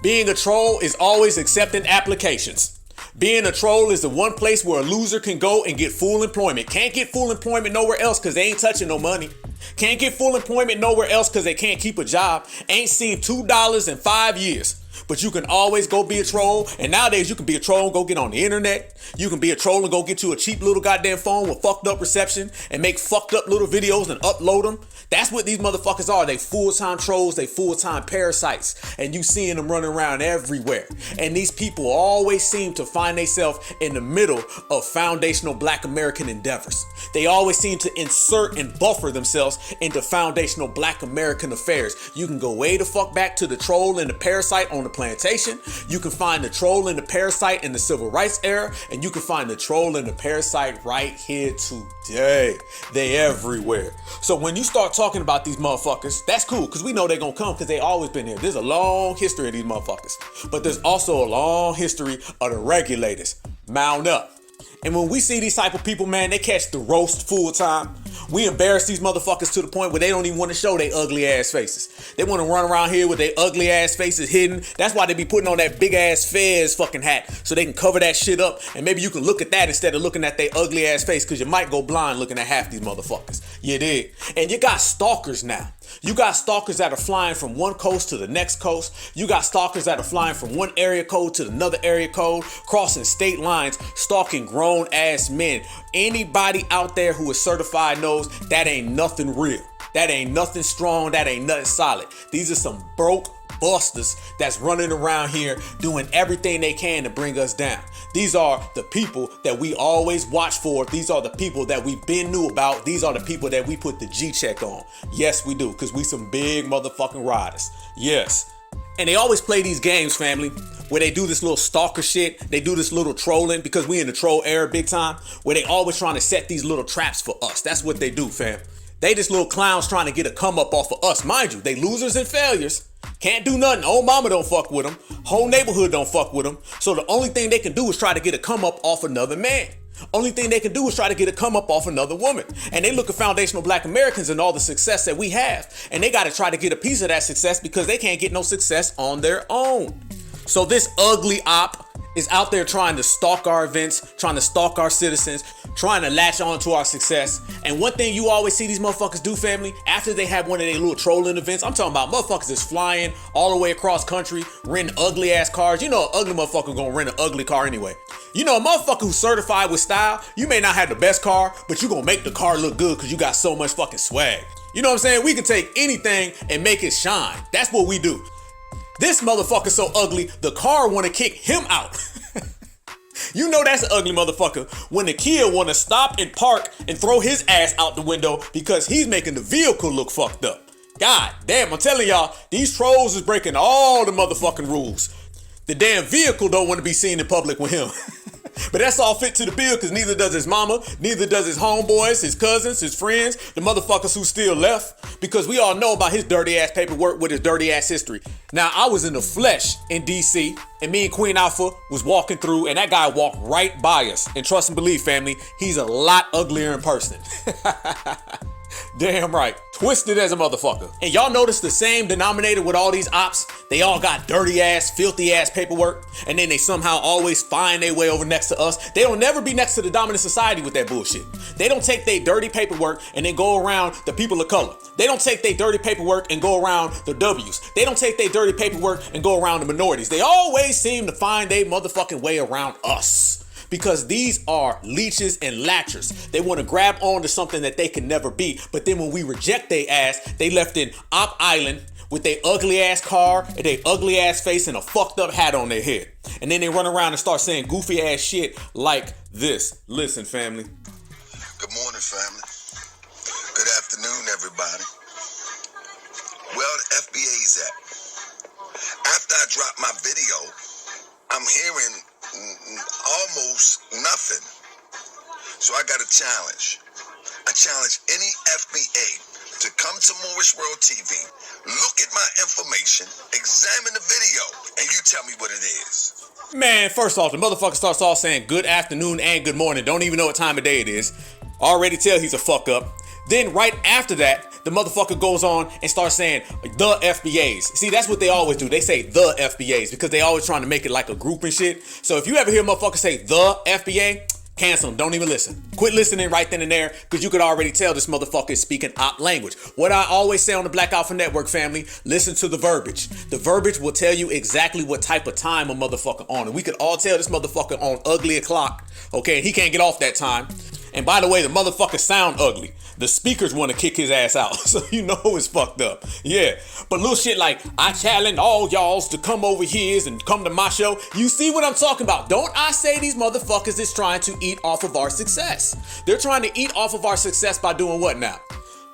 Being a troll is always accepting applications. Being a troll is the one place where a loser can go and get full employment. Can't get full employment nowhere else because they ain't touching no money. Can't get full employment nowhere else because they can't keep a job. Ain't seen $2 in 5 years. But you can always go be a troll. And nowadays you can be a troll and go get on the internet. You can be a troll and go get you a cheap little goddamn phone with fucked up reception and make fucked up little videos and upload them. That's what these motherfuckers are. They full-time trolls, they full-time parasites. And you seeing them running around everywhere. And these people always seem to find themselves in the middle of foundational Black American endeavors. They always seem to insert and buffer themselves into foundational Black American affairs. You can go way the fuck back to the troll and the parasite on the plantation. You can find the troll and the parasite in the civil rights era. And you can find the troll and the parasite right here today. They everywhere. So when you start talking about these motherfuckers, that's cool because we know they're gonna come because they always been here. There's a long history of these motherfuckers, but there's also a long history of the regulators. Mount up. And when we see these type of people, man, they catch the roast full time. We embarrass these motherfuckers to the point where they don't even want to show their ugly ass faces. They want to run around here with their ugly ass faces hidden. That's why they be putting on that big ass Fez fucking hat so they can cover that shit up. And maybe you can look at that instead of looking at their ugly ass face because you might go blind looking at half these motherfuckers. You dig? And you got stalkers now. You got stalkers that are flying from one coast to the next coast. You got stalkers that are flying from one area code to another area code, crossing state lines, stalking grown ass men. Anybody out there who is certified knows that ain't nothing real. That ain't nothing strong. That ain't nothing solid. These are some broke busters that's running around here doing everything they can to bring us down. These are the people that we always watch for. These are the people that we've been knew about. These are the people that we put the G check on. Yes, we do, because we some big motherfucking riders. Yes. And they always play these games, family, where they do this little stalker shit. They do this little trolling, because we in the troll era big time, where they always trying to set these little traps for us. That's what they do, fam. They just little clowns trying to get a come up off of us. Mind you, they losers and failures. Can't do nothing. Old mama don't fuck with them. Whole neighborhood don't fuck with them. So the only thing they can do is try to get a come up off another man. Only thing they can do is try to get a come up off another woman. And they look at foundational Black Americans and all the success that we have. And they got to try to get a piece of that success, because they can't get no success on their own. So this ugly op is out there trying to stalk our events, trying to stalk our citizens, trying to latch on to our success. And one thing you always see these motherfuckers do, family, after they have one of their little trolling events, I'm talking about motherfuckers is flying all the way across country, renting ugly ass cars. You know an ugly motherfucker gonna rent an ugly car anyway. You know a motherfucker who's certified with style, you may not have the best car, but you gonna make the car look good because you got so much fucking swag. You know what I'm saying? We can take anything and make it shine. That's what we do. This motherfucker so ugly, the car wanna kick him out. You know that's an ugly motherfucker when the kid wanna stop and park and throw his ass out the window because he's making the vehicle look fucked up. God damn, I'm telling y'all, these trolls is breaking all the motherfucking rules. The damn vehicle don't want to be seen in public with him. But that's all fit to the bill, because neither does his mama, neither does his homeboys, his cousins, his friends, the motherfuckers who still left, because we all know about his dirty ass paperwork with his dirty ass history. Now, I was in the flesh in DC, and me and Queen Alpha was walking through, and that guy walked right by us. And trust and believe, family, he's a lot uglier in person. Damn right. Twisted as a motherfucker. And y'all notice the same denominator with all these ops? They all got dirty ass, filthy ass paperwork, and then they somehow always find their way over next to us. They don't never be next to the dominant society with that bullshit. They don't take their dirty paperwork and then go around the people of color. They don't take their dirty paperwork and go around the W's. They don't take their dirty paperwork and go around the minorities. They always seem to find their motherfucking way around us. Because these are leeches and latchers. They want to grab on to something that they can never be. But then when we reject their ass, they left in Op Island with their ugly ass car and their ugly ass face and a fucked up hat on their head. And then they run around and start saying goofy ass shit like this. Listen, family. Good morning, family. Good afternoon, everybody. Well, the FBA's at. After I dropped my video, I'm hearing almost nothing. So I got a challenge. I challenge any FBA to come to Moorish World TV, look at my information, examine the video, and you tell me what it is. Man, first off, the motherfucker starts off saying good afternoon and good morning. Don't even know what time of day it is. Already tell he's a fuck up. Then right after that, the motherfucker goes on and starts saying the FBAs. See, that's what they always do. They say the FBAs because they always trying to make it like a group and shit. So if you ever hear a motherfucker say the FBA, cancel them. Don't even listen. Quit listening right then and there, because you could already tell this motherfucker is speaking op language. What I always say on the Black Alpha Network, family, listen to the verbiage. The verbiage will tell you exactly what type of time a motherfucker on. And we could all tell this motherfucker on ugly o'clock. Okay, and he can't get off that time. And by the way, the motherfucker sound ugly. The speakers want to kick his ass out, so you know it's fucked up. Yeah, but little shit like, I challenge all y'alls to come over here and come to my show. You see what I'm talking about? Don't I say these motherfuckers is trying to eat off of our success? They're trying to eat off of our success by doing what now?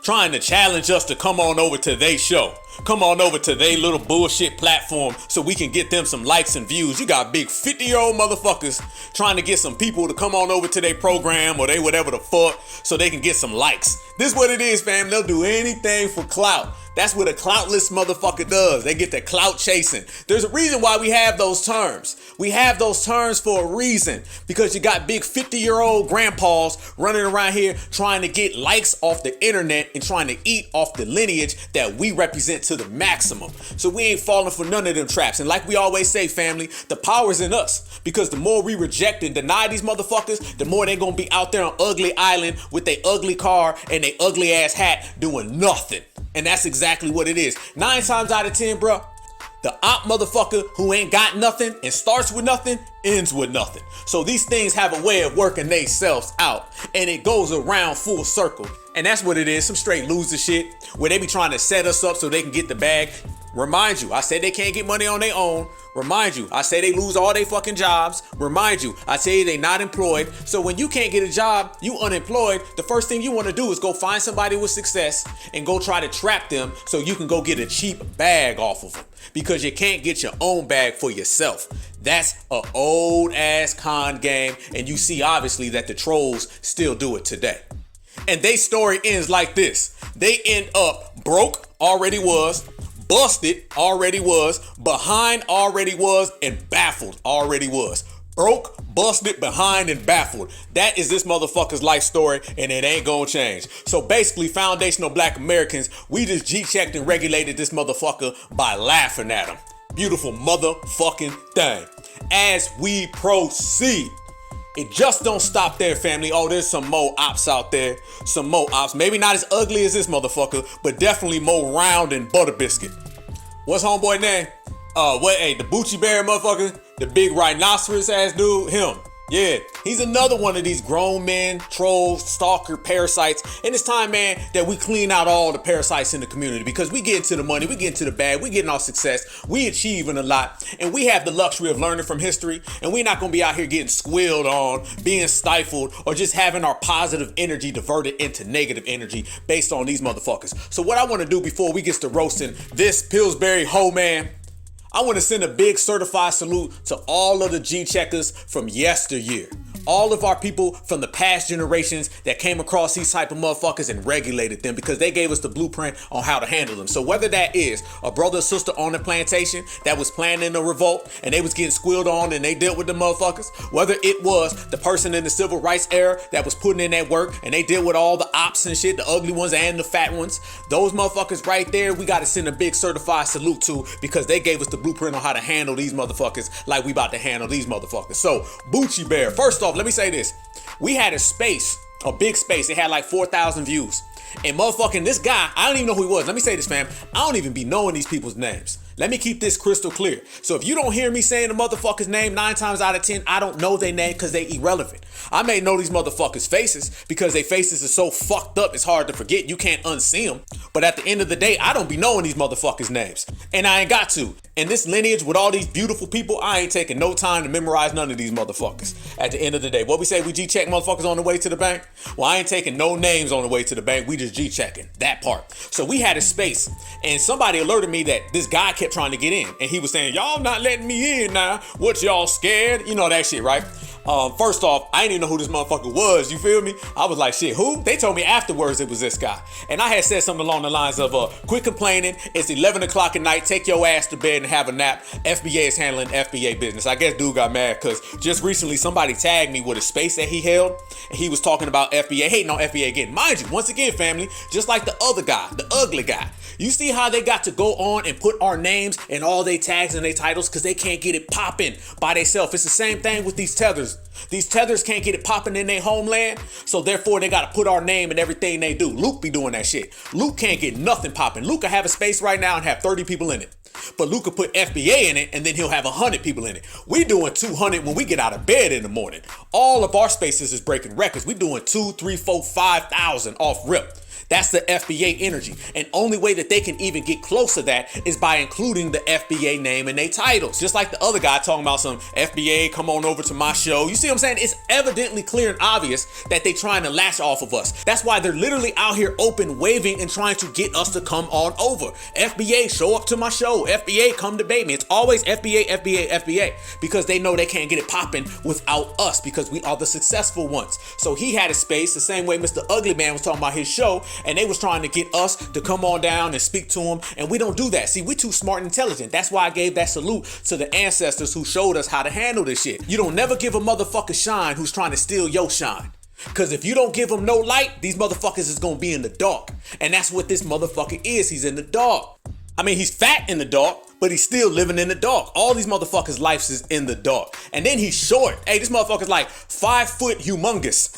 Trying to challenge us to come on over to their show. Come on over to their little bullshit platform so we can get them some likes and views. You got big 50-year-old motherfuckers trying to get some people to come on over to their program or they whatever the fuck so they can get some likes. This is what it is, fam. They'll do anything for clout. That's what a cloutless motherfucker does. They get the clout chasing. There's a reason why we have those terms. We have those terms for a reason, because you got big 50-year-old grandpas running around here trying to get likes off the internet and trying to eat off the lineage that we represent to the maximum. So we ain't falling for none of them traps. And like we always say, family, the power's in us, because the more we reject and deny these motherfuckers, the more they gonna be out there on Ugly Island with their ugly car and their ugly ass hat doing nothing. And that's exactly what it is. 9 times out of 10, bro, the op motherfucker who ain't got nothing and starts with nothing ends with nothing. So these things have a way of working themselves out, and it goes around full circle. And that's what it is, some straight loser shit where they be trying to set us up so they can get the bag. Remind you, I said they can't get money on their own. Remind you, I say they lose all their fucking jobs. Remind you, I tell you they not employed. So when you can't get a job, you unemployed, the first thing you want to do is go find somebody with success and go try to trap them so you can go get a cheap bag off of them. Because you can't get your own bag for yourself. That's an old ass con game, and you see obviously that the trolls still do it today. And they story ends like this. They end up broke, already was, busted, already was, behind, already was, and baffled, already was. Broke, busted, behind, and baffled. That is this motherfucker's life story, and it ain't gonna change. So basically, foundational Black Americans, we just G-checked and regulated this motherfucker by laughing at him. Beautiful motherfucking thing. As we proceed, it just don't stop there, family. Oh, there's some more ops out there. Some more ops. Maybe not as ugly as this motherfucker, but definitely more round and butter biscuit. What's homeboy name? The Bucci Bear motherfucker? The big rhinoceros ass dude? Him. Yeah, he's another one of these grown men, trolls, stalker, parasites. And it's time, man, that we clean out all the parasites in the community, because we get into the money, we get into the bag, we getting our success, we achieving a lot, and we have the luxury of learning from history, and we're not gonna be out here getting squealed on, being stifled, or just having our positive energy diverted into negative energy based on these motherfuckers. So what I wanna do before we get to roasting this Pillsbury hoe man, I want to send a big certified salute to all of the G-checkers from yesteryear. All of our people from the past generations that came across these type of motherfuckers and regulated them, because they gave us the blueprint on how to handle them. So whether that is a brother or sister on the plantation that was planning a revolt and they was getting squealed on and they dealt with the motherfuckers, whether it was the person in the civil rights era that was putting in that work and they dealt with all the ops and shit, the ugly ones and the fat ones, those motherfuckers right there, we got to send a big certified salute to, because they gave us the blueprint on how to handle these motherfuckers like we about to handle these motherfuckers. So Bucci Bear, first off, let me say this. We had a big space. It had like 4,000 views. And motherfucking this guy, I don't even know who he was. Let me say this, fam. I don't even be knowing these people's names. Let me keep this crystal clear. So if you don't hear me saying the motherfucker's name 9 times out of 10, I don't know their name because they irrelevant. I may know these motherfuckers' faces because their faces are so fucked up it's hard to forget. You can't unsee them. But at the end of the day, I don't be knowing these motherfuckers' names. And I ain't got to. In this lineage with all these beautiful people, I ain't taking no time to memorize none of these motherfuckers. At the end of the day, what we say, we G-check motherfuckers on the way to the bank? Well, I ain't taking no names on the way to the bank. We just G-checking that part. So we had a space, and somebody alerted me that this guy kept trying to get in, and he was saying, y'all not letting me in now. What, y'all scared? You know that shit, right? First off, I didn't even know who this motherfucker was, you feel me? I was like, shit, who? They told me afterwards it was this guy. And I had said something along the lines of, quit complaining, it's 11 o'clock at night, take your ass to bed and have a nap. FBA is handling FBA business. I guess dude got mad because just recently somebody tagged me with a space that he held, and he was talking about FBA, hating on FBA again. Mind you, once again, family, just like the other guy, the ugly guy. You see how they got to go on and put our names and all their tags and their titles because they can't get it popping by themselves. It's the same thing with these tethers. These tethers can't get it popping in their homeland, so therefore they got to put our name in everything they do. Luke be doing that shit. Luke can't get nothing popping. Luke can have a space right now and have 30 people in it. But Luke could put FBA in it and then he'll have 100 people in it. We doing 200 when we get out of bed in the morning. All of our spaces is breaking records. We doing 2, 3, 4, 5,000 off rip. That's the FBA energy. And only way that they can even get close to that is by including the FBA name in their titles. Just like the other guy talking about some FBA, come on over to my show. You see what I'm saying? It's evidently clear and obvious that they trying to latch off of us. That's why they're literally out here open waving and trying to get us to come on over. FBA, show up to my show. FBA, come debate me. It's always FBA, FBA, FBA, because they know they can't get it popping without us because we are the successful ones. So he had a space the same way Mr. Ugly Man was talking about his show, and they was trying to get us to come on down and speak to him, and we don't do that. See, we too smart and intelligent. That's why I gave that salute to the ancestors who showed us how to handle this shit. You don't never give a motherfucker shine who's trying to steal your shine. Because if you don't give them no light, these motherfuckers is going to be in the dark. And that's what this motherfucker is. He's in the dark. I mean, he's fat in the dark, but he's still living in the dark. All these motherfuckers' lives is in the dark. And then he's short. Hey, this motherfucker's like 5 foot humongous.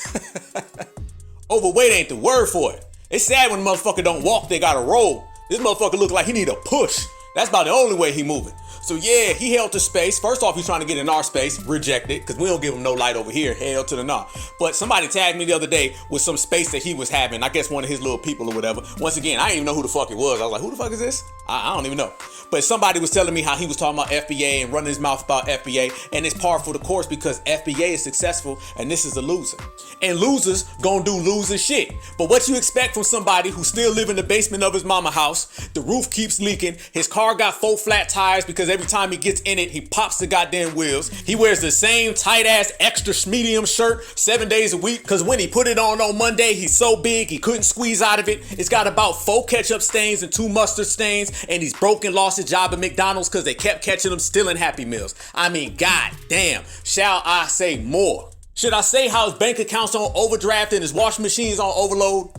Overweight ain't the word for it. It's sad when a motherfucker don't walk, they gotta roll. This motherfucker look like he need a push. That's about the only way he moving. So yeah, he held to space. First off, he's trying to get in our space, rejected, because we don't give him no light over here, hell to the nah. But somebody tagged me the other day with some space that he was having. I guess one of his little people or whatever. Once again, I didn't even know who the fuck it was. I was like, who the fuck is this? I don't even know. But somebody was telling me how he was talking about FBA and running his mouth about FBA. And it's par for the course because FBA is successful and this is a loser. And losers gonna do loser shit. But what you expect from somebody who still live in the basement of his mama house, the roof keeps leaking, his car got 4 flat tires because every time he gets in it, he pops the goddamn wheels. He wears the same tight ass extra medium shirt 7 days a week because when he put it on Monday, he's so big he couldn't squeeze out of it. It's got about 4 ketchup stains and 2 mustard stains, and he's broken, lost his job at McDonald's because they kept catching him stealing Happy Meals. I mean, god damn, shall I say more? Should I say how his bank account's on overdraft and his washing machine's on overload?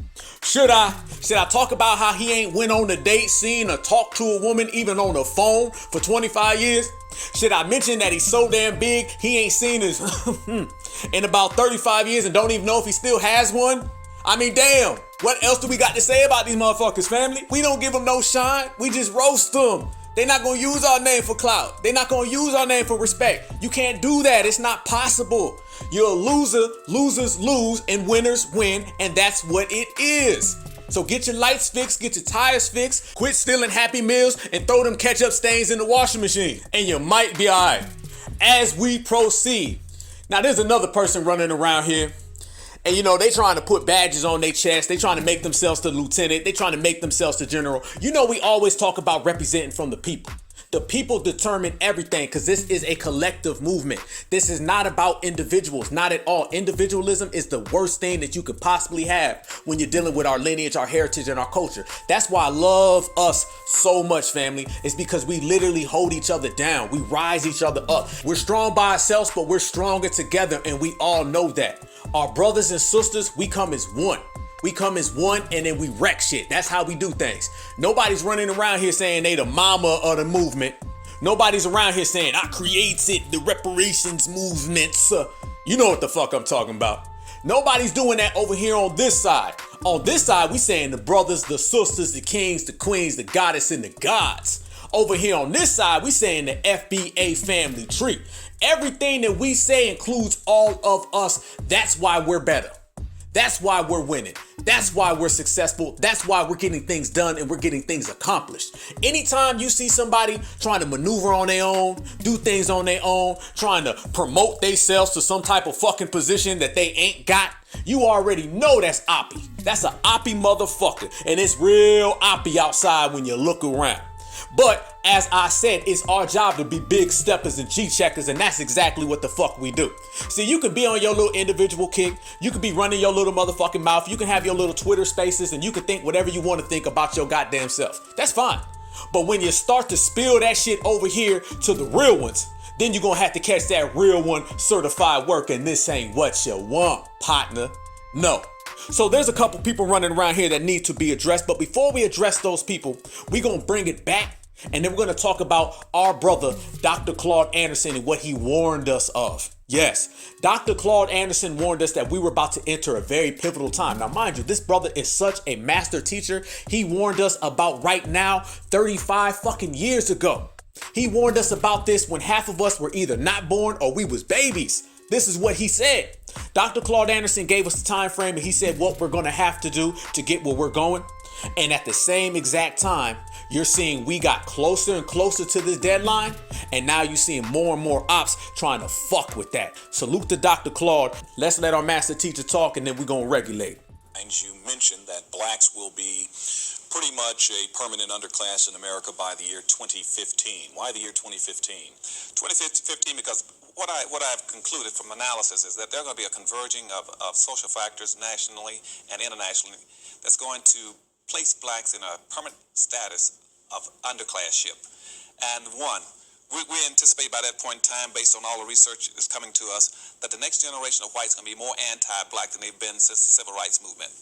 Should I talk about how he ain't went on a date, seen or talked to a woman even on the phone for 25 years? Should I mention that he's so damn big he ain't seen his in about 35 years and don't even know if he still has one? I mean, damn, what else do we got to say about these motherfuckers, family? We don't give them no shine. We just roast them. They're not going to use our name for clout. They're not going to use our name for respect. You can't do that. It's not possible. You're a loser. Losers lose and winners win. And that's what it is. So get your lights fixed, get your tires fixed, quit stealing Happy Meals, and throw them ketchup stains in the washing machine. And you might be all right. As we proceed. Now, there's another person running around here. And, you know, they trying to put badges on their chest. They trying to make themselves the lieutenant. They trying to make themselves the general. You know, we always talk about representing from the people. The people determine everything because this is a collective movement. This is not about individuals, not at all. Individualism is the worst thing that you could possibly have when you're dealing with our lineage, our heritage, and our culture. That's why I love us so much, family. It's because we literally hold each other down. We rise each other up. We're strong by ourselves, but we're stronger together, and we all know that. Our brothers and sisters, we come as one. We come as one and then we wreck shit. That's how we do things. Nobody's running around here saying they the mama of the movement. Nobody's around here saying I created the reparations movements. You know what the fuck I'm talking about. Nobody's doing that over here on this side. On this side, we saying the brothers, the sisters, the kings, the queens, the goddess, and the gods. Over here on this side, we saying the FBA family tree. Everything that we say includes all of us. That's why we're better. That's why we're winning. That's why we're successful. That's why we're getting things done and we're getting things accomplished. Anytime you see somebody trying to maneuver on their own, do things on their own, trying to promote themselves to some type of fucking position that they ain't got, you already know that's oppie. That's a oppie motherfucker. And it's real oppie outside when you look around. But as I said, it's our job to be big steppers and G-checkers, and that's exactly what the fuck we do. See, you can be on your little individual kick, you can be running your little motherfucking mouth, you can have your little Twitter spaces, and you can think whatever you want to think about your goddamn self. That's fine. But when you start to spill that shit over here to the real ones, then you're gonna have to catch that real one certified work, and this ain't what you want, partner. No. So there's a couple people running around here that need to be addressed, but before we address those people, we're gonna bring it back. And then we're going to talk about our brother, Dr. Claude Anderson, and what he warned us of. Yes, Dr. Claude Anderson warned us that we were about to enter a very pivotal time. Now, mind you, this brother is such a master teacher. He warned us about right now, 35 fucking years ago. He warned us about this when half of us were either not born or we was babies. This is what he said. Dr. Claude Anderson gave us the time frame, and he said what we're going to have to do to get where we're going. And at the same exact time, you're seeing we got closer and closer to this deadline, and now you're seeing more and more ops trying to fuck with that. Salute to Dr. Claude. Let's let our master teacher talk, and then we're going to regulate. You mentioned that blacks will be pretty much a permanent underclass in America by the year 2015. Why the year 2015? 2015 because what I've concluded from analysis is that there's going to be a converging of social factors nationally and internationally that's going to place blacks in a permanent status of underclassship. And we anticipate by that point in time, based on all the research that's coming to us, that the next generation of whites is going to be more anti-black than they've been since the civil rights movement.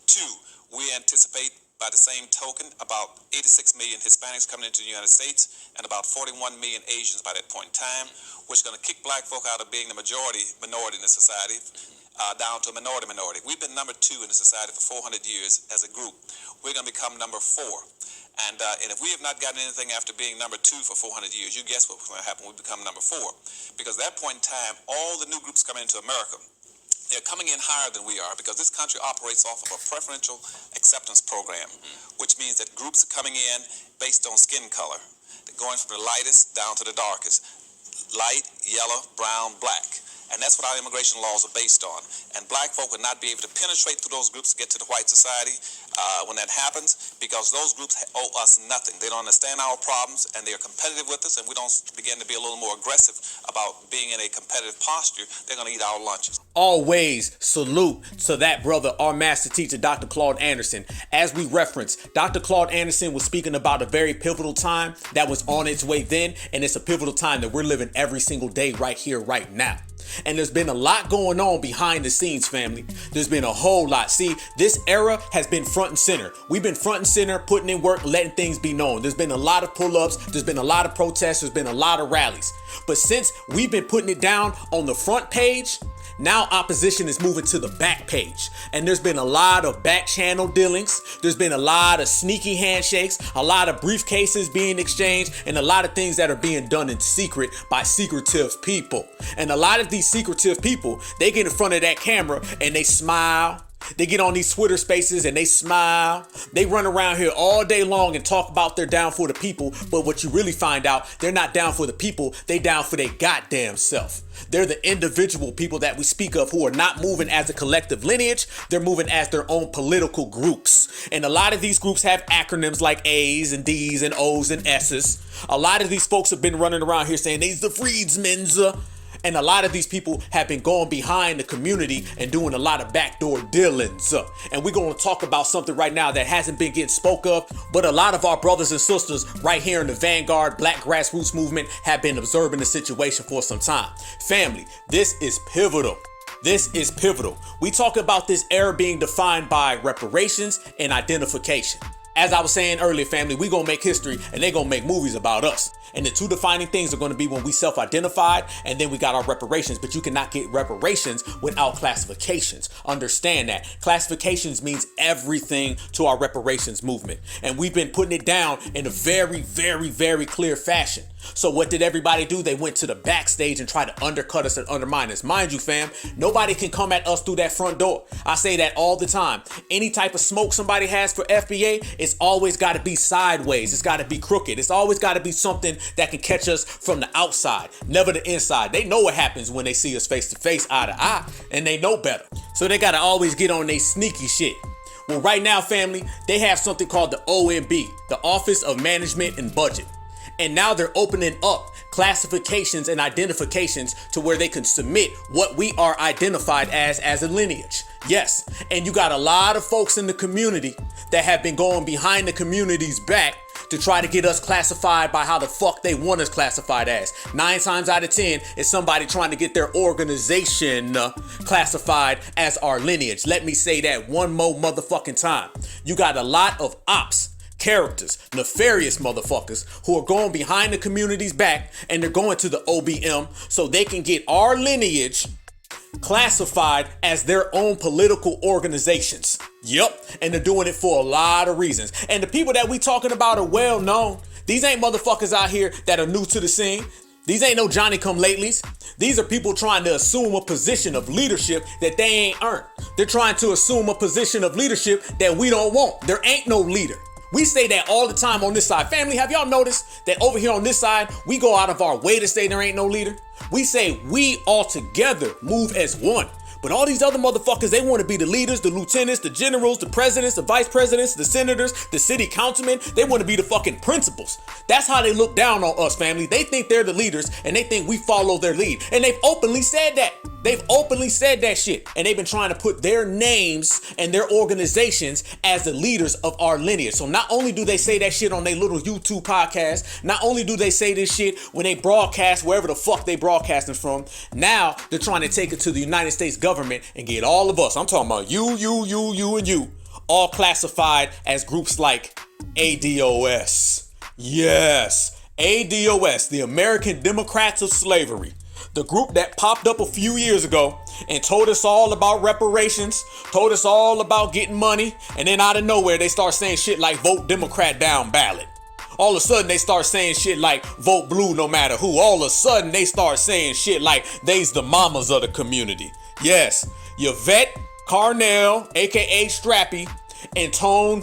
2, we anticipate by the same token about 86 million Hispanics coming into the United States and about 41 million Asians by that point in time, which is going to kick black folk out of being the minority in the society, down to a minority. We've been number 2 in the society for 400 years as a group. We're going to become number 4. And if we have not gotten anything after being number 2 for 400 years, you guess what's going to happen when we become number 4. Because at that point in time, all the new groups coming into America, They're coming in higher than we are because this country operates off of a preferential acceptance program, which means that groups are coming in based on skin color. They're going from the lightest down to the darkest. Light, yellow, brown, black. And that's what our immigration laws are based on. And black folk would not be able to penetrate through those groups to get to the white society when that happens, because those groups owe us nothing. They don't understand our problems, and they are competitive with us, and we don't begin to be a little more aggressive about being in a competitive posture. They're going to eat our lunches. Always salute to that brother, our master teacher, Dr. Claude Anderson. As we referenced, Dr. Claude Anderson was speaking about a very pivotal time that was on its way then, and it's a pivotal time that we're living every single day right here, right now. And there's been a lot going on behind the scenes, family. There's been a whole lot. See, this era has been front and center. We've been front and center, putting in work, letting things be known. There's been a lot of pull-ups. There's been a lot of protests. There's been a lot of rallies. But since we've been putting it down on the front page, now opposition is moving to the back page. And there's been a lot of back channel dealings. There's been a lot of sneaky handshakes, a lot of briefcases being exchanged, and a lot of things that are being done in secret by secretive people. And a lot of these secretive people, they get in front of that camera and they smile. They get on these Twitter spaces and they smile. They run around here all day long and talk about they're down for the people. But what you really find out, they're not down for the people. They down for their goddamn self. They're the individual people that we speak of who are not moving as a collective lineage. They're moving as their own political groups. And a lot of these groups have acronyms like A's and D's and O's and S's. A lot of these folks have been running around here saying they's the freedsmen's. And a lot of these people have been going behind the community and doing a lot of backdoor dealings. And we're going to talk about something right now that hasn't been getting spoke of, but a lot of our brothers and sisters right here in the vanguard Black grassroots movement have been observing the situation for some time. Family, this is pivotal. This is pivotal. We talk about this era being defined by reparations and identification. As I was saying earlier, family, we gonna make history and they gonna make movies about us. And the two defining things are gonna be when we self-identified and then we got our reparations. But you cannot get reparations without classifications. Understand that. Classifications means everything to our reparations movement. And we've been putting it down in a very, very, very clear fashion. So what did everybody do? They went to the backstage and tried to undercut us and undermine us. Mind you, fam, nobody can come at us through that front door. I say that all the time. Any type of smoke somebody has for FBA, it's always got to be sideways. It's got to be crooked. It's always got to be something that can catch us from the outside, never the inside. They know what happens when they see us face to face, eye to eye, and they know better. So they got to always get on their sneaky shit. Well, right now, family, they have something called the OMB, the Office of Management and Budget. And now they're opening up classifications and identifications to where they can submit what we are identified as a lineage. Yes, and you got a lot of folks in the community that have been going behind the community's back to try to get us classified by how the fuck they want us classified as. 9 times out of 10, it's somebody trying to get their organization classified as our lineage. Let me say that one more motherfucking time. You got a lot of ops, characters, nefarious motherfuckers who are going behind the community's back and they're going to the OBM so they can get our lineage classified as their own political organizations. Yup, and they're doing it for a lot of reasons. And the people that we talking about are well known. These ain't motherfuckers out here that are new to the scene. These ain't no Johnny-come-latelys. These are people trying to assume a position of leadership that they ain't earned. They're trying to assume a position of leadership that we don't want. There ain't no leader. We say that all the time on this side. Family, have y'all noticed that over here on this side, we go out of our way to say there ain't no leader? We say we all together move as one. But all these other motherfuckers, they want to be the leaders, the lieutenants, the generals, the presidents, the vice presidents, the senators, the city councilmen. They want to be the fucking principals. That's how they look down on us, family. They think they're the leaders and they think we follow their lead. And they've openly said that. They've openly said that shit. And they've been trying to put their names and their organizations as the leaders of our lineage. So not only do they say that shit on their little YouTube podcast, not only do they say this shit when they broadcast wherever the fuck they broadcasting from, now they're trying to take it to the United States government and get all of us, I'm talking about you, and you, all classified as groups like ADOS. Yes, ADOS, the American Democrats of Slavery. The group that popped up a few years ago and told us all about reparations, told us all about getting money, and then out of nowhere they start saying shit like vote Democrat down ballot. All of a sudden they start saying shit like vote blue no matter who. All of a sudden they start saying shit like they's the mamas of the community. Yes, Yvette Carnell, aka Strappy, and Tone.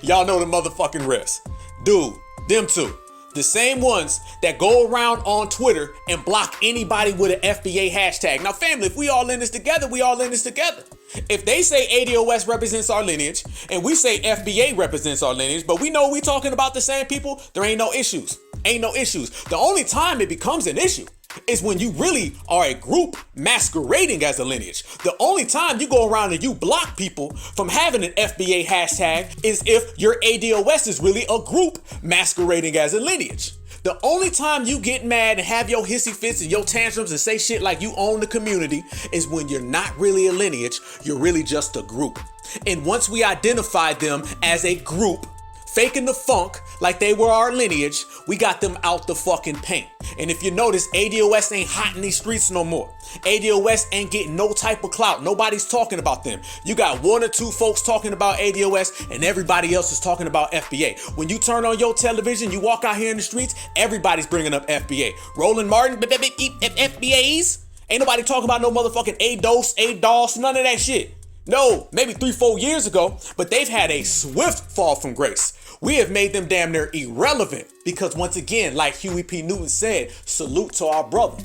Y'all know the motherfucking rest. Dude, them two. The same ones that go around on Twitter and block anybody with an FBA hashtag. Now, family, if we all in this together, we all in this together. If they say ADOS represents our lineage and we say FBA represents our lineage, but we know we talking about the same people, there ain't no issues. Ain't no issues. The only time it becomes an issue is when you really are a group masquerading as a lineage. The only time you go around and you block people from having an FBA hashtag is if your ADOS is really a group masquerading as a lineage. The only time you get mad and have your hissy fits and your tantrums and say shit like you own the community is when you're not really a lineage, you're really just a group. And once we identify them as a group, faking the funk like they were our lineage, we got them out the fucking paint. And if you notice, ADOS ain't hot in these streets no more. ADOS ain't getting no type of clout. Nobody's talking about them. You got one or two folks talking about ADOS and everybody else is talking about FBA. When you turn on your television, you walk out here in the streets, everybody's bringing up FBA. Roland Martin, FBAs. Ain't nobody talking about no motherfucking ADOS, none of that shit. No, maybe 3-4 years ago, but they've had a swift fall from grace. We have made them damn near irrelevant because once again, like Huey P. Newton said, salute to our brother.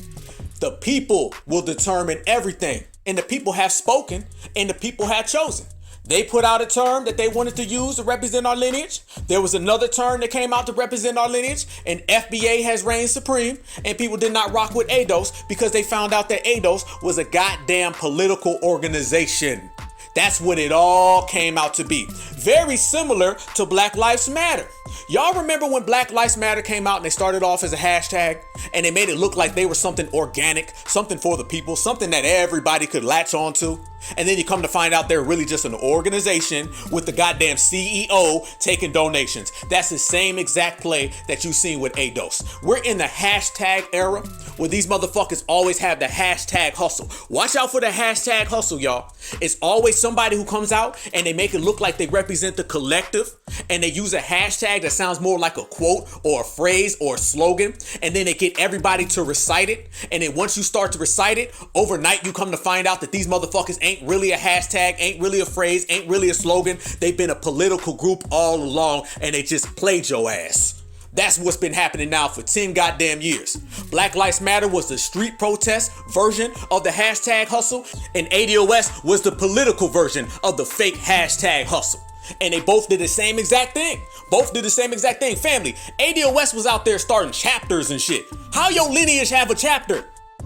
The people will determine everything, and the people have spoken, and the people have chosen. They put out a term that they wanted to use to represent our lineage. There was another term that came out to represent our lineage, and FBA has reigned supreme, and people did not rock with ADOS because they found out that ADOS was a goddamn political organization. That's what it all came out to be. Very similar to Black Lives Matter. Y'all remember when Black Lives Matter came out and they started off as a hashtag and they made it look like they were something organic, something for the people, something that everybody could latch onto? And then you come to find out they're really just an organization with the goddamn CEO taking donations. That's the same exact play that you've seen with ADOS. We're in the hashtag era where these motherfuckers always have the hashtag hustle. Watch out for the hashtag hustle, y'all. It's always somebody who comes out and they make it look like they represent the collective and they use a hashtag that sounds more like a quote or a phrase or a slogan, and then they get everybody to recite it. And then once you start to recite it, overnight you come to find out that these motherfuckers ain't really a hashtag, ain't really a phrase, ain't really a slogan. They've been a political group all along and they just played your ass. That's what's been happening now for 10 goddamn years. Black Lives Matter was the street protest version of the hashtag hustle, and ADOS was the political version of the fake hashtag hustle. And they both did the same exact thing. Both did the same exact thing. Family, ADOS was out there starting chapters and shit. How your lineage have a chapter?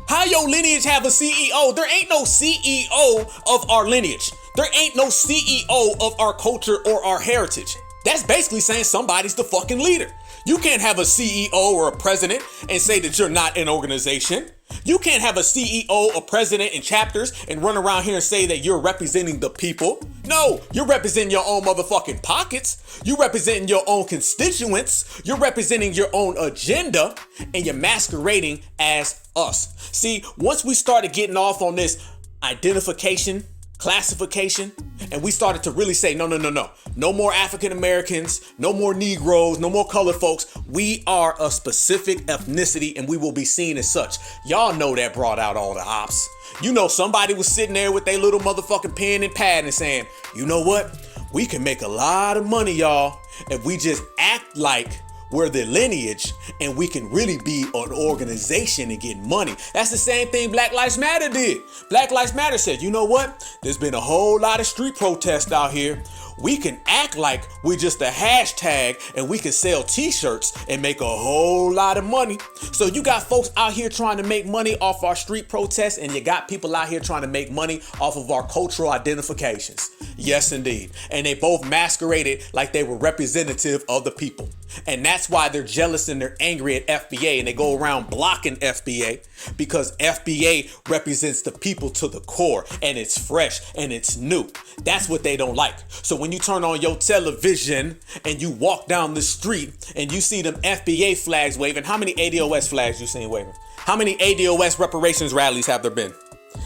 How your lineage have a CEO? There ain't no CEO of our lineage. There ain't no CEO of our culture or our heritage. That's basically saying somebody's the fucking leader. You can't have a CEO or a president and say that you're not an organization. You can't have a CEO, a president, and chapters and run around here and say that you're representing the people. No, you're representing your own motherfucking pockets. You're representing your own constituents. You're representing your own agenda, and you're masquerading as us. See, once we started getting off on this identification, classification, and we started to really say, no more African Americans, no more Negroes, no more colored folks. We are a specific ethnicity and we will be seen as such. Y'all know that brought out all the ops. You know, somebody was sitting there with their little motherfucking pen and pad and saying, you know what? We can make a lot of money, y'all, if we just act like we're the lineage and we can really be an organization and get money. That's the same thing Black Lives Matter did. Black Lives Matter said, you know what? There's been a whole lot of street protests out here. We can act like we're just a hashtag and we can sell t-shirts and make a whole lot of money. So you got folks out here trying to make money off our street protests, and you got people out here trying to make money off of our cultural identifications. Yes, indeed. And they both masqueraded like they were representative of the people. And that's why they're jealous and they're angry at FBA, and they go around blocking FBA because FBA represents the people to the core, and it's fresh and it's new. That's what they don't like. So when you turn on your television and you walk down the street and you see them FBA flags waving, how many ADOS flags you seen waving? How many ADOS reparations rallies have there been?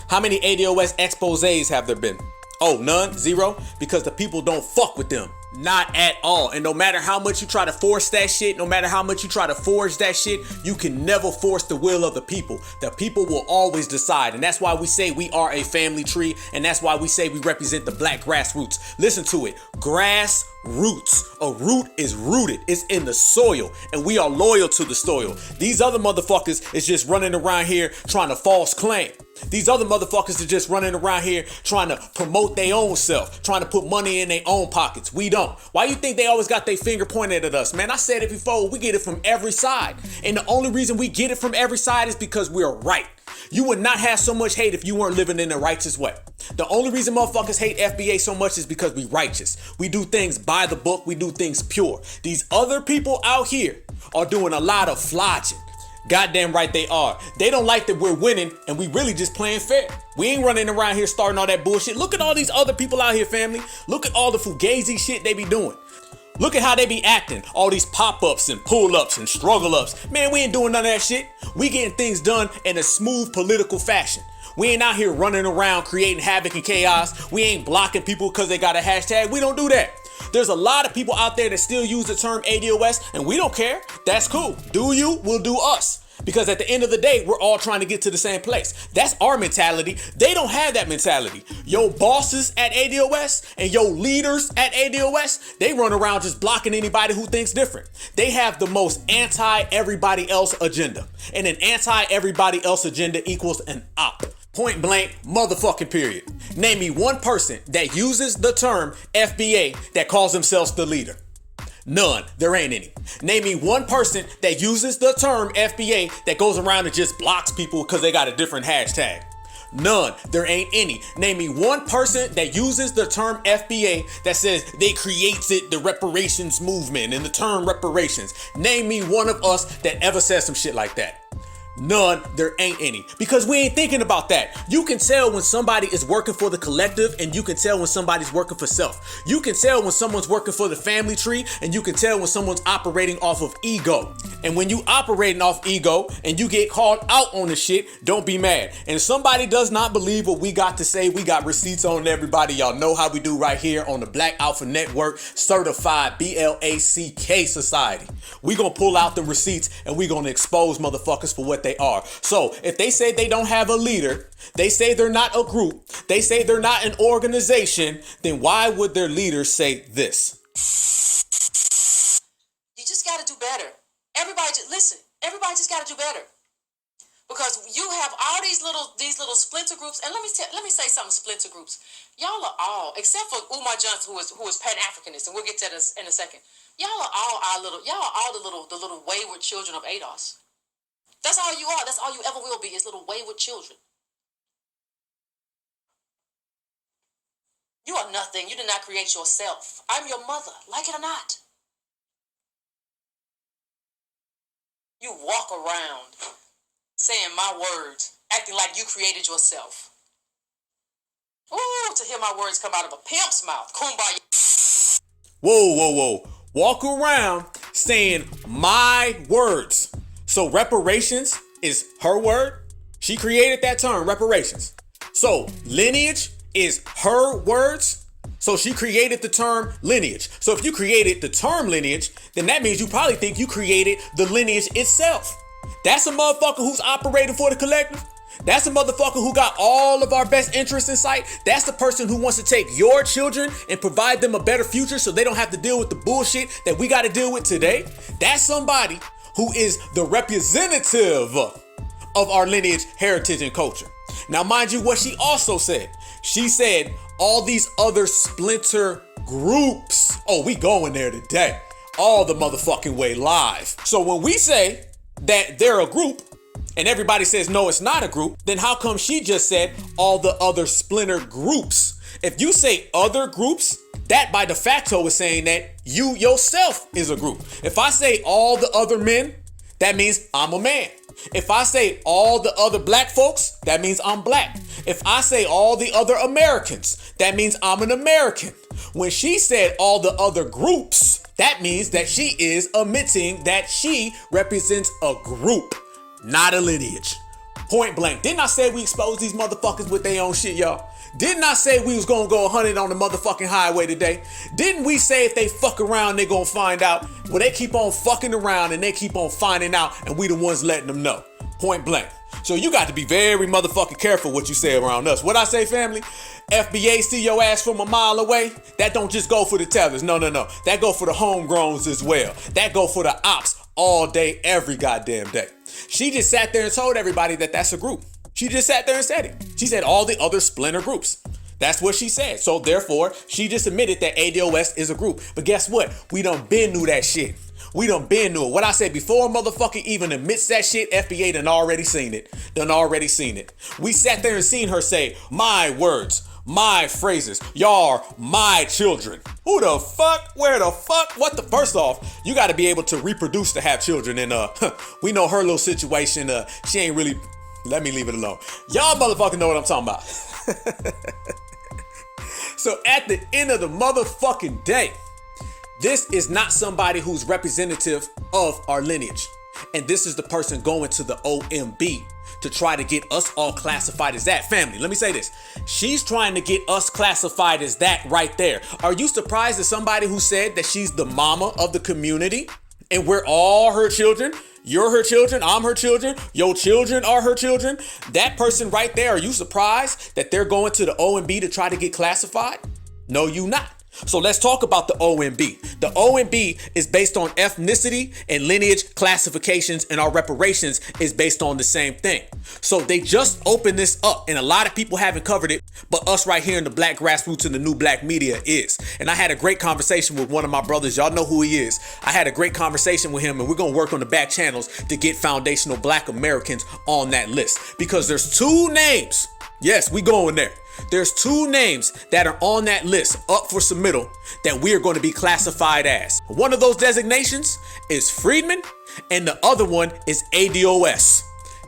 How many ADOS exposés have there been? Oh, none? Zero? Because the people don't fuck with them. Not at all. And no matter how much you try to force that shit, no matter how much you try to forge that shit, you can never force the will of the people. The people will always decide. And that's why we say we are a family tree. And that's why we say we represent the black grassroots. Listen to it. Grassroots. A root is rooted. It's in the soil. And we are loyal to the soil. These other motherfuckers is just running around here trying to false claim. These other motherfuckers are just running around here trying to promote their own self, trying to put money in their own pockets. We don't. Why you think they always got their finger pointed at us? Man, I said it before, we get it from every side. And the only reason we get it from every side is because we're right. You would not have so much hate if you weren't living in a righteous way. The only reason motherfuckers hate FBA so much is because we righteous. We do things by the book. We do things pure. These other people out here are doing a lot of flogging. Goddamn right they are. They don't like that we're winning and we really just playing fair. We ain't running around here starting all that bullshit. Look at all these other people out here, family. Look at all the fugazi shit they be doing. Look at how they be acting. All these pop-ups and pull-ups and struggle-ups. Man, we ain't doing none of that shit. We getting things done in a smooth political fashion. We ain't out here running around creating havoc and chaos. We ain't blocking people because they got a hashtag. We don't do that. There's a lot of people out there that still use the term ADOS, and we don't care. That's cool. Do you, we'll do us. Because at the end of the day, we're all trying to get to the same place. That's our mentality. They don't have that mentality. Your bosses at ADOS and your leaders at ADOS, they run around just blocking anybody who thinks different. They have the most anti-everybody else agenda. And an anti-everybody else agenda equals an op. Point blank, motherfucking period. Name me one person that uses the term FBA that calls themselves the leader. None. There ain't any. Name me one person that uses the term FBA that goes around and just blocks people because they got a different hashtag. None. There ain't any. Name me one person that uses the term FBA that says they created the reparations movement and the term reparations. Name me one of us that ever says some shit like that. None. There ain't any. Because we ain't thinking about that. You can tell when somebody is working for the collective and you can tell when somebody's working for self. You can tell when someone's working for the family tree and you can tell when someone's operating off of ego. And when you operating off ego and you get called out on the shit, don't be mad. And if somebody does not believe what we got to say, we got receipts on everybody. Y'all know how we do right here on the Black Alpha Network, certified BLACK society. We gonna pull out the receipts and we gonna expose motherfuckers for what they are. So if they say they don't have a leader, they say they're not a group, they say they're not an organization, then why would their leaders say this? You just got to do better. Everybody just got to do better. Because you have all these little splinter groups, and let me say something. Splinter groups, y'all are all, except for Umar Johnson, who is Pan-Africanist, and we'll get to that in a second. Y'all are all the little wayward children of ADOS. That's all you are. That's all you ever will be, is little wayward children. You are nothing. You did not create yourself. I'm your mother, like it or not. You walk around saying my words, acting like you created yourself. Ooh, to hear my words come out of a pimp's mouth. Kumbaya. Whoa. Walk around saying my words. So reparations is her word. She created that term, reparations. So lineage is her words. So she created the term lineage. So if you created the term lineage, then that means you probably think you created the lineage itself. That's a motherfucker who's operating for the collective. That's a motherfucker who got all of our best interests in sight. That's the person who wants to take your children and provide them a better future so they don't have to deal with the bullshit that we got to deal with today. That's somebody who is the representative of our lineage, heritage, and culture. Now, mind you, what she also said. She said all these other splinter groups. Oh, we going there today. All the motherfucking way live. So when we say that they're a group and everybody says, no, it's not a group, then how come she just said all the other splinter groups? If you say other groups, that by de facto is saying that you yourself is a group. If I say all the other men, that means I'm a man. If I say all the other black folks, that means I'm black. If I say all the other Americans, that means I'm an American. When she said all the other groups, that means that she is admitting that she represents a group, not a lineage. Point blank. Didn't I say we expose these motherfuckers with their own shit, y'all? Didn't I say we was gonna go 100 on the motherfucking highway today? Didn't we say if they fuck around, they gonna find out? Well, they keep on fucking around and they keep on finding out, and we the ones letting them know. Point blank. So you got to be very motherfucking careful what you say around us. What I say, family? FBA see your ass from a mile away. That don't just go for the tellers. No. That go for the homegrowns as well. That go for the ops all day, every goddamn day. She just sat there and told everybody that that's a group. She just sat there and said it. She said all the other splinter groups. That's what she said. So therefore, she just admitted that ADOS is a group. But guess what? We done been knew that shit. We done been knew it. What I said before a motherfucker even admits that shit, FBA done already seen it. We sat there and seen her say, my words, my phrases, y'all are my children. Who the fuck? Where the fuck? What the? First off, you got to be able to reproduce to have children. And we know her little situation. She ain't really, let me leave it alone. Y'all motherfucking know what I'm talking about. So at the end of the motherfucking day, this is not somebody who's representative of our lineage. And this is the person going to the OMB to try to get us all classified as that. Family, let me say this. She's trying to get us classified as that right there. Are you surprised at somebody who said that she's the mama of the community and we're all her children? You're her children, I'm her children, your children are her children. That person right there, are you surprised that they're going to the OMB to try to get classified? No, you not. So let's talk about the OMB. The OMB is based on ethnicity and lineage classifications, and our reparations is based on the same thing. So they just opened this up, and a lot of people haven't covered it, but us right here in the black grassroots and the new black media is. And I had a great conversation with one of my brothers. Y'all know who he is. I had a great conversation with him, and we're going to work on the back channels to get foundational black Americans on that list, because there's two names. Yes, we going there. There's two names that are on that list up for submittal that we are going to be classified as. One of those designations is Freedman and the other one is ADOS.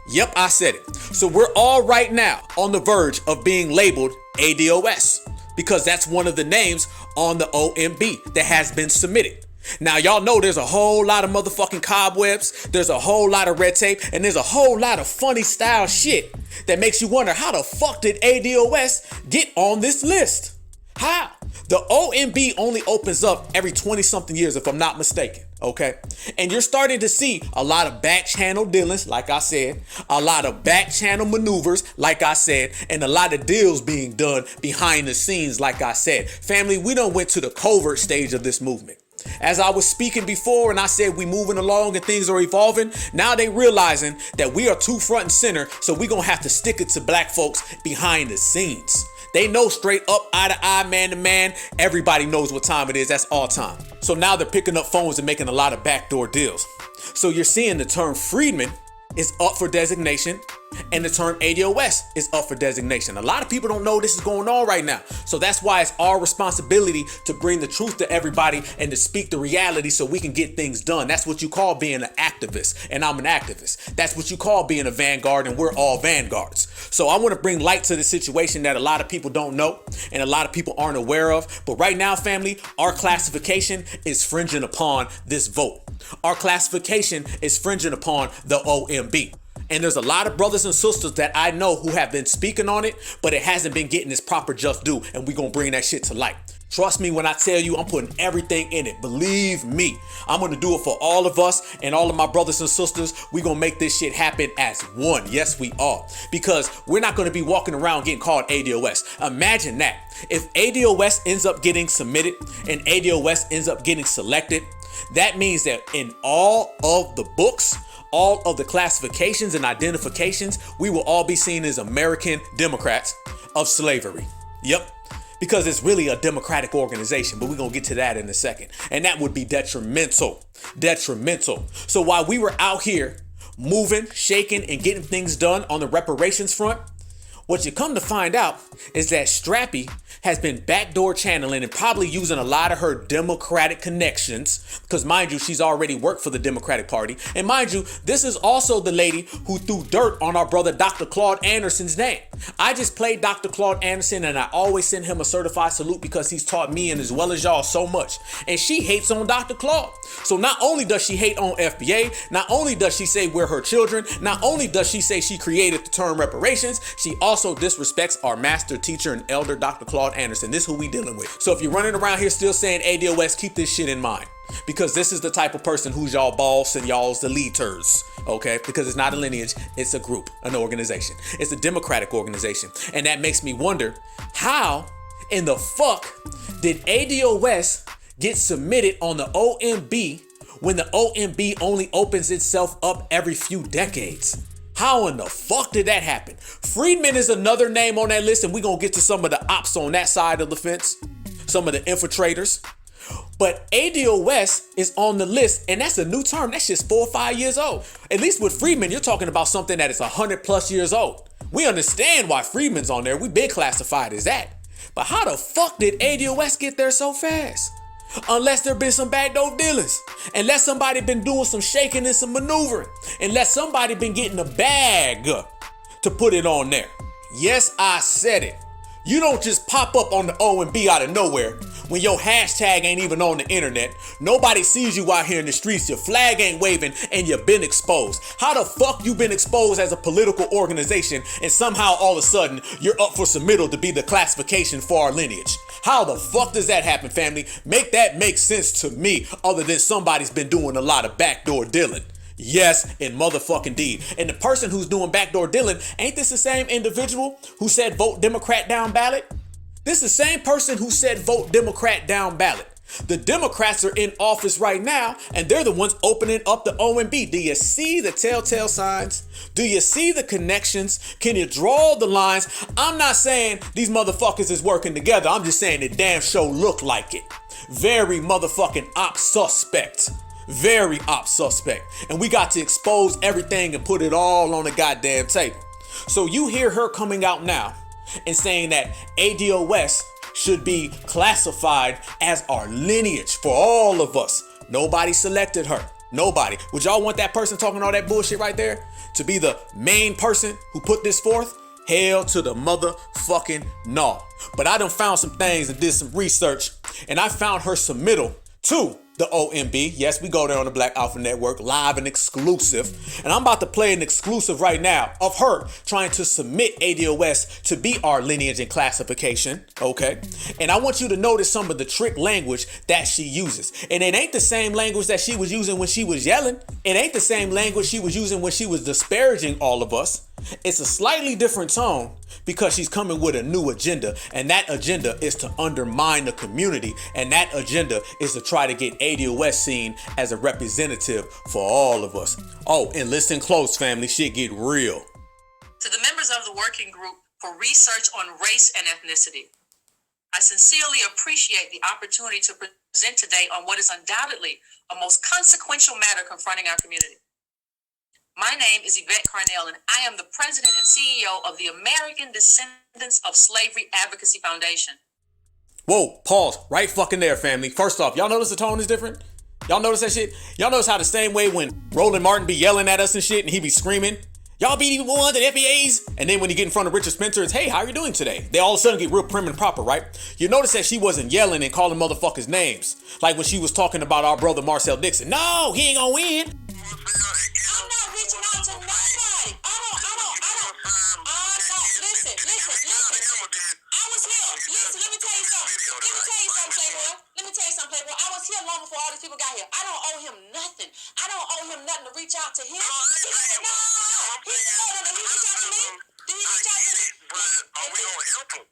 Yep, I said it. So we're all right now on the verge of being labeled ADOS because that's one of the names on the OMB that has been submitted. Now, y'all know there's a whole lot of motherfucking cobwebs, there's a whole lot of red tape, and there's a whole lot of funny style shit that makes you wonder, how the fuck did ADOS get on this list? How? The OMB only opens up every 20-something years, if I'm not mistaken, okay? And you're starting to see a lot of back channel dealings, like I said, a lot of back channel maneuvers, like I said, and a lot of deals being done behind the scenes, like I said. Family, we done went to the covert stage of this movement. As I was speaking before and I said we moving along and things are evolving, now they realizing that we are too front and center, so we gonna have to stick it to black folks behind the scenes. They know straight up, eye to eye, man to man, everybody knows what time it is. That's all time. So now they're picking up phones and making a lot of backdoor deals. So you're seeing the term Freedman is up for designation and the term ADOS is up for designation. A lot of people don't know this is going on right now. So that's why it's our responsibility to bring the truth to everybody and to speak the reality so we can get things done. That's what you call being an activist, and I'm an activist. That's what you call being a vanguard, and we're all vanguards. So I want to bring light to the situation that a lot of people don't know and a lot of people aren't aware of. But right now, family, our classification is fringing upon this vote. Our classification is fringing upon the OMB. And there's a lot of brothers and sisters that I know who have been speaking on it, but it hasn't been getting its proper just due, and we're going to bring that shit to light. Trust me when I tell you I'm putting everything in it. Believe me, I'm going to do it for all of us and all of my brothers and sisters. We're going to make this shit happen as one. Yes, we are. Because we're not going to be walking around getting called ADOS. Imagine that. If ADOS ends up getting submitted and ADOS ends up getting selected, that means that in all of the books, all of the classifications and identifications, we will all be seen as American Democrats of slavery. Yep. Because it's really a democratic organization, but we're going to get to that in a second. And that would be detrimental. So while we were out here moving, shaking, and getting things done on the reparations front, what you come to find out is that Strappy has been backdoor channeling and probably using a lot of her Democratic connections, because mind you, she's already worked for the Democratic Party. And mind you, this is also the lady who threw dirt on our brother Dr. Claude Anderson's name. I just played Dr. Claude Anderson, and I always send him a certified salute because he's taught me and as well as y'all so much. And she hates on Dr. Claude. So not only does she hate on FBA, not only does she say we're her children, not only does she say she created the term reparations, she also also disrespects our master teacher and elder, Dr. Claude Anderson. This is who we dealing with. So if you're running around here still saying ADOS, keep this shit in mind. Because this is the type of person who's y'all boss and y'all's the leaders, okay? Because it's not a lineage, it's a group, an organization. It's a democratic organization. And that makes me wonder, how in the fuck did ADOS get submitted on the OMB when the OMB only opens itself up every few decades? How in the fuck did that happen? Freedmen is another name on that list, and we're gonna get to some of the ops on that side of the fence, some of the infiltrators. But ADOS is on the list, and that's a new term. That shit's 4 or 5 years old. At least with Freedmen, you're talking about something that is 100+ years old. We understand why Freedmen's on there. We've been classified as that. But how the fuck did ADOS get there so fast? Unless there been some backdoor dealings, unless somebody been doing some shaking and some maneuvering, unless somebody been getting a bag to put it on there. Yes, I said it. You don't just pop up on the OMB out of nowhere when your hashtag ain't even on the internet. Nobody sees you out here in the streets. Your flag ain't waving and you've been exposed. How the fuck you been exposed as a political organization and somehow all of a sudden you're up for submittal to be the classification for our lineage? How the fuck does that happen, family? Make that make sense to me, other than somebody's been doing a lot of backdoor dealing. Yes, in motherfucking deed. And the person who's doing backdoor dealing, ain't this the same individual who said vote Democrat down ballot? This is the same person who said vote Democrat down ballot. The Democrats are in office right now, and they're the ones opening up the OMB. Do you see the telltale signs? Do you see the connections? Can you draw the lines? I'm not saying these motherfuckers is working together. I'm just saying it damn sure look like it. Very motherfucking op suspect. Very op suspect. And we got to expose everything and put it all on the goddamn table. So you hear her coming out now and saying that ADOS should be classified as our lineage for all of us. Nobody selected her. Nobody. Would y'all want that person talking all that bullshit right there to be the main person who put this forth? Hell to the motherfucking no. But I done found some things and did some research, and I found her submittal to the OMB. Yes, we go there on the Black Alpha Network, live and exclusive. And I'm about to play an exclusive right now of her trying to submit ADOS to be our lineage and classification, okay? And I want you to notice some of the trick language that she uses. And it ain't the same language that she was using when she was yelling. It ain't the same language she was using when she was disparaging all of us. It's a slightly different tone because she's coming with a new agenda, and that agenda is to undermine the community, and that agenda is to try to get ADOS seen as a representative for all of us. Oh, and listen close, family, shit get real. To the members of the working group for research on race and ethnicity, I sincerely appreciate the opportunity to present today on what is undoubtedly a most consequential matter confronting our community. My name is Yvette Carnell, and I am the president and CEO of the American Descendants of Slavery Advocacy Foundation. Whoa, pause. Right fucking there, family. First off, y'all notice the tone is different? Y'all notice that shit? Y'all notice how the same way when Roland Martin be yelling at us and shit and he be screaming, y'all be the ones and FBAs? And then when you get in front of Richard Spencer, it's, hey, how you doing today? They all of a sudden get real prim and proper, right? You notice that she wasn't yelling and calling motherfuckers names. Like when she was talking about our brother Marcel Dixon. No, he ain't gonna win. I'm not reaching out to nobody. Listen. I was here. Listen, let me tell you something, Playboy. I was here long before all these people got here. I don't owe him nothing. I don't owe him nothing to reach out to him. He reached out to me. Did he reach out to me? Are we gonna help him?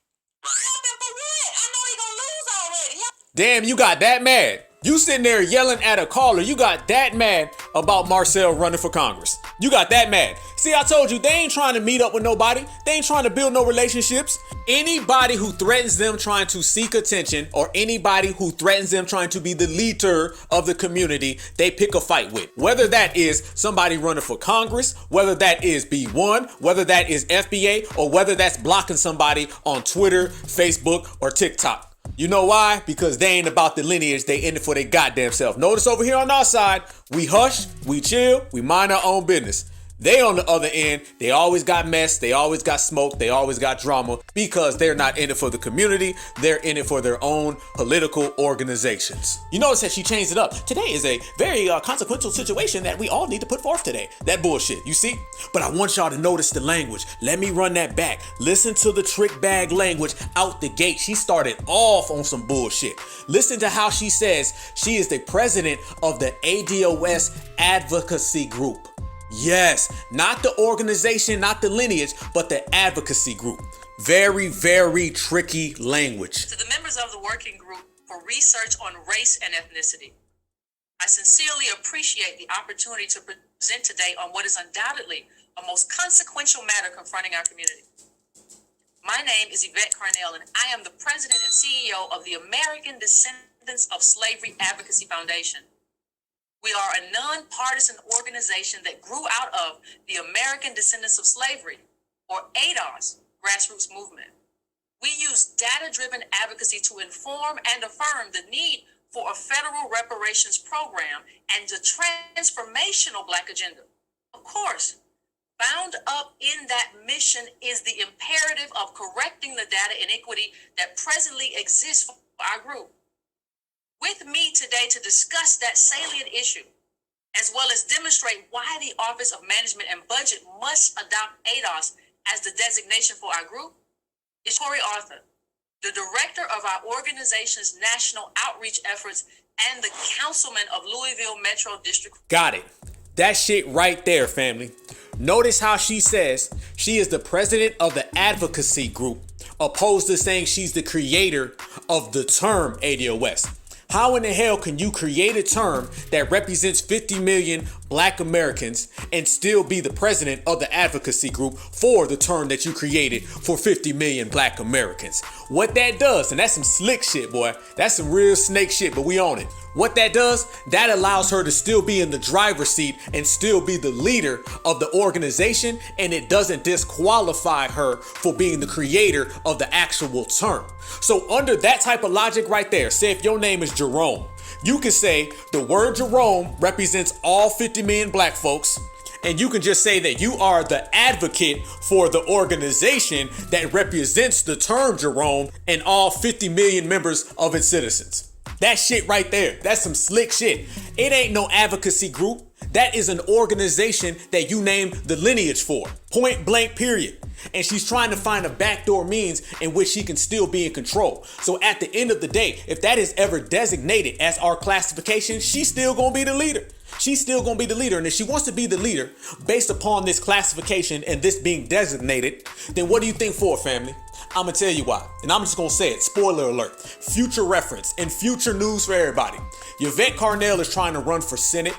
Help him for what? I know he gonna lose already. Damn, you got that mad. You sitting there yelling at a caller. You got that mad about Marcel running for Congress. You got that mad. See, I told you, they ain't trying to meet up with nobody. They ain't trying to build no relationships. Anybody who threatens them trying to seek attention, or anybody who threatens them trying to be the leader of the community, they pick a fight with. Whether that is somebody running for Congress, whether that is B1, whether that is FBA, or whether that's blocking somebody on Twitter, Facebook, or TikTok. You know why? Because they ain't about the lineage. They in it for their goddamn self. Notice over here on our side, we hush, we chill, we mind our own business. They on the other end, they always got mess, they always got smoke, they always got drama because they're not in it for the community, they're in it for their own political organizations. You notice that she changed it up. Today is a very consequential situation that we all need to put forth today. That bullshit, you see? But I want y'all to notice the language. Let me run that back. Listen to the trick bag language out the gate. She started off on some bullshit. Listen to how she says she is the president of the ADOS advocacy group. Yes, not the organization, not the lineage, but the advocacy group. Very, very tricky language. To the members of the working group for research on race and ethnicity, I sincerely appreciate the opportunity to present today on what is undoubtedly a most consequential matter confronting our community. My name is Yvette Carnell, and I am the president and CEO of the American Descendants of Slavery Advocacy Foundation. We are a nonpartisan organization that grew out of the American Descendants of Slavery, or ADOS, grassroots movement. We use data-driven advocacy to inform and affirm the need for a federal reparations program and the transformational Black agenda. Of course, bound up in that mission is the imperative of correcting the data inequity that presently exists for our group. With me today to discuss that salient issue, as well as demonstrate why the Office of Management and Budget must adopt ADOS as the designation for our group, is Corey Arthur, the director of our organization's national outreach efforts and the councilman of Louisville Metro District. Got it. That shit right there, family. Notice how she says she is the president of the advocacy group, opposed to saying she's the creator of the term ADOS. How in the hell can you create a term that represents 50 million Black Americans and still be the president of the advocacy group for the term that you created for 50 million Black Americans? What that does, and that's some slick shit, boy. That's some real snake shit, but we own it. What that does, that allows her to still be in the driver's seat and still be the leader of the organization, and it doesn't disqualify her for being the creator of the actual term. So under that type of logic right there, say if your name is Jerome, you can say the word Jerome represents all 50 million Black folks, and you can just say that you are the advocate for the organization that represents the term Jerome and all 50 million members of its citizens. That shit right there, that's some slick shit. It ain't no advocacy group. That is an organization that you named the lineage for. Point blank, period. And she's trying to find a backdoor means in which she can still be in control. So at the end of the day, if that is ever designated as our classification, she's still gonna be the leader. She's still gonna be the leader. And if she wants to be the leader based upon this classification and this being designated, then what do you think for, family? I'm gonna tell you why. And I'm just gonna say it. Spoiler alert. Future reference and future news for everybody. Yvette Carnell is trying to run for Senate.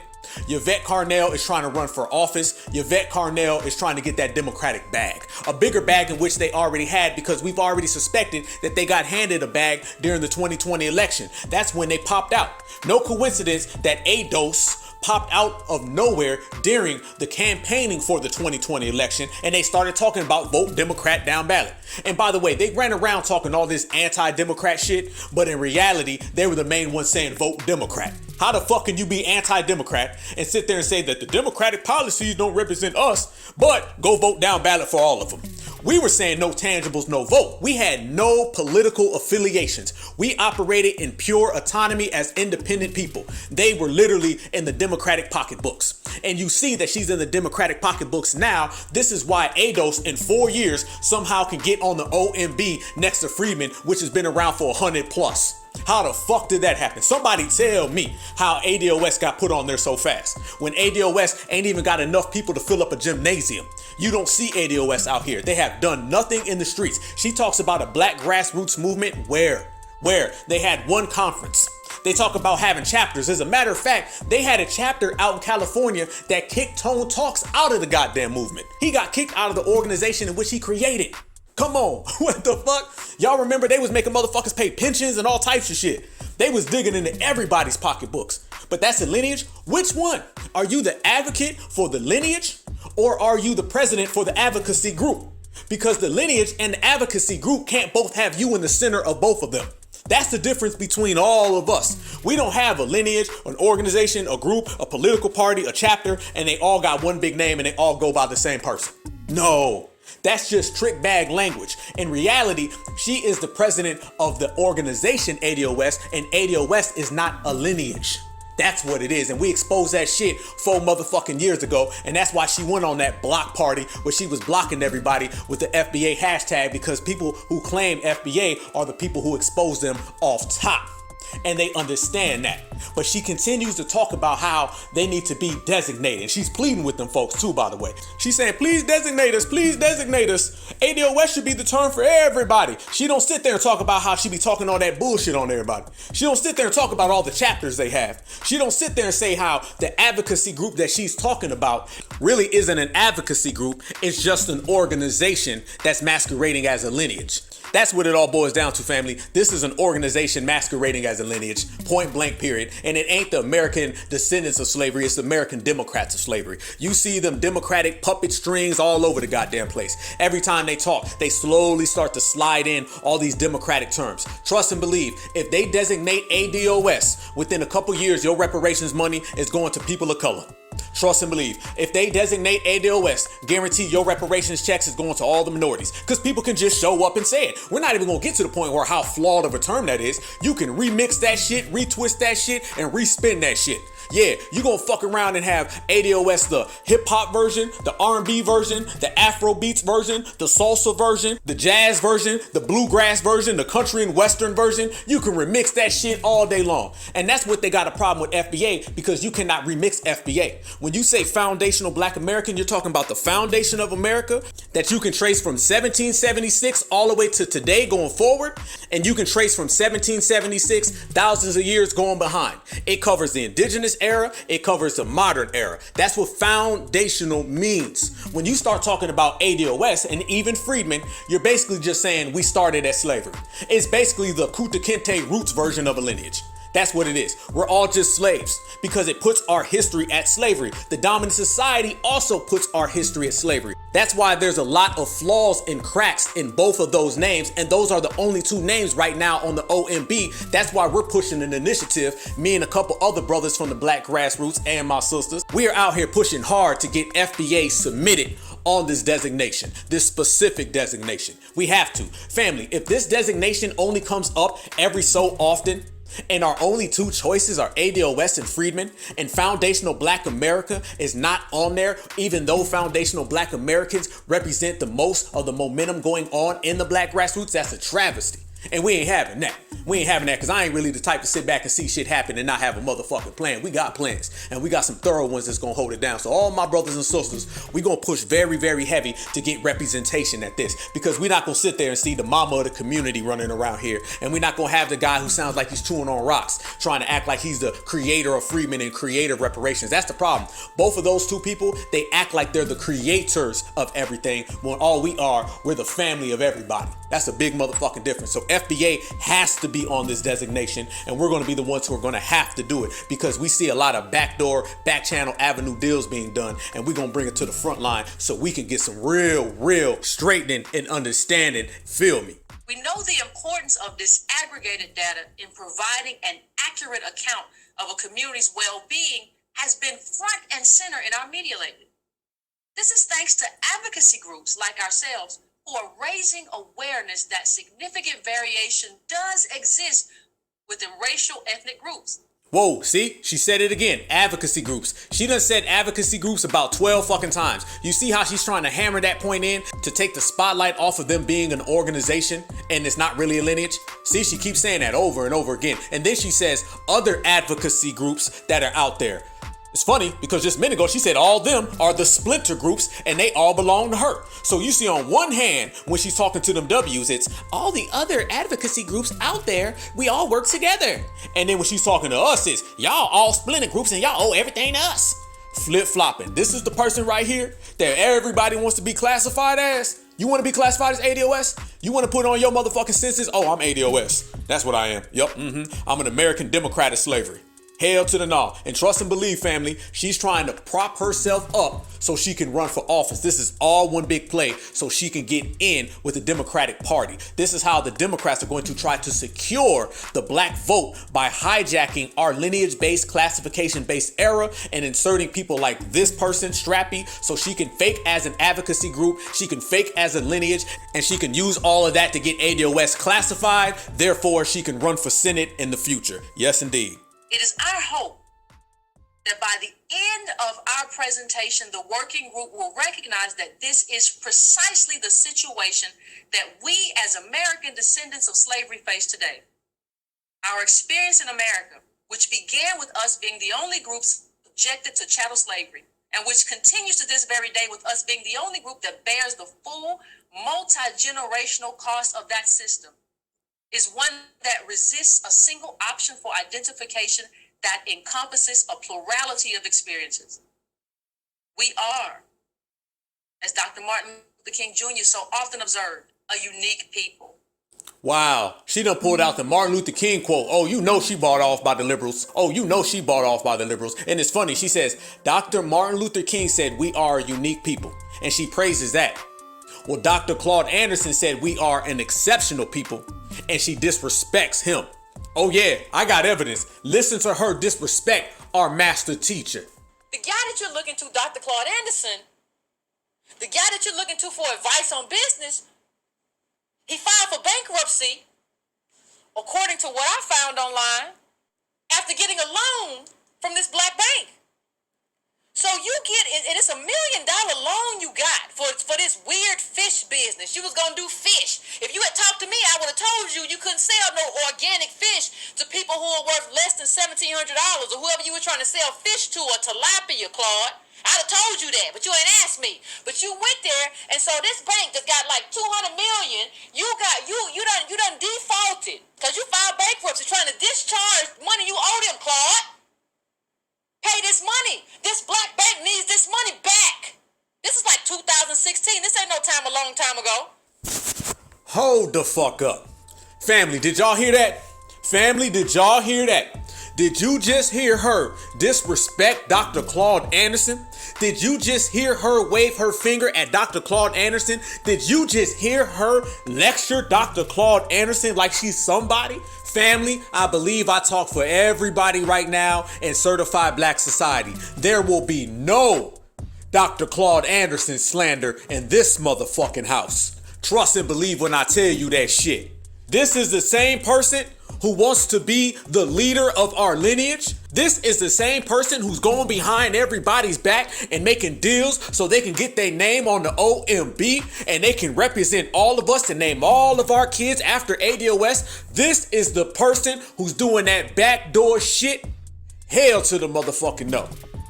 Yvette Carnell is trying to run for office. Yvette Carnell is trying to get that Democratic bag. A bigger bag in which they already had, because we've already suspected that they got handed a bag during the 2020 election. That's when they popped out. No coincidence that ADOS popped out of nowhere during the campaigning for the 2020 election, and they started talking about vote Democrat down ballot. And by the way, they ran around talking all this anti-Democrat shit, but in reality, they were the main ones saying vote Democrat. How the fuck can you be anti-Democrat and sit there and say that the Democratic policies don't represent us, but go vote down ballot for all of them? We were saying no tangibles, no vote. We had no political affiliations. We operated in pure autonomy as independent people. They were literally in the Democratic pocketbooks. And you see that she's in the Democratic pocketbooks now. This is why ADOS in 4 years somehow can get on the OMB next to Freeman, which has been around for 100 plus. How the fuck did that happen? Somebody tell me how ADOS got put on there so fast when ADOS ain't even got enough people to fill up a gymnasium. You don't see ADOS out here. They have done nothing in the streets. She talks about a Black grassroots movement where they had one conference. They talk about having chapters. As a matter of fact, they had a chapter out in California that kicked Tone Talks out of the goddamn movement. He got kicked out of the organization in which he created. Come on, what the fuck? Y'all remember they was making motherfuckers pay pensions and all types of shit. They was digging into everybody's pocketbooks. But that's the lineage? Which one? Are you the advocate for the lineage, or are you the president for the advocacy group? Because the lineage and the advocacy group can't both have you in the center of both of them. That's the difference between all of us. We don't have a lineage, an organization, a group, a political party, a chapter, and they all got one big name and they all go by the same person. No, that's just trick bag language. In reality, she is the president of the organization ADOS, and ADOS is not a lineage. That's what it is. And we exposed that shit 4 motherfucking years ago. And that's why she went on that block party where she was blocking everybody with the FBA hashtag, because people who claim FBA are the people who expose them off top. And they understand that. But she continues to talk about how they need to be designated. And she's pleading with them folks too, by the way. She's saying, please designate us, please designate us. ADOS should be the term for everybody. She don't sit there and talk about how she be talking all that bullshit on everybody. She don't sit there and talk about all the chapters they have. She don't sit there and say how the advocacy group that she's talking about really isn't an advocacy group. It's just an organization that's masquerading as a lineage. That's what it all boils down to, family. This is an organization masquerading as a lineage, point blank, period. And it ain't the American descendants of slavery, it's the American Democrats of slavery. You see them Democratic puppet strings all over the goddamn place. Every time they talk, they slowly start to slide in all these Democratic terms. Trust and believe, if they designate ADOS, within a couple years, your reparations money is going to people of color. Trust and believe. If they designate ADOS, guarantee your reparations checks is going to all the minorities. Because people can just show up and say it. We're not even going to get to the point where how flawed of a term that is. You can remix that shit, retwist that shit, and respin that shit. Yeah, you gonna fuck around and have ADOS, the hip-hop version, the R&B version, the Afrobeats version, the salsa version, the jazz version, the bluegrass version, the country and western version. You can remix that shit all day long. And that's what they got a problem with FBA, because you cannot remix FBA. When you say foundational Black American, you're talking about the foundation of America that you can trace from 1776 all the way to today going forward. And you can trace from 1776 thousands of years going behind. It covers the indigenous era, it covers the modern era. That's what foundational means. When you start talking about ADOS and even freedmen, you're basically just saying we started at slavery. It's basically the Kunta Kinte roots version of a lineage. That's what it is. We're all just slaves because it puts our history at slavery. The dominant society also puts our history at slavery. That's why there's a lot of flaws and cracks in both of those names. And those are the only 2 names right now on the OMB. That's why we're pushing an initiative. Me and a couple other brothers from the Black grassroots and my sisters. We are out here pushing hard to get FBA submitted on this designation, this specific designation. We have to. Family, if this designation only comes up every so often, and our only 2 choices are ADOS and freedmen, and foundational Black America is not on there, even though foundational Black Americans represent the most of the momentum going on in the Black grassroots, that's a travesty. And we ain't having that. We ain't having that because I ain't really the type to sit back and see shit happen and not have a motherfucking plan. We got plans, and we got some thorough ones that's gonna hold it down. So all my brothers and sisters, we gonna push very, very heavy to get representation at this, because we're not gonna sit there and see the mama of the community running around here, and we're not gonna have the guy who sounds like he's chewing on rocks trying to act like he's the creator of freedmen and creator of reparations. That's the problem. Both of those 2 people, they act like they're the creators of everything when all we are, we're the family of everybody. That's a big motherfucking difference. So FBA has to be on this designation, and we're going to be the ones who are going to have to do it, because we see a lot of backdoor, back channel avenue deals being done, and we're going to bring it to the front line so we can get some real straightening and understanding. Feel me? We know the importance of disaggregated data in providing an accurate account of a community's well-being has been front and center in our media lately. This is thanks to advocacy groups like ourselves who are raising awareness that significant variation does exist within racial ethnic groups. Whoa, see? She said it again. Advocacy groups. She done said advocacy groups about 12 fucking times. You see how she's trying to hammer that point in to take the spotlight off of them being an organization and it's not really a lineage? See, she keeps saying that over and over again. And then she says other advocacy groups that are out there. It's funny because just a minute ago she said all them are the splinter groups and they all belong to her. So you see on one hand when she's talking to them W's, it's all the other advocacy groups out there, we all work together. And then when she's talking to us, it's y'all all splinter groups and y'all owe everything to us. Flip-flopping. This is the person right here that everybody wants to be classified as. You want to be classified as ADOS? You want to put on your motherfucking census? Oh, I'm ADOS. That's what I am. Yup. I'm an American Democrat of slavery. Hell to the no. And trust and believe, family, she's trying to prop herself up so she can run for office. This is all one big play so she can get in with the Democratic Party. This is how the Democrats are going to try to secure the black vote by hijacking our lineage-based, classification-based era and inserting people like this person, Strappy, so she can fake as an advocacy group, she can fake as a lineage, and she can use all of that to get ADOS classified. Therefore, she can run for Senate in the future. Yes, indeed. It is our hope that by the end of our presentation, the working group will recognize that this is precisely the situation that we as American descendants of slavery face today. Our experience in America, which began with us being the only groups subjected to chattel slavery, and which continues to this very day with us being the only group that bears the full multi-generational cost of that system, is one that resists a single option for identification that encompasses a plurality of experiences. We are, as Dr. Martin Luther King Jr. so often observed, a unique people. Wow, she done pulled out the Martin Luther King quote. Oh, you know she bought off by the liberals. Oh, you know she bought off by the liberals. And it's funny, she says, Dr. Martin Luther King said we are a unique people. And she praises that. Well, Dr. Claude Anderson said we are an exceptional people, and she disrespects him. Oh yeah, I got evidence. Listen to her disrespect our master teacher. The guy that you're looking to, Dr. Claude Anderson, the guy that you're looking to for advice on business, he filed for bankruptcy, according to what I found online, after getting a loan from this black bank. So you get, and it's $1 million loan you got for this weird fish business. You was gonna do fish. If you had talked to me, I would have told you you couldn't sell no organic fish to people who are worth less than $1,700 or whoever you were trying to sell fish to, or tilapia, Claude. I'd have told you that, but you ain't asked me. But you went there, and so this bank that got like $200 million, you done defaulted because you filed bankruptcy trying to discharge money you owe them, Claude. Pay this money. This black bank needs this money back. This is like 2016. This ain't no time a long time ago. Hold the fuck up. Family, did y'all hear that? Family, did y'all hear that? Did you just hear her disrespect Dr. Claude Anderson? Did you just hear her wave her finger at Dr. Claude Anderson? Did you just hear her lecture Dr. Claude Anderson like she's somebody? Family, I believe I talk for everybody right now in certified black society. There will be no Dr. Claude Anderson slander in this motherfucking house. Trust and believe when I tell you that shit. This is the same person who wants to be the leader of our lineage. This is the same person who's going behind everybody's back and making deals so they can get their name on the OMB and they can represent all of us and name all of our kids after ADOS. This is the person who's doing that backdoor shit. Hell to the motherfucking no.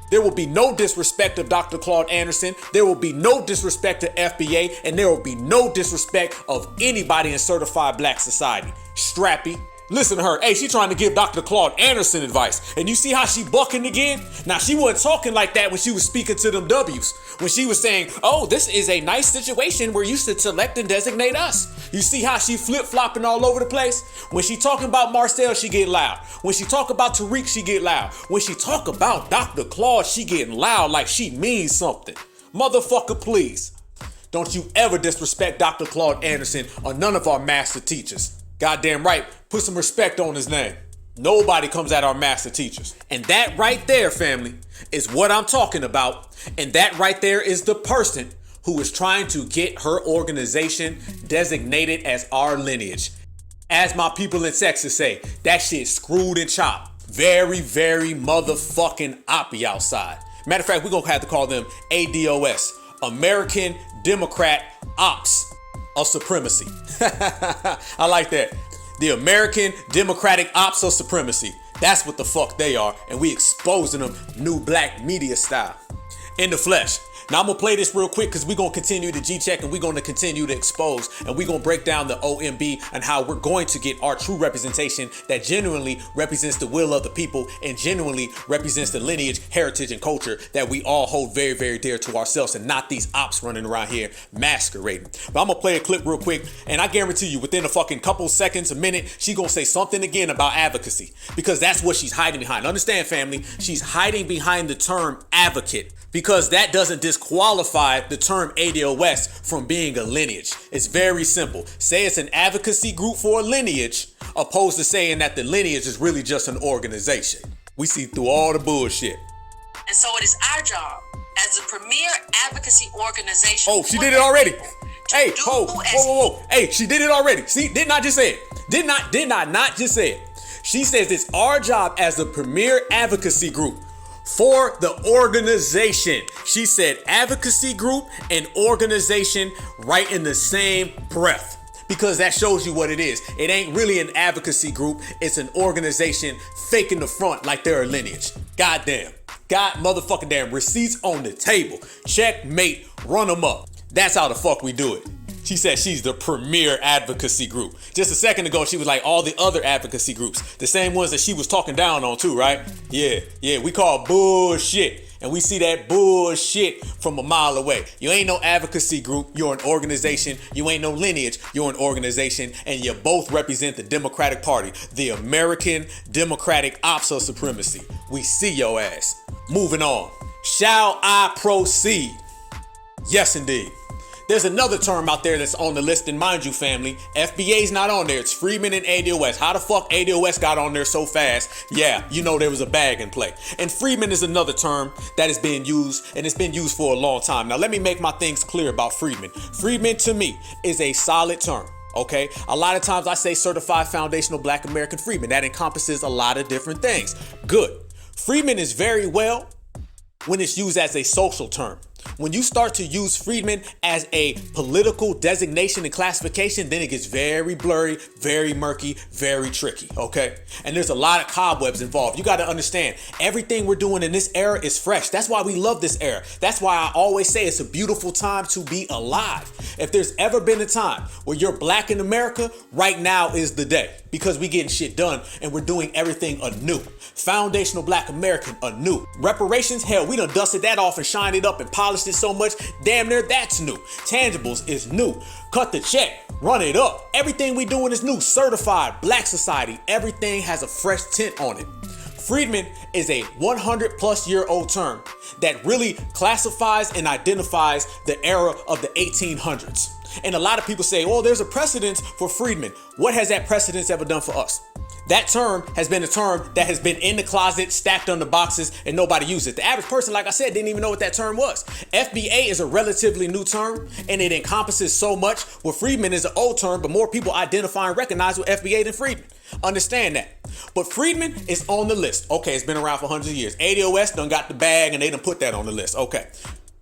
There will be no disrespect of Dr. Claude Anderson. There will be no disrespect to FBA, and there will be no disrespect of anybody in certified black society. Strappy. Listen to her. Hey, she trying to give Dr. Claude Anderson advice. And you see how she bucking again? Now, she wasn't talking like that when she was speaking to them W's. When she was saying, oh, this is a nice situation where you should select and designate us. You see how she flip-flopping all over the place? When she talking about Marcel, she get loud. When she talk about Tariq, she get loud. When she talk about Dr. Claude, she getting loud like she means something. Motherfucker, please. Don't you ever disrespect Dr. Claude Anderson or none of our master teachers. Goddamn right, put some respect on his name. Nobody comes at our master teachers. And that right there, family, is what I'm talking about. And that right there is the person who is trying to get her organization designated as our lineage. As my people in Texas say, that shit screwed and chopped. Very, very motherfucking oppie outside. Matter of fact, we're gonna have to call them ADOS, American Democrat Ops of Supremacy. I like that. The American Democratic Ops of Supremacy. That's what the fuck they are, and we exposing them new black media style. In the flesh, Now I'm gonna play this real quick because we're gonna continue to G-check and we're gonna continue to expose and we're gonna break down the OMB and how we're going to get our true representation that genuinely represents the will of the people and genuinely represents the lineage, heritage, and culture that we all hold very, very dear to ourselves, and not these ops running around here masquerading. But I'm gonna play a clip real quick, and I guarantee you within a fucking couple seconds, a minute, she's gonna say something again about advocacy, because that's what she's hiding behind. Understand, family? She's hiding behind the term advocate, because that doesn't disqualify the term ADOS from being a lineage. It's very simple. Say it's an advocacy group for a lineage, opposed to saying that the lineage is really just an organization. We see through all the bullshit. And so it is our job as a premier advocacy organization. Oh, she did it already. Hey, whoa. Hey, she did it already. See, didn't I just say it? Did I not just say it? She says it's our job as the premier advocacy group for the organization. She said advocacy group and organization right in the same breath, because that shows you what it is. It ain't really an advocacy group. It's an organization faking the front like they're a lineage. Goddamn. God motherfucking damn. Receipts on the table. Checkmate. Run them up. That's how the fuck we do it. She said she's the premier advocacy group. Just a second ago, she was like all the other advocacy groups. The same ones that she was talking down on too, right? Yeah, we call bullshit. And we see that bullshit from a mile away. You ain't no advocacy group, you're an organization. You ain't no lineage, you're an organization. And you both represent the Democratic Party, the American Democratic Ops of Supremacy. We see your ass. Moving on. Shall I proceed? Yes, indeed. There's another term out there that's on the list, and mind you, family, FBA's not on there. It's Freedmen and ADOS. How the fuck ADOS got on there so fast? Yeah, you know there was a bag in play. And Freedmen is another term that is being used, and it's been used for a long time. Now, let me make my things clear about Freedmen. Freedmen, to me, is a solid term. Okay, a lot of times I say certified foundational Black American freedmen. That encompasses a lot of different things. Good. Freedmen is very well when it's used as a social term. When you start to use freedmen as a political designation and classification, then it gets very blurry, very murky, very tricky, okay? And there's a lot of cobwebs involved. You got to understand, everything we're doing in this era is fresh. That's why we love this era. That's why I always say it's a beautiful time to be alive. If there's ever been a time where you're Black in America, right now is the day, because we getting shit done and we're doing everything anew. Foundational Black American anew. Reparations, hell, we done dusted that off and shined it up and polished it so much, damn near that's new. Tangibles is new. Cut the check, run it up. Everything we doing is new. Certified, Black society, everything has a fresh tint on it. Freedmen is a 100-plus-year-old term that really classifies and identifies the era of the 1800s. And a lot of people say, oh, there's a precedence for freedmen. What has that precedence ever done for us? That term has been a term that has been in the closet, stacked on the boxes, and nobody uses it. The average person, like I said, didn't even know what that term was. FBA is a relatively new term, and it encompasses so much. Well, freedmen is an old term, but more people identify and recognize with FBA than freedmen. Understand that. But freedmen is on the list. Okay, it's been around for hundreds of years. ADOS done got the bag, and they done put that on the list. Okay.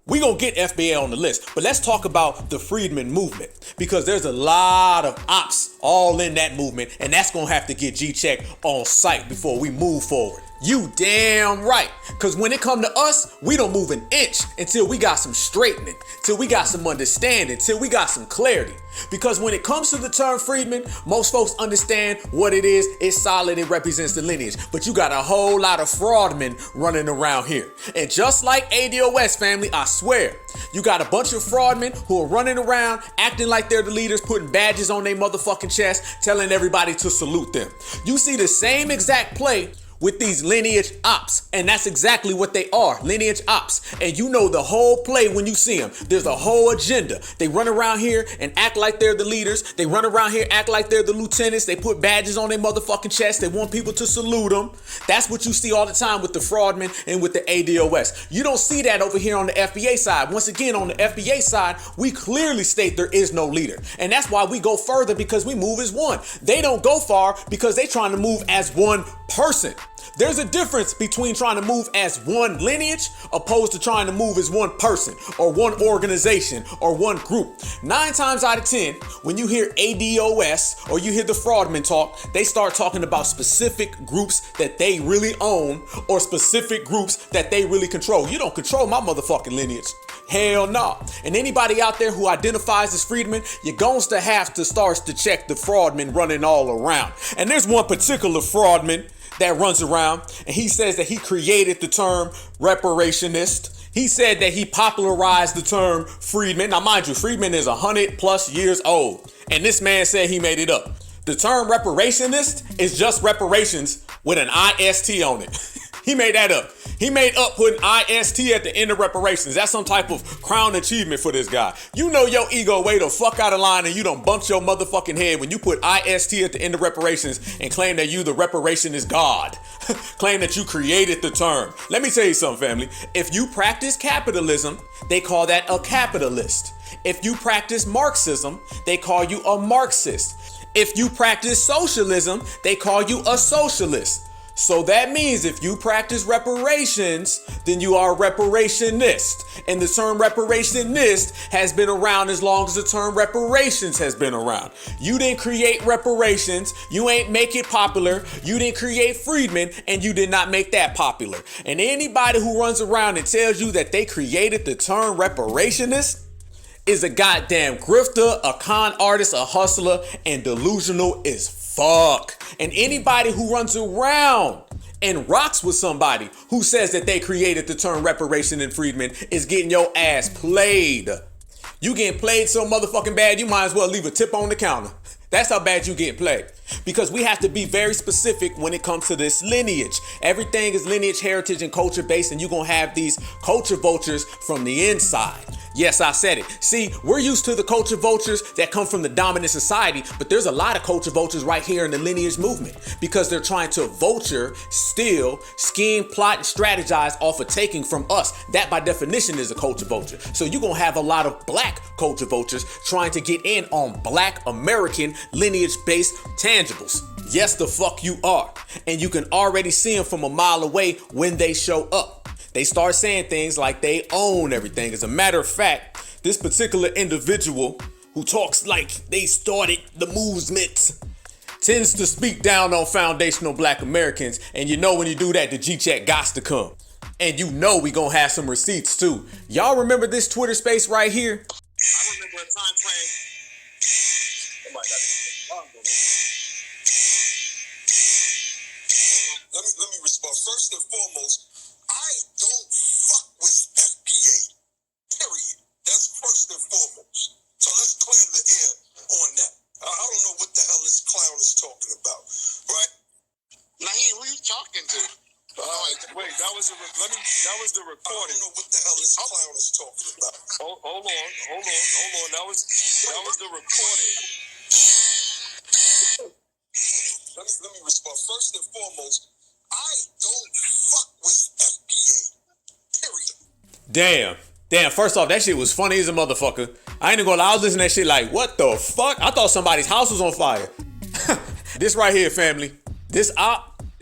We gonna get FBA on the list, but let's talk about the freedmen movement, because there's a lot of ops all in that movement, and that's gonna have to get G-checked on site before we move forward. You damn right, because when it come to us, we don't move an inch until we got some straightening, till we got some understanding, till we got some clarity. Because when it comes to the term freedmen, most folks understand what it is. It's solid, it represents the lineage. But you got a whole lot of fraudmen running around here. And just like ADOS, family, I swear, you got a bunch of fraudmen who are running around, acting like they're the leaders, putting badges on their motherfucking chest, telling everybody to salute them. You see the same exact play with these lineage ops, and that's exactly what they are, lineage ops. And you know the whole play when you see them. There's a whole agenda. They run around here and act like they're the leaders. They run around here, act like they're the lieutenants. They put badges on their motherfucking chest. They want people to salute them. That's what you see all the time with the fraudmen and with the ADOS. You don't see that over here on the FBA side. Once again, on the FBA side, we clearly state there is no leader. And that's why we go further, because we move as one. They don't go far because they trying to move as one person. There's a difference between trying to move as one lineage opposed to trying to move as one person or one organization or one group. 9 times out of 10, when you hear ADOS or you hear the fraudmen talk, they start talking about specific groups that they really own or specific groups that they really control. You don't control my motherfucking lineage. Hell no. And anybody out there who identifies as freedmen, you're going to have to start to check the fraudmen running all around. And there's one particular fraudman that runs around, and he says that he created the term reparationist. He said that he popularized the term freedman. Now, mind you, freedman is 100+ years old, and this man said he made it up. The term reparationist is just reparations with an IST on it. He made that up. He made up putting IST at the end of reparations. That's some type of crown achievement for this guy. You know your ego way the fuck out of line and you done bumped your motherfucking head when you put IST at the end of reparations and claim that you the reparationist god. Claim that you created the term. Let me tell you something, family. If you practice capitalism, they call that a capitalist. If you practice Marxism, they call you a Marxist. If you practice socialism, they call you a socialist. So that means if you practice reparations, then you are a reparationist. And the term reparationist has been around as long as the term reparations has been around. You didn't create reparations, you ain't make it popular, you didn't create freedmen, and you did not make that popular. And anybody who runs around and tells you that they created the term reparationist is a goddamn grifter, a con artist, a hustler, and delusional as fuck. And anybody who runs around and rocks with somebody who says that they created the term reparation and freedmen is getting your ass played. You getting played so motherfucking bad, you might as well leave a tip on the counter. That's how bad you getting played. Because we have to be very specific when it comes to this lineage. Everything is lineage, heritage, and culture based, and you're going to have these culture vultures from the inside. Yes, I said it. See, we're used to the culture vultures that come from the dominant society, but there's a lot of culture vultures right here in the lineage movement because they're trying to vulture, steal, scheme, plot, and strategize off of taking from us. That by definition is a culture vulture. So you're going to have a lot of black culture vultures trying to get in on black American lineage-based tangibles. Yes, the fuck you are. And you can already see them from a mile away when they show up. They start saying things like they own everything. As a matter of fact, this particular individual who talks like they started the movement tends to speak down on foundational black Americans. And you know when you do that, the G-check gots to come. And you know we gonna have some receipts too. Y'all remember this Twitter space right here? I remember a time frame. Let me respond. First and foremost, I don't fuck with FBA. Period. That's first and foremost. So let's clear the air on that. I don't know what the hell this clown is talking about, right? Naheem, who you talking to? Wait, that was the recording. I don't know what the hell this clown is talking about. Hold on. That was the recording. Let me respond. First and foremost, I don't fuck with FBA. Period. Damn, first off, that shit was funny as a motherfucker. I ain't even gonna lie, I was listening to that shit like, what the fuck? I thought somebody's house was on fire. This right here, family. This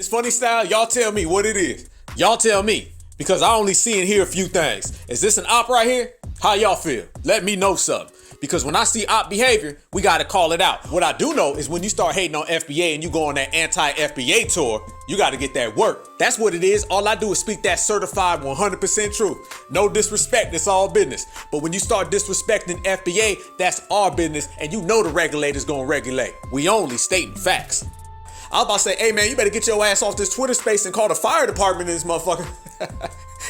funny style, y'all tell me what it is. Y'all tell me. Because I only see and hear a few things. Is this an op right here? How y'all feel? Let me know something. Because when I see op behavior, we gotta call it out. What I do know is when you start hating on FBA and you go on that anti-FBA tour, you gotta get that work. That's what it is. All I do is speak that certified 100% truth. No disrespect, it's all business. But when you start disrespecting FBA, that's our business, and you know the regulators gonna regulate. We only stating facts. I was about to say, hey man, you better get your ass off this Twitter space and call the fire department in this motherfucker.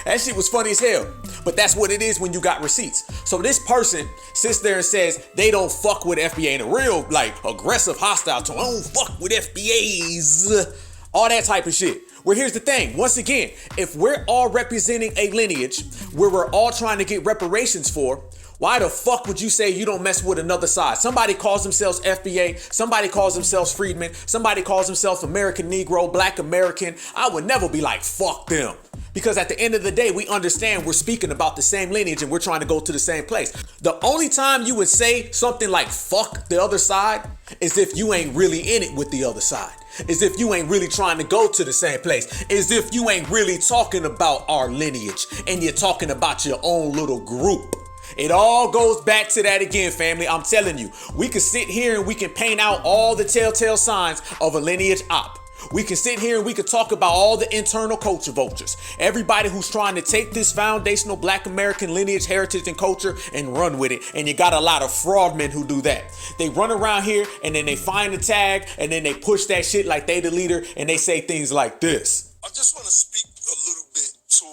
That shit was funny as hell. But that's what it is when you got receipts. So this person sits there and says they don't fuck with FBA in a real, like, aggressive, hostile tone. I don't fuck with FBAs. All that type of shit. Well, here's the thing. Once again, if we're all representing a lineage where we're all trying to get reparations for, why the fuck would you say you don't mess with another side? Somebody calls themselves FBA, somebody calls themselves freedmen, somebody calls themselves American Negro, Black American. I would never be like, fuck them. Because at the end of the day, we understand we're speaking about the same lineage and we're trying to go to the same place. The only time you would say something like fuck the other side is if you ain't really in it with the other side. Is if you ain't really trying to go to the same place. Is if you ain't really talking about our lineage and you're talking about your own little group. It all goes back to that again, family. I'm telling you, we can sit here and we can paint out all the telltale signs of a lineage op. We can sit here and we can talk about all the internal culture vultures. Everybody who's trying to take this foundational Black American lineage, heritage, and culture and run with it. And you got a lot of fraud men who do that. They run around here and then they find a tag and then they push that shit like they the leader and they say things like this. I just want to speak a little bit to,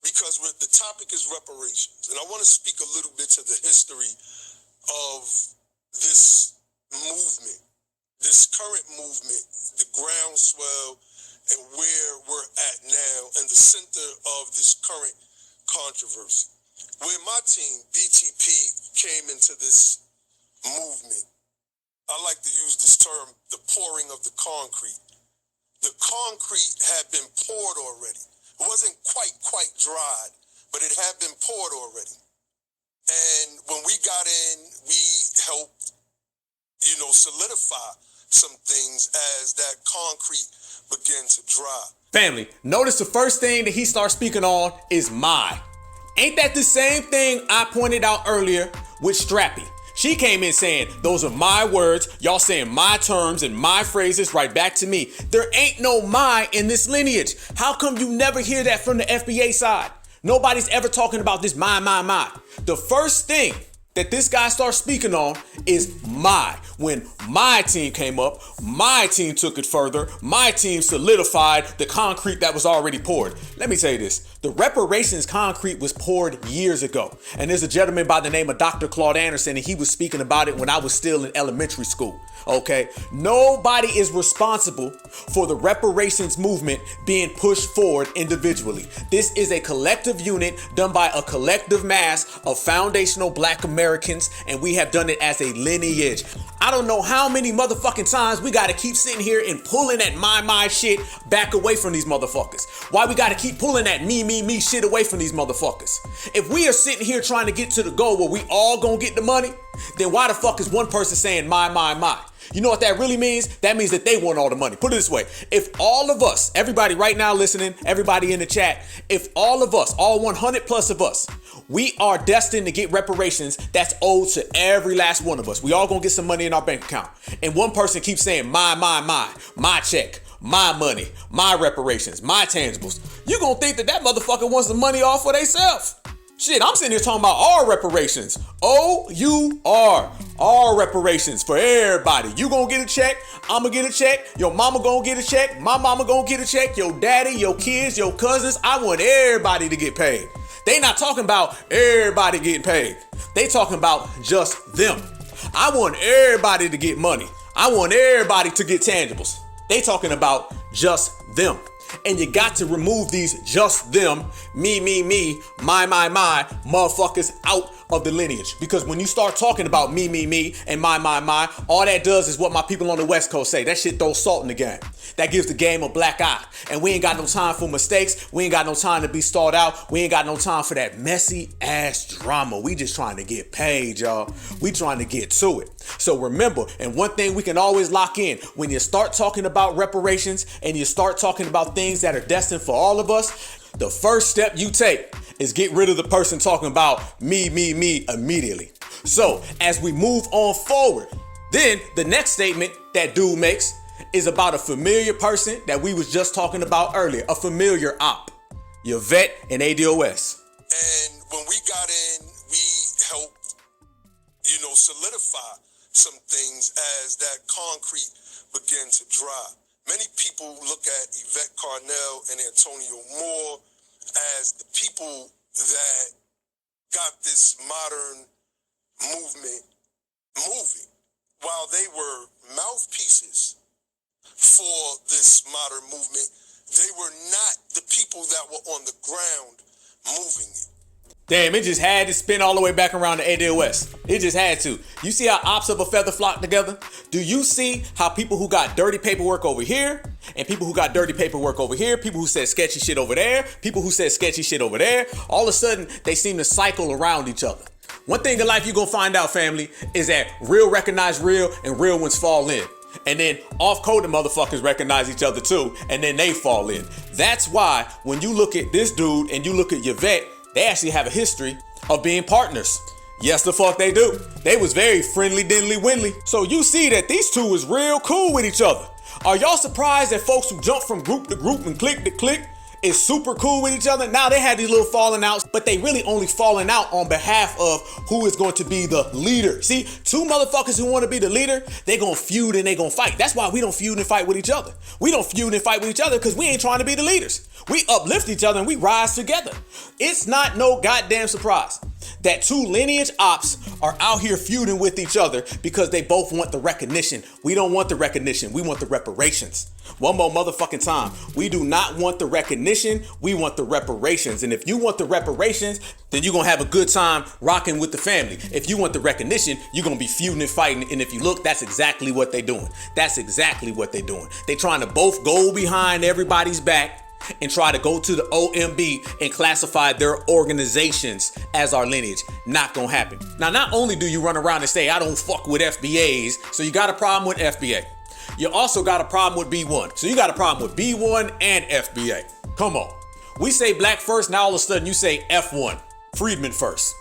because the topic is reparations, and I want to speak a little bit to the history of this movement, this current movement, the groundswell, and where we're at now, and the center of this current controversy. Where my team, BTP, came into this movement, I like to use this term, the pouring of the concrete. The concrete had been poured already. It wasn't quite dried, but it had been poured already. And when we got in, we helped, solidify some things as that concrete began to dry. Family, notice the first thing that he starts speaking on is my. Ain't that the same thing I pointed out earlier with Strappy? She came in saying, those are my words, y'all saying my terms and my phrases right back to me. There ain't no my in this lineage. How come you never hear that from the FBA side? Nobody's ever talking about this my. The first thing that this guy starts speaking on is my. When my team came up, my team took it further, my team solidified the concrete that was already poured. Let me tell you this, the reparations concrete was poured years ago. And there's a gentleman by the name of Dr. Claude Anderson, and he was speaking about it when I was still in elementary school. Okay, nobody is responsible for the reparations movement being pushed forward individually. This is a collective unit done by a collective mass of foundational Black Americans, and we have done it as a lineage. I don't know how many motherfucking times we gotta keep sitting here and pulling that my shit back away from these motherfuckers. Why we gotta keep pulling that me shit away from these motherfuckers? If we are sitting here trying to get to the goal where we all gonna get the money, then why the fuck is one person saying my? You know what that really means? That means that they want all the money. Put it this way. If all of us, everybody right now listening, everybody in the chat, if all of us, all 100 plus of us, we are destined to get reparations that's owed to every last one of us. We all gonna get some money in our bank account. And one person keeps saying my check, my money, my reparations, my tangibles. You gonna think that motherfucker wants the money all for theyself. Shit, I'm sitting here talking about our reparations. O-U-R. Our reparations for everybody. You gonna get a check, I'm gonna get a check, your mama gonna get a check, my mama gonna get a check, your daddy, your kids, your cousins. I want everybody to get paid. They not talking about everybody getting paid. They talking about just them. I want everybody to get money. I want everybody to get tangibles. They talking about just them. And you got to remove these just them, me, my, motherfuckers out of the lineage. Because when you start talking about me, and my, all that does is what my people on the West Coast say. That shit throws salt in the game. That gives the game a black eye. And we ain't got no time for mistakes. We ain't got no time to be stalled out. We ain't got no time for that messy ass drama. We just trying to get paid, y'all. We trying to get to it. So remember, and one thing we can always lock in, when you start talking about reparations and you start talking about things that are destined for all of us, the first step you take is get rid of the person talking about me immediately. So as we move on forward, then the next statement that dude makes is about a familiar person that we was just talking about earlier, a familiar op, your vet and ADOS. And when we got in, we helped, solidify some things as that concrete began to dry. Many people look at Yvette Carnell and Antonio Moore as the people that got this modern movement moving, while they were mouthpieces for this modern movement. They were not the people that were on the ground moving it. Damn, it just had to spin all the way back around to ADOS. It just had to. You see how ops of a feather flock together? Do you see how people who got dirty paperwork over here and people who got dirty paperwork over here, people who said sketchy shit over there, people who said sketchy shit over there, all of a sudden they seem to cycle around each other. One thing in life you're gonna find out, family, is that real recognize real and real ones fall in. And then off-coding motherfuckers recognize each other too, and then they fall in. That's why when you look at this dude and you look at Yvette, they actually have a history of being partners. Yes, the fuck they do. They was very friendly, diddly, windly. So you see that these two was real cool with each other. Are y'all surprised that folks who jump from group to group and clique to clique is super cool with each other? Now they had these little falling outs, but they really only falling out on behalf of who is going to be the leader. See, two motherfuckers who want to be the leader, they gonna feud and they gonna fight. That's why we don't feud and fight with each other. We don't feud and fight with each other because we ain't trying to be the leaders. We uplift each other and we rise together. It's not no goddamn surprise that two lineage ops are out here feuding with each other because they both want the recognition. We don't want the recognition. We want the reparations. One more motherfucking time. We do not want the recognition. We want the reparations. And if you want the reparations, then you're going to have a good time rocking with the family. If you want the recognition, you're going to be feuding and fighting. And if you look, that's exactly what they're doing. That's exactly what they're doing. They're trying to both go behind everybody's back and try to go to the OMB and classify their organizations as our lineage. Not gonna happen. Now, not only do you run around and say, I don't fuck with FBAs, so you got a problem with FBA. You also got a problem with B1. So you got a problem with B1 and FBA. Come on. We say black first, now all of a sudden you say F1, freedmen first.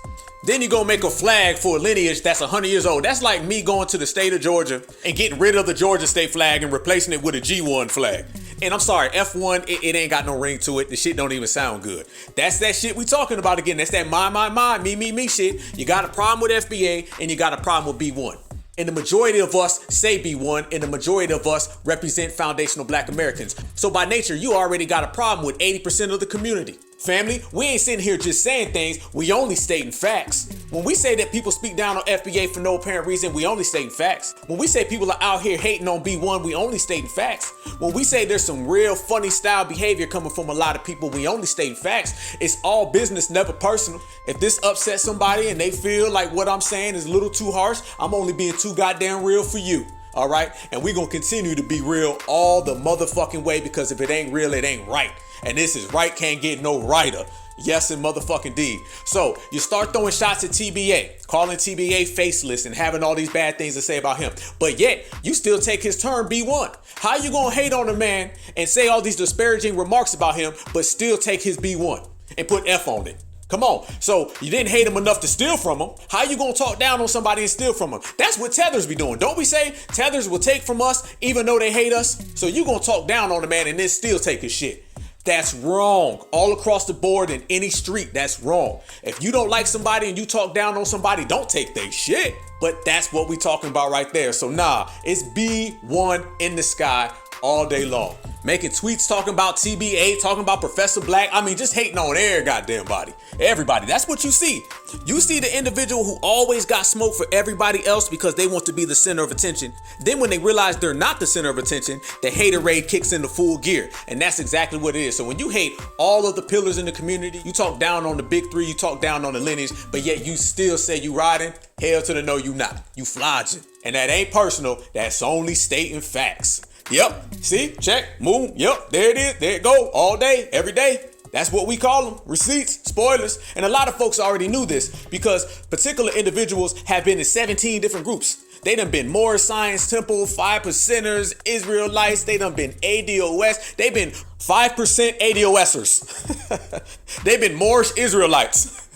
Then you go make a flag for a lineage that's 100 years old. That's like me going to the state of Georgia and getting rid of the Georgia state flag and replacing it with a G1 flag. And I'm sorry, F1, it ain't got no ring to it. The shit don't even sound good. That's that shit we talking about again. That's that my, me shit. You got a problem with FBA and you got a problem with B1. And the majority of us say B1 and the majority of us represent foundational black Americans. So by nature, you already got a problem with 80% of the community. Family, we ain't sitting here just saying things, we only stating facts. When we say that people speak down on FBA for no apparent reason, we only stating facts. When we say people are out here hating on B1, we only stating facts. When we say there's some real funny style behavior coming from a lot of people, we only stating facts. It's all business, never personal. If this upsets somebody and they feel like what I'm saying is a little too harsh, I'm only being too goddamn real for you. All right? And we're going to continue to be real all the motherfucking way because if it ain't real, it ain't right. And this is right can't get no righter. Yes, and motherfucking deed. So you start throwing shots at TBA, calling TBA faceless and having all these bad things to say about him. But yet you still take his term B1. How you gonna hate on a man and say all these disparaging remarks about him, but still take his B1 and put F on it? Come on. So you didn't hate him enough to steal from him. How you gonna talk down on somebody and steal from him? That's what tethers be doing. Don't we say tethers will take from us even though they hate us? So you gonna talk down on a man and then still take his shit. That's wrong. All across the board in any street, that's wrong. If you don't like somebody and you talk down on somebody, don't take their shit. But that's what we talking about right there. So nah, it's B1 in the sky all day long. Making tweets talking about TBA, talking about Professor Black. I mean, just hating on every goddamn body. Everybody. That's what you see. You see the individual who always got smoke for everybody else because they want to be the center of attention. Then when they realize they're not the center of attention, the haterade kicks into full gear. And that's exactly what it is. So when you hate all of the pillars in the community, you talk down on the big three, you talk down on the lineage, but yet you still say you riding, hell to the no, you not. You flogging. And that ain't personal. That's only stating facts. Yep. See? Check. Move. Yep. There it is. There it go. All day. Every day. That's what we call them. Receipts. Spoilers. And a lot of folks already knew this because particular individuals have been in 17 different groups. They done been Moorish Science Temple, 5%ers, Israelites. They done been ADOS. They been 5% ADOSers. They've been Moorish Israelites.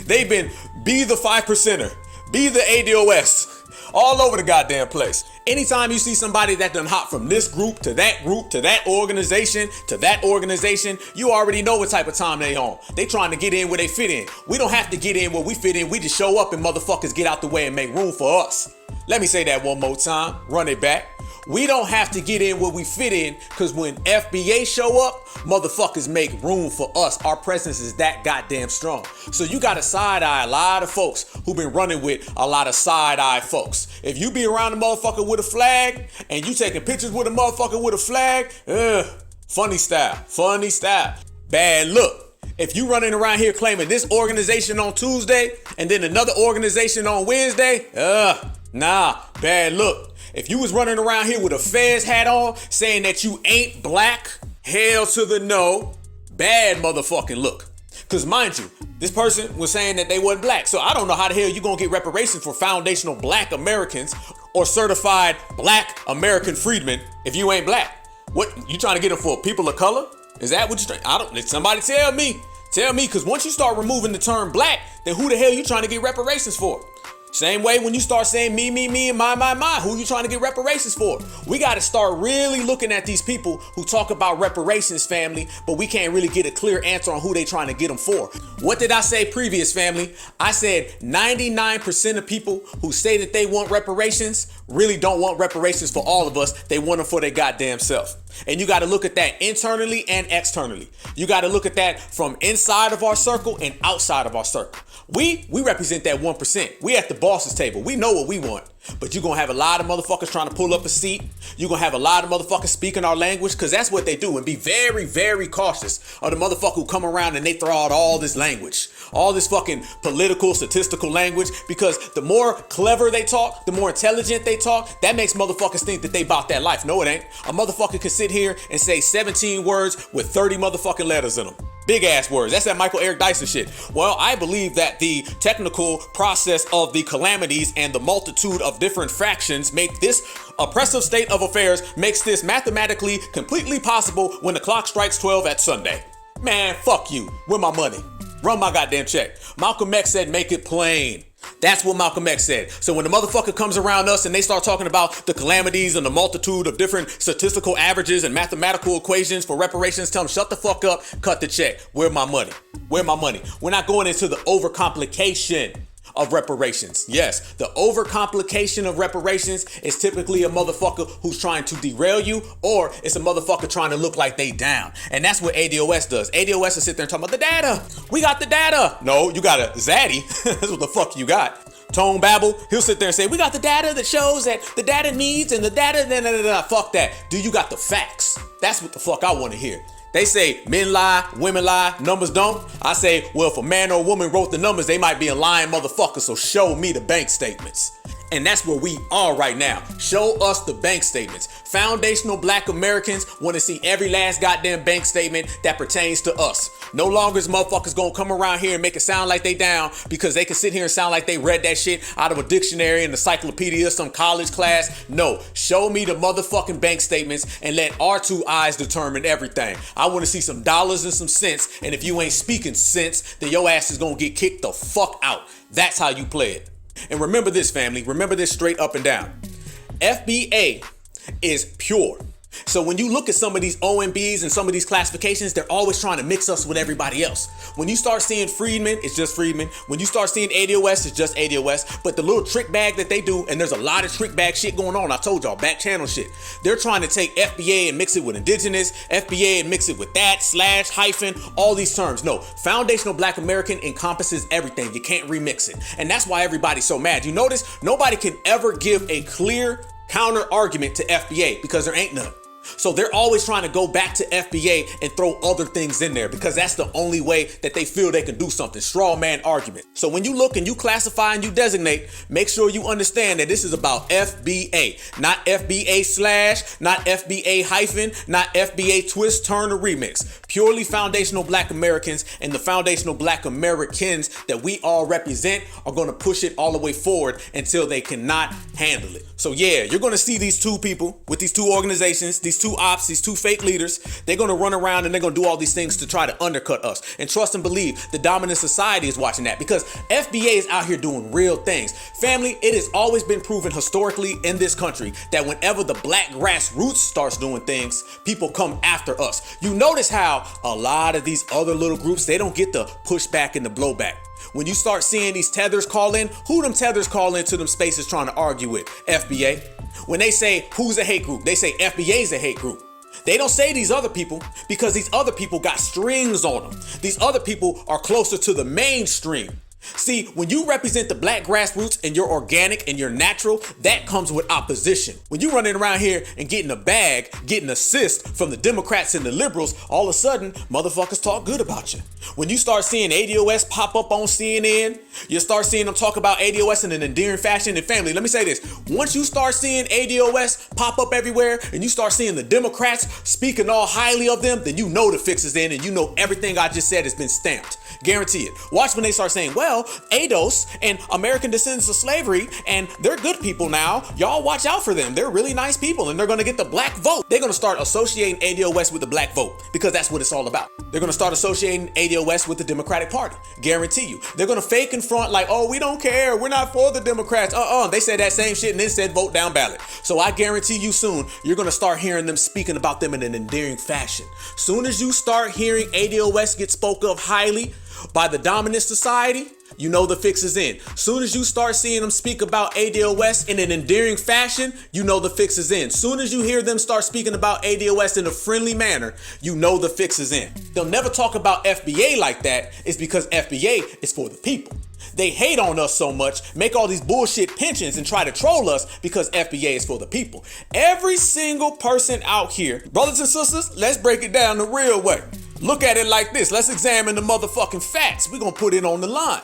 They've been be the 5%er. Be the ADOS. All over the goddamn place. Anytime you see somebody that done hop from this group, to that organization, you already know what type of time they on. They trying to get in where they fit in. We don't have to get in where we fit in. We just show up and motherfuckers get out the way and make room for us. Let me say that one more time. Run it back. We don't have to get in where we fit in because when FBA show up, motherfuckers make room for us. Our presence is that goddamn strong. So you got to side eye a lot of folks who been running with a lot of side eye folks. If you be around a motherfucker with a flag and you taking pictures with a motherfucker with a flag, funny style, bad look. If you running around here claiming this organization on Tuesday and then another organization on Wednesday, nah, bad look. If you was running around here with a Fez hat on saying that you ain't black, hell to the no, bad motherfucking look. Because mind you, this person was saying that they wasn't black. So I don't know how the hell you gonna get reparations for foundational black Americans or certified black American freedmen if you ain't black. What, you trying to get them for people of color? Is that what you're trying? Somebody tell me, because once you start removing the term black, then who the hell you trying to get reparations for? Same way when you start saying me, and my, who you trying to get reparations for? We got to start really looking at these people who talk about reparations, family, but we can't really get a clear answer on who they trying to get them for. What did I say previous, family? I said 99% of people who say that they want reparations really don't want reparations for all of us. They want them for their goddamn self. And you got to look at that internally and externally. You got to look at that from inside of our circle and outside of our circle. We represent that 1%. We at the boss's table. We know what we want. But you're going to have a lot of motherfuckers trying to pull up a seat. You're going to have a lot of motherfuckers speaking our language, because that's what they do. And be very, very cautious of the motherfucker who come around and they throw out all this language, all this fucking political, statistical language, because the more clever they talk, the more intelligent they talk, that makes motherfuckers think that they about that life. No, it ain't. A motherfucker can sit here and say 17 words with 30 motherfucking letters in them. Big ass words. That's that Michael Eric Dyson shit. Well, I believe that the technical process of the calamities and the multitude of different fractions make this oppressive state of affairs, makes this mathematically completely possible when the clock strikes 12 at Sunday. Man, fuck you. Where my money? Run my goddamn check. Malcolm X said, make it plain. That's what Malcolm X said. So when the motherfucker comes around us and they start talking about the calamities and the multitude of different statistical averages and mathematical equations for reparations, tell them, shut the fuck up, cut the check. Where my money? Where my money? We're not going into the overcomplication of reparations. Yes, the overcomplication of reparations is typically a motherfucker who's trying to derail you, or it's a motherfucker trying to look like they down. And that's what ADOS does. ADOS will sit there and talk about the data. We got the data. No, you got a zaddy. That's what the fuck you got. Tone Babble, he'll sit there and say, we got the data that shows that the data needs and the data, fuck that. Do you got the facts? That's what the fuck I want to hear. They say men lie, women lie, numbers don't. I say, well, if a man or a woman wrote the numbers, they might be a lying motherfucker, so show me the bank statements. And that's where we are right now. Show us the bank statements. Foundational Black Americans want to see every last goddamn bank statement that pertains to us. No longer is motherfuckers gonna come around here and make it sound like they down because they can sit here and sound like they read that shit out of a dictionary, an encyclopedia, some college class. No, show me the motherfucking bank statements and let our two eyes determine everything. I want to see some dollars and some cents, and if you ain't speaking sense, then your ass is gonna get kicked the fuck out. That's how you play it. And remember this, family. Remember this straight up and down. FBA is pure. So when you look at some of these OMBs and some of these classifications, they're always trying to mix us with everybody else. When you start seeing Freedmen, it's just Freedmen. When you start seeing ADOS, it's just ADOS. But the little trick bag that they do, and there's a lot of trick bag shit going on. I told y'all, back channel shit. They're trying to take FBA and mix it with indigenous, FBA and mix it with that, / hyphen, all these terms. No, foundational Black American encompasses everything. You can't remix it. And that's why everybody's so mad. You notice nobody can ever give a clear counter argument to FBA because there ain't none. So they're always trying to go back to FBA and throw other things in there because that's the only way that they feel they can do something. Straw man argument. So when you look and you classify and you designate, make sure you understand that this is about FBA, not FBA /, not FBA hyphen, not FBA twist, turn, or remix. Purely foundational Black Americans and the foundational Black Americans that we all represent are going to push it all the way forward until they cannot handle it. So yeah, you're going to see these two people with these two organizations, these two ops, these two fake leaders. They're going to run around and they're going to do all these things to try to undercut us. And trust and believe, the dominant society is watching that because FBA is out here doing real things. Family, it has always been proven historically in this country that whenever the Black grassroots starts doing things, people come after us. You notice how a lot of these other little groups, they don't get the pushback and the blowback. When you start seeing these tethers call in, who them tethers call into them spaces trying to argue with? FBA. When they say who's a hate group, they say FBA's a hate group. They don't say these other people because these other people got strings on them. These other people are closer to the mainstream. See, when you represent the Black grassroots and you're organic and you're natural, that comes with opposition. When you running around here and getting a bag, getting assist from the Democrats and the liberals, all of a sudden, motherfuckers talk good about you. When you start seeing ADOS pop up on CNN, you start seeing them talk about ADOS in an endearing fashion. And family, let me say this. Once you start seeing ADOS pop up everywhere and you start seeing the Democrats speaking all highly of them, then you know the fix is in and you know everything I just said has been stamped. Guarantee it. Watch when they start saying, well, well, ADOS and American descendants of slavery, and they're good people now. Y'all watch out for them. They're really nice people, and they're going to get the black vote. They're going to start associating ADOS with the black vote because that's what it's all about. They're going to start associating ADOS with the Democratic Party. Guarantee you. They're going to fake in front like, oh, we don't care. We're not for the Democrats. They said that same shit and then said vote down ballot. So I guarantee you soon, you're going to start hearing them speaking about them in an endearing fashion. Soon as you start hearing ADOS get spoke of highly by the dominant society, you know the fix is in. Soon as you start seeing them speak about ADOS in an endearing fashion, you know the fix is in. Soon as you hear them start speaking about ADOS in a friendly manner, you know the fix is in. They'll never talk about FBA like that. It's because FBA is for the people. They hate on us so much, make all these bullshit pensions and try to troll us because FBA is for the people. Every single person out here, brothers and sisters, let's break it down the real way. Look at it like this. Let's examine the motherfucking facts. We're going to put it on the line.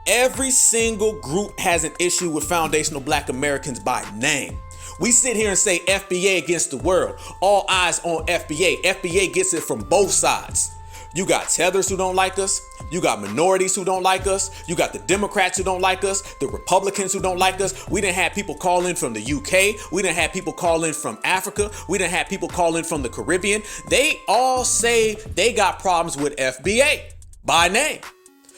Every single group has an issue with foundational black Americans by name. We sit here and say FBA against the world. All eyes on FBA. FBA gets it from both sides. You got tethers who don't like us. You got minorities who don't like us. You got the Democrats who don't like us. The Republicans who don't like us. We done had people call in from the UK. We done had people call in from Africa. We done had people call in from the Caribbean. They all say they got problems with FBA by name.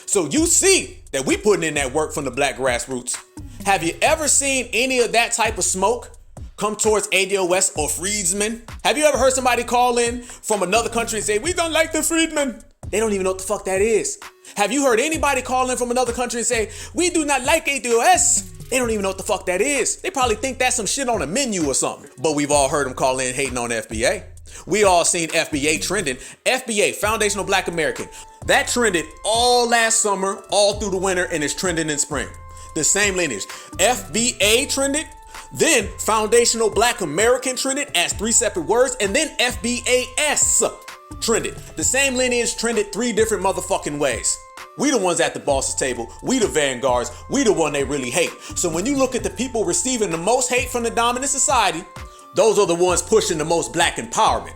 So you see that we putting in that work from the black grassroots. Have you ever seen any of that type of smoke come towards ADOS or freedmen? Have you ever heard somebody call in from another country and say, we don't like the freedmen? They don't even know what the fuck that is. Have you heard anybody call in from another country and say, we do not like ADOS? They don't even know what the fuck that is. They probably think that's some shit on a menu or something. But we've all heard them call in hating on FBA. We all seen FBA trending. FBA, Foundational Black American. That trended all last summer, all through the winter, and it's trending in spring. The same lineage. FBA trended, then Foundational Black American trended as 3 separate words, and then FBAS trended. The same lineage trended 3 different motherfucking ways. We the ones at the boss's table. We the vanguards. We the one they really hate. So when you look at the people receiving the most hate from the dominant society, those are the ones pushing the most black empowerment.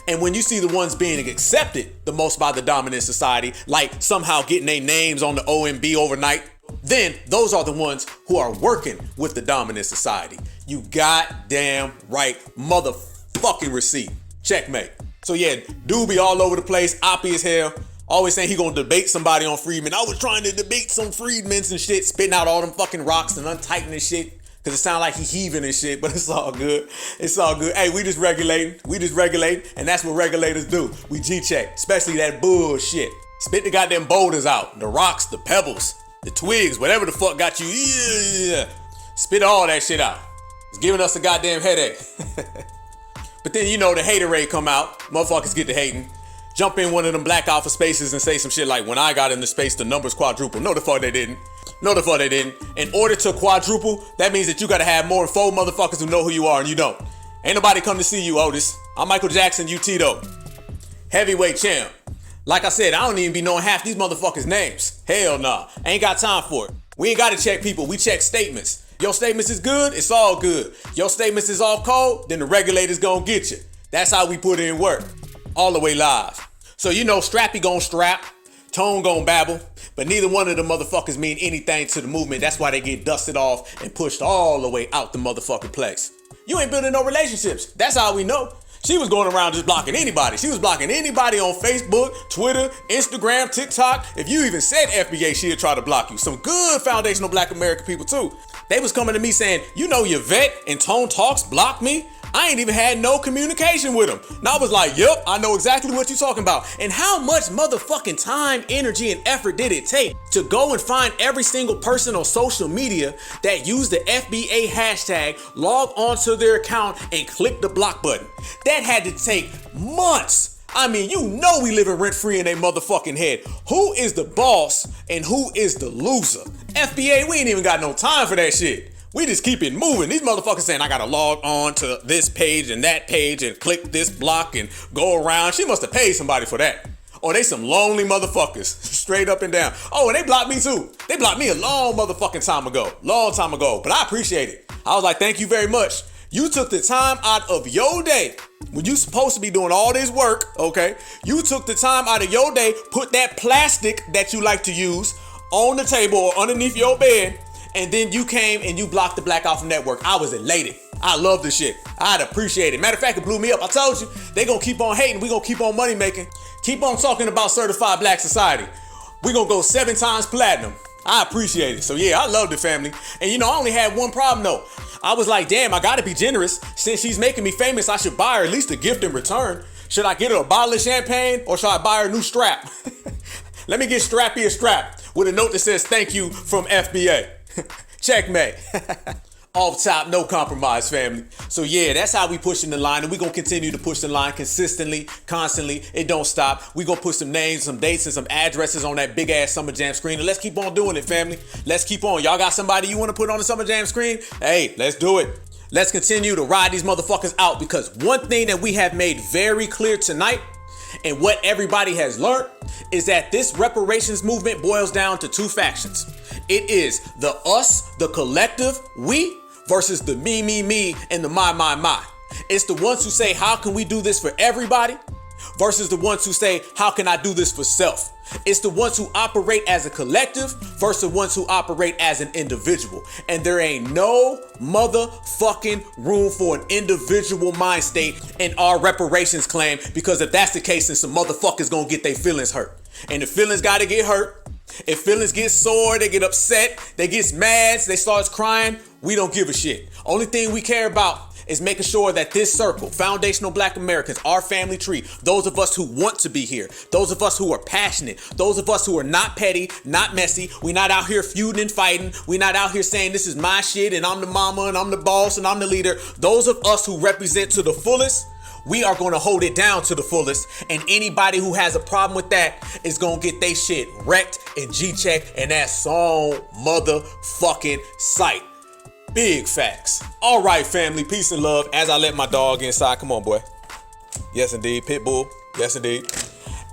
And when you see the ones being accepted the most by the dominant society, like somehow getting their names on the OMB overnight, then those are the ones who are working with the dominant society. You goddamn right, motherfucking receipt. Checkmate. So yeah, dude be all over the place, oppy as hell. Always saying he gonna debate somebody on freedmen. I was trying to debate some freedmens and shit, spitting out all them fucking rocks and untightening shit. Cause it sound like he heaving and shit, but it's all good. It's all good. Hey, we just regulating. And that's what regulators do. We G-check, especially that bullshit. Spit the goddamn boulders out. The rocks, the pebbles, the twigs, whatever the fuck got you. Yeah. Spit all that shit out. It's giving us a goddamn headache. But then, you know, the haterade come out. Motherfuckers get to hating. Jump in one of them black alpha spaces and say some shit like, when I got into space, the numbers quadruple. No, the fuck they didn't. No, the fuck they didn't. In order to quadruple, that means that you gotta have more than 4 motherfuckers who know who you are, and you don't. Ain't nobody come to see you, Otis. I'm Michael Jackson, you Tito. Heavyweight champ. Like I said, I don't even be knowing half these motherfuckers' names. Hell nah. Ain't got time for it. We ain't gotta check people, we check statements. Your statements is good, it's all good. Your statements is all cold, then the regulators gonna get you. That's how we put in work. All the way live. So you know Strappy gon' strap, Tone gon' babble, but neither one of the motherfuckers mean anything to the movement. That's why they get dusted off and pushed all the way out the motherfucking place. You ain't building no relationships. That's how we know. She was going around just blocking anybody. She was blocking anybody on Facebook, Twitter, Instagram, TikTok. If you even said FBA, she'd try to block you. Some good foundational black American people too. They was coming to me saying, you know your vet and Tone Talks blocked me? I ain't even had no communication with him. And I was like, yep, I know exactly what you're talking about. And how much motherfucking time, energy, and effort did it take to go and find every single person on social media that used the FBA hashtag, log onto their account, and click the block button? That had to take months. I mean, you know we living rent-free in their motherfucking head. Who is the boss and who is the loser? FBA, we ain't even got no time for that shit. We just keep it moving. These motherfuckers saying, I gotta log on to this page and that page and click this block and go around. She must have paid somebody for that. Oh, they some lonely motherfuckers. Straight up and down. Oh, and they blocked me too. They blocked me a long motherfucking time ago. Long time ago. But I appreciate it. I was like, thank you very much. You took the time out of your day when you supposed to be doing all this work, okay? You took the time out of your day, put that plastic that you like to use on the table or underneath your bed, and then you came and you blocked the Black Alpha Network. I was elated. I love this shit. I'd appreciate it. Matter of fact, it blew me up. I told you, they gonna keep on hating. We gonna keep on money making. Keep on talking about certified black society. We gonna go 7 times platinum. I appreciate it. So yeah, I love the family. And you know, I only had one problem though. I was like, damn, I gotta be generous. Since she's making me famous, I should buy her at least a gift in return. Should I get her a bottle of champagne or should I buy her a new strap? Let me get Strappy a strap with a note that says thank you from FBA. Checkmate. Off top, no compromise, family. So yeah, that's how we pushing the line, and we gonna continue to push the line consistently, constantly. It don't stop. We gonna put some names, some dates, and some addresses on that big ass Summer Jam screen, and let's keep on doing it, family. Let's keep on. Y'all got somebody you want to put on the Summer Jam screen? Hey, let's do it. Let's continue to ride these motherfuckers out, because one thing that we have made very clear tonight, and what everybody has learned, is that this reparations movement boils down to 2 factions. It is the us, the collective, we, versus the me, and the my. It's the ones who say, how can we do this for everybody? Versus the ones who say, how can I do this for self? It's the ones who operate as a collective versus the ones who operate as an individual. And there ain't no motherfucking room for an individual mind state in our reparations claim, because if that's the case, then some motherfuckers gonna get their feelings hurt. And the feelings gotta get hurt. If feelings get sore, they get upset, they get mad, they start crying, we don't give a shit. Only thing we care about is making sure that this circle, foundational Black Americans, our family tree, those of us who want to be here, those of us who are passionate, those of us who are not petty, not messy, we not out here feuding and fighting, we not out here saying this is my shit and I'm the mama and I'm the boss and I'm the leader. Those of us who represent to the fullest, we are going to hold it down to the fullest, and anybody who has a problem with that is going to get they shit wrecked and G-checked, and that's on motherfucking sight. Big facts. All right, family, peace and love. As I let my dog inside, come on, boy. Yes, indeed, Pitbull. Yes, indeed.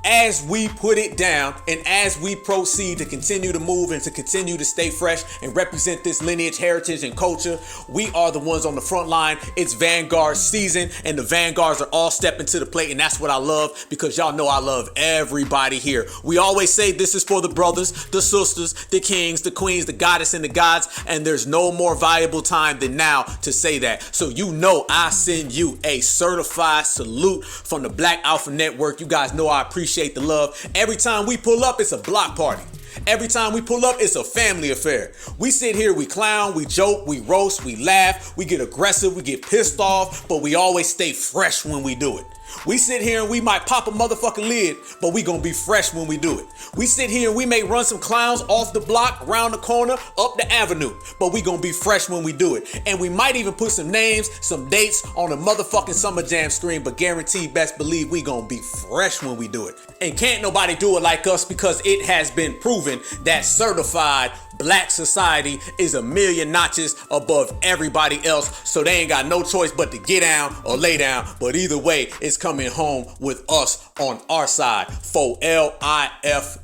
As we put it down and as we proceed to continue to move and to continue to stay fresh and represent this lineage, heritage, and culture, we are the ones on the front line. It's Vanguard season, and the Vanguards are all stepping to the plate, and that's what I love, because y'all know I love everybody here. We always say this is for the brothers, the sisters, the kings, the queens, the goddess, and the gods, and there's no more valuable time than now to say that. So you know I send you a certified salute from the Black Alpha Network. You guys know I appreciate the love. Every time we pull up, it's a block party. Every time we pull up, it's a family affair. We sit here, we clown, we joke, we roast, we laugh, we get aggressive, we get pissed off, but we always stay fresh when we do it. We sit here and we might pop a motherfucking lid, but we gonna be fresh when we do it. We sit here and we may run some clowns off the block, around the corner, up the avenue, but we gonna be fresh when we do it. And we might even put some names, some dates on the motherfucking Summer Jam screen, but guaranteed, best believe we gonna be fresh when we do it. And can't nobody do it like us, because it has been proven that certified Black society is a million notches above everybody else, so they ain't got no choice but to get down or lay down. But either way, it's coming home with us on our side. For LIFE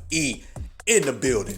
in the building.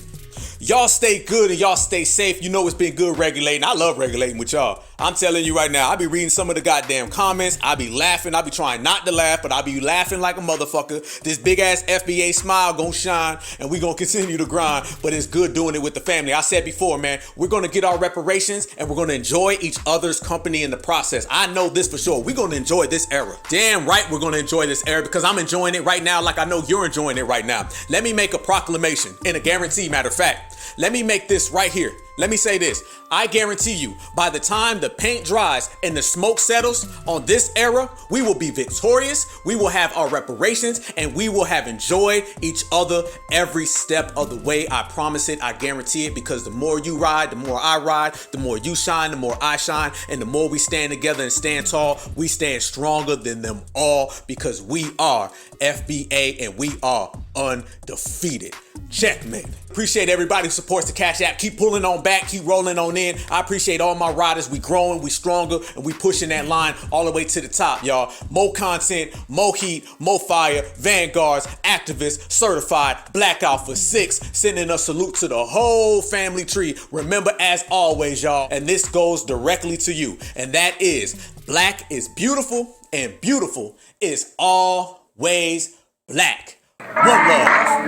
Y'all stay good and y'all stay safe. You know it's been good regulating. I love regulating with y'all. I'm telling you right now, I be reading some of the goddamn comments. I be laughing. I be trying not to laugh, but I be laughing like a motherfucker. This big ass FBA smile gonna shine, and we gonna continue to grind, but it's good doing it with the family. I said before, man, we're gonna get our reparations, and we're gonna enjoy each other's company in the process. I know this for sure. We're gonna enjoy this era. Damn right we're gonna enjoy this era, because I'm enjoying it right now like I know you're enjoying it right now. Let me make a proclamation, and a guarantee, matter of fact. Let me make this right here. Let me say this. I guarantee you, by the time the paint dries and the smoke settles on this era, we will be victorious, we will have our reparations, and we will have enjoyed each other every step of the way. I promise it, I guarantee it, because the more you ride, the more I ride, the more you shine, the more I shine, and the more we stand together and stand tall, we stand stronger than them all, because we are FBA and we are undefeated. Checkmate. Appreciate everybody who supports the Cash App. Keep pulling on back, keep rolling on in. I appreciate all my riders. We growing, we stronger, and we pushing that line all the way to the top, y'all. More content, more heat, more fire. Vanguards, activists, certified, Black Alpha 6, sending a salute to the whole family tree. Remember, as always, y'all, and this goes directly to you, and that is, Black is beautiful, and beautiful is always Black. One love.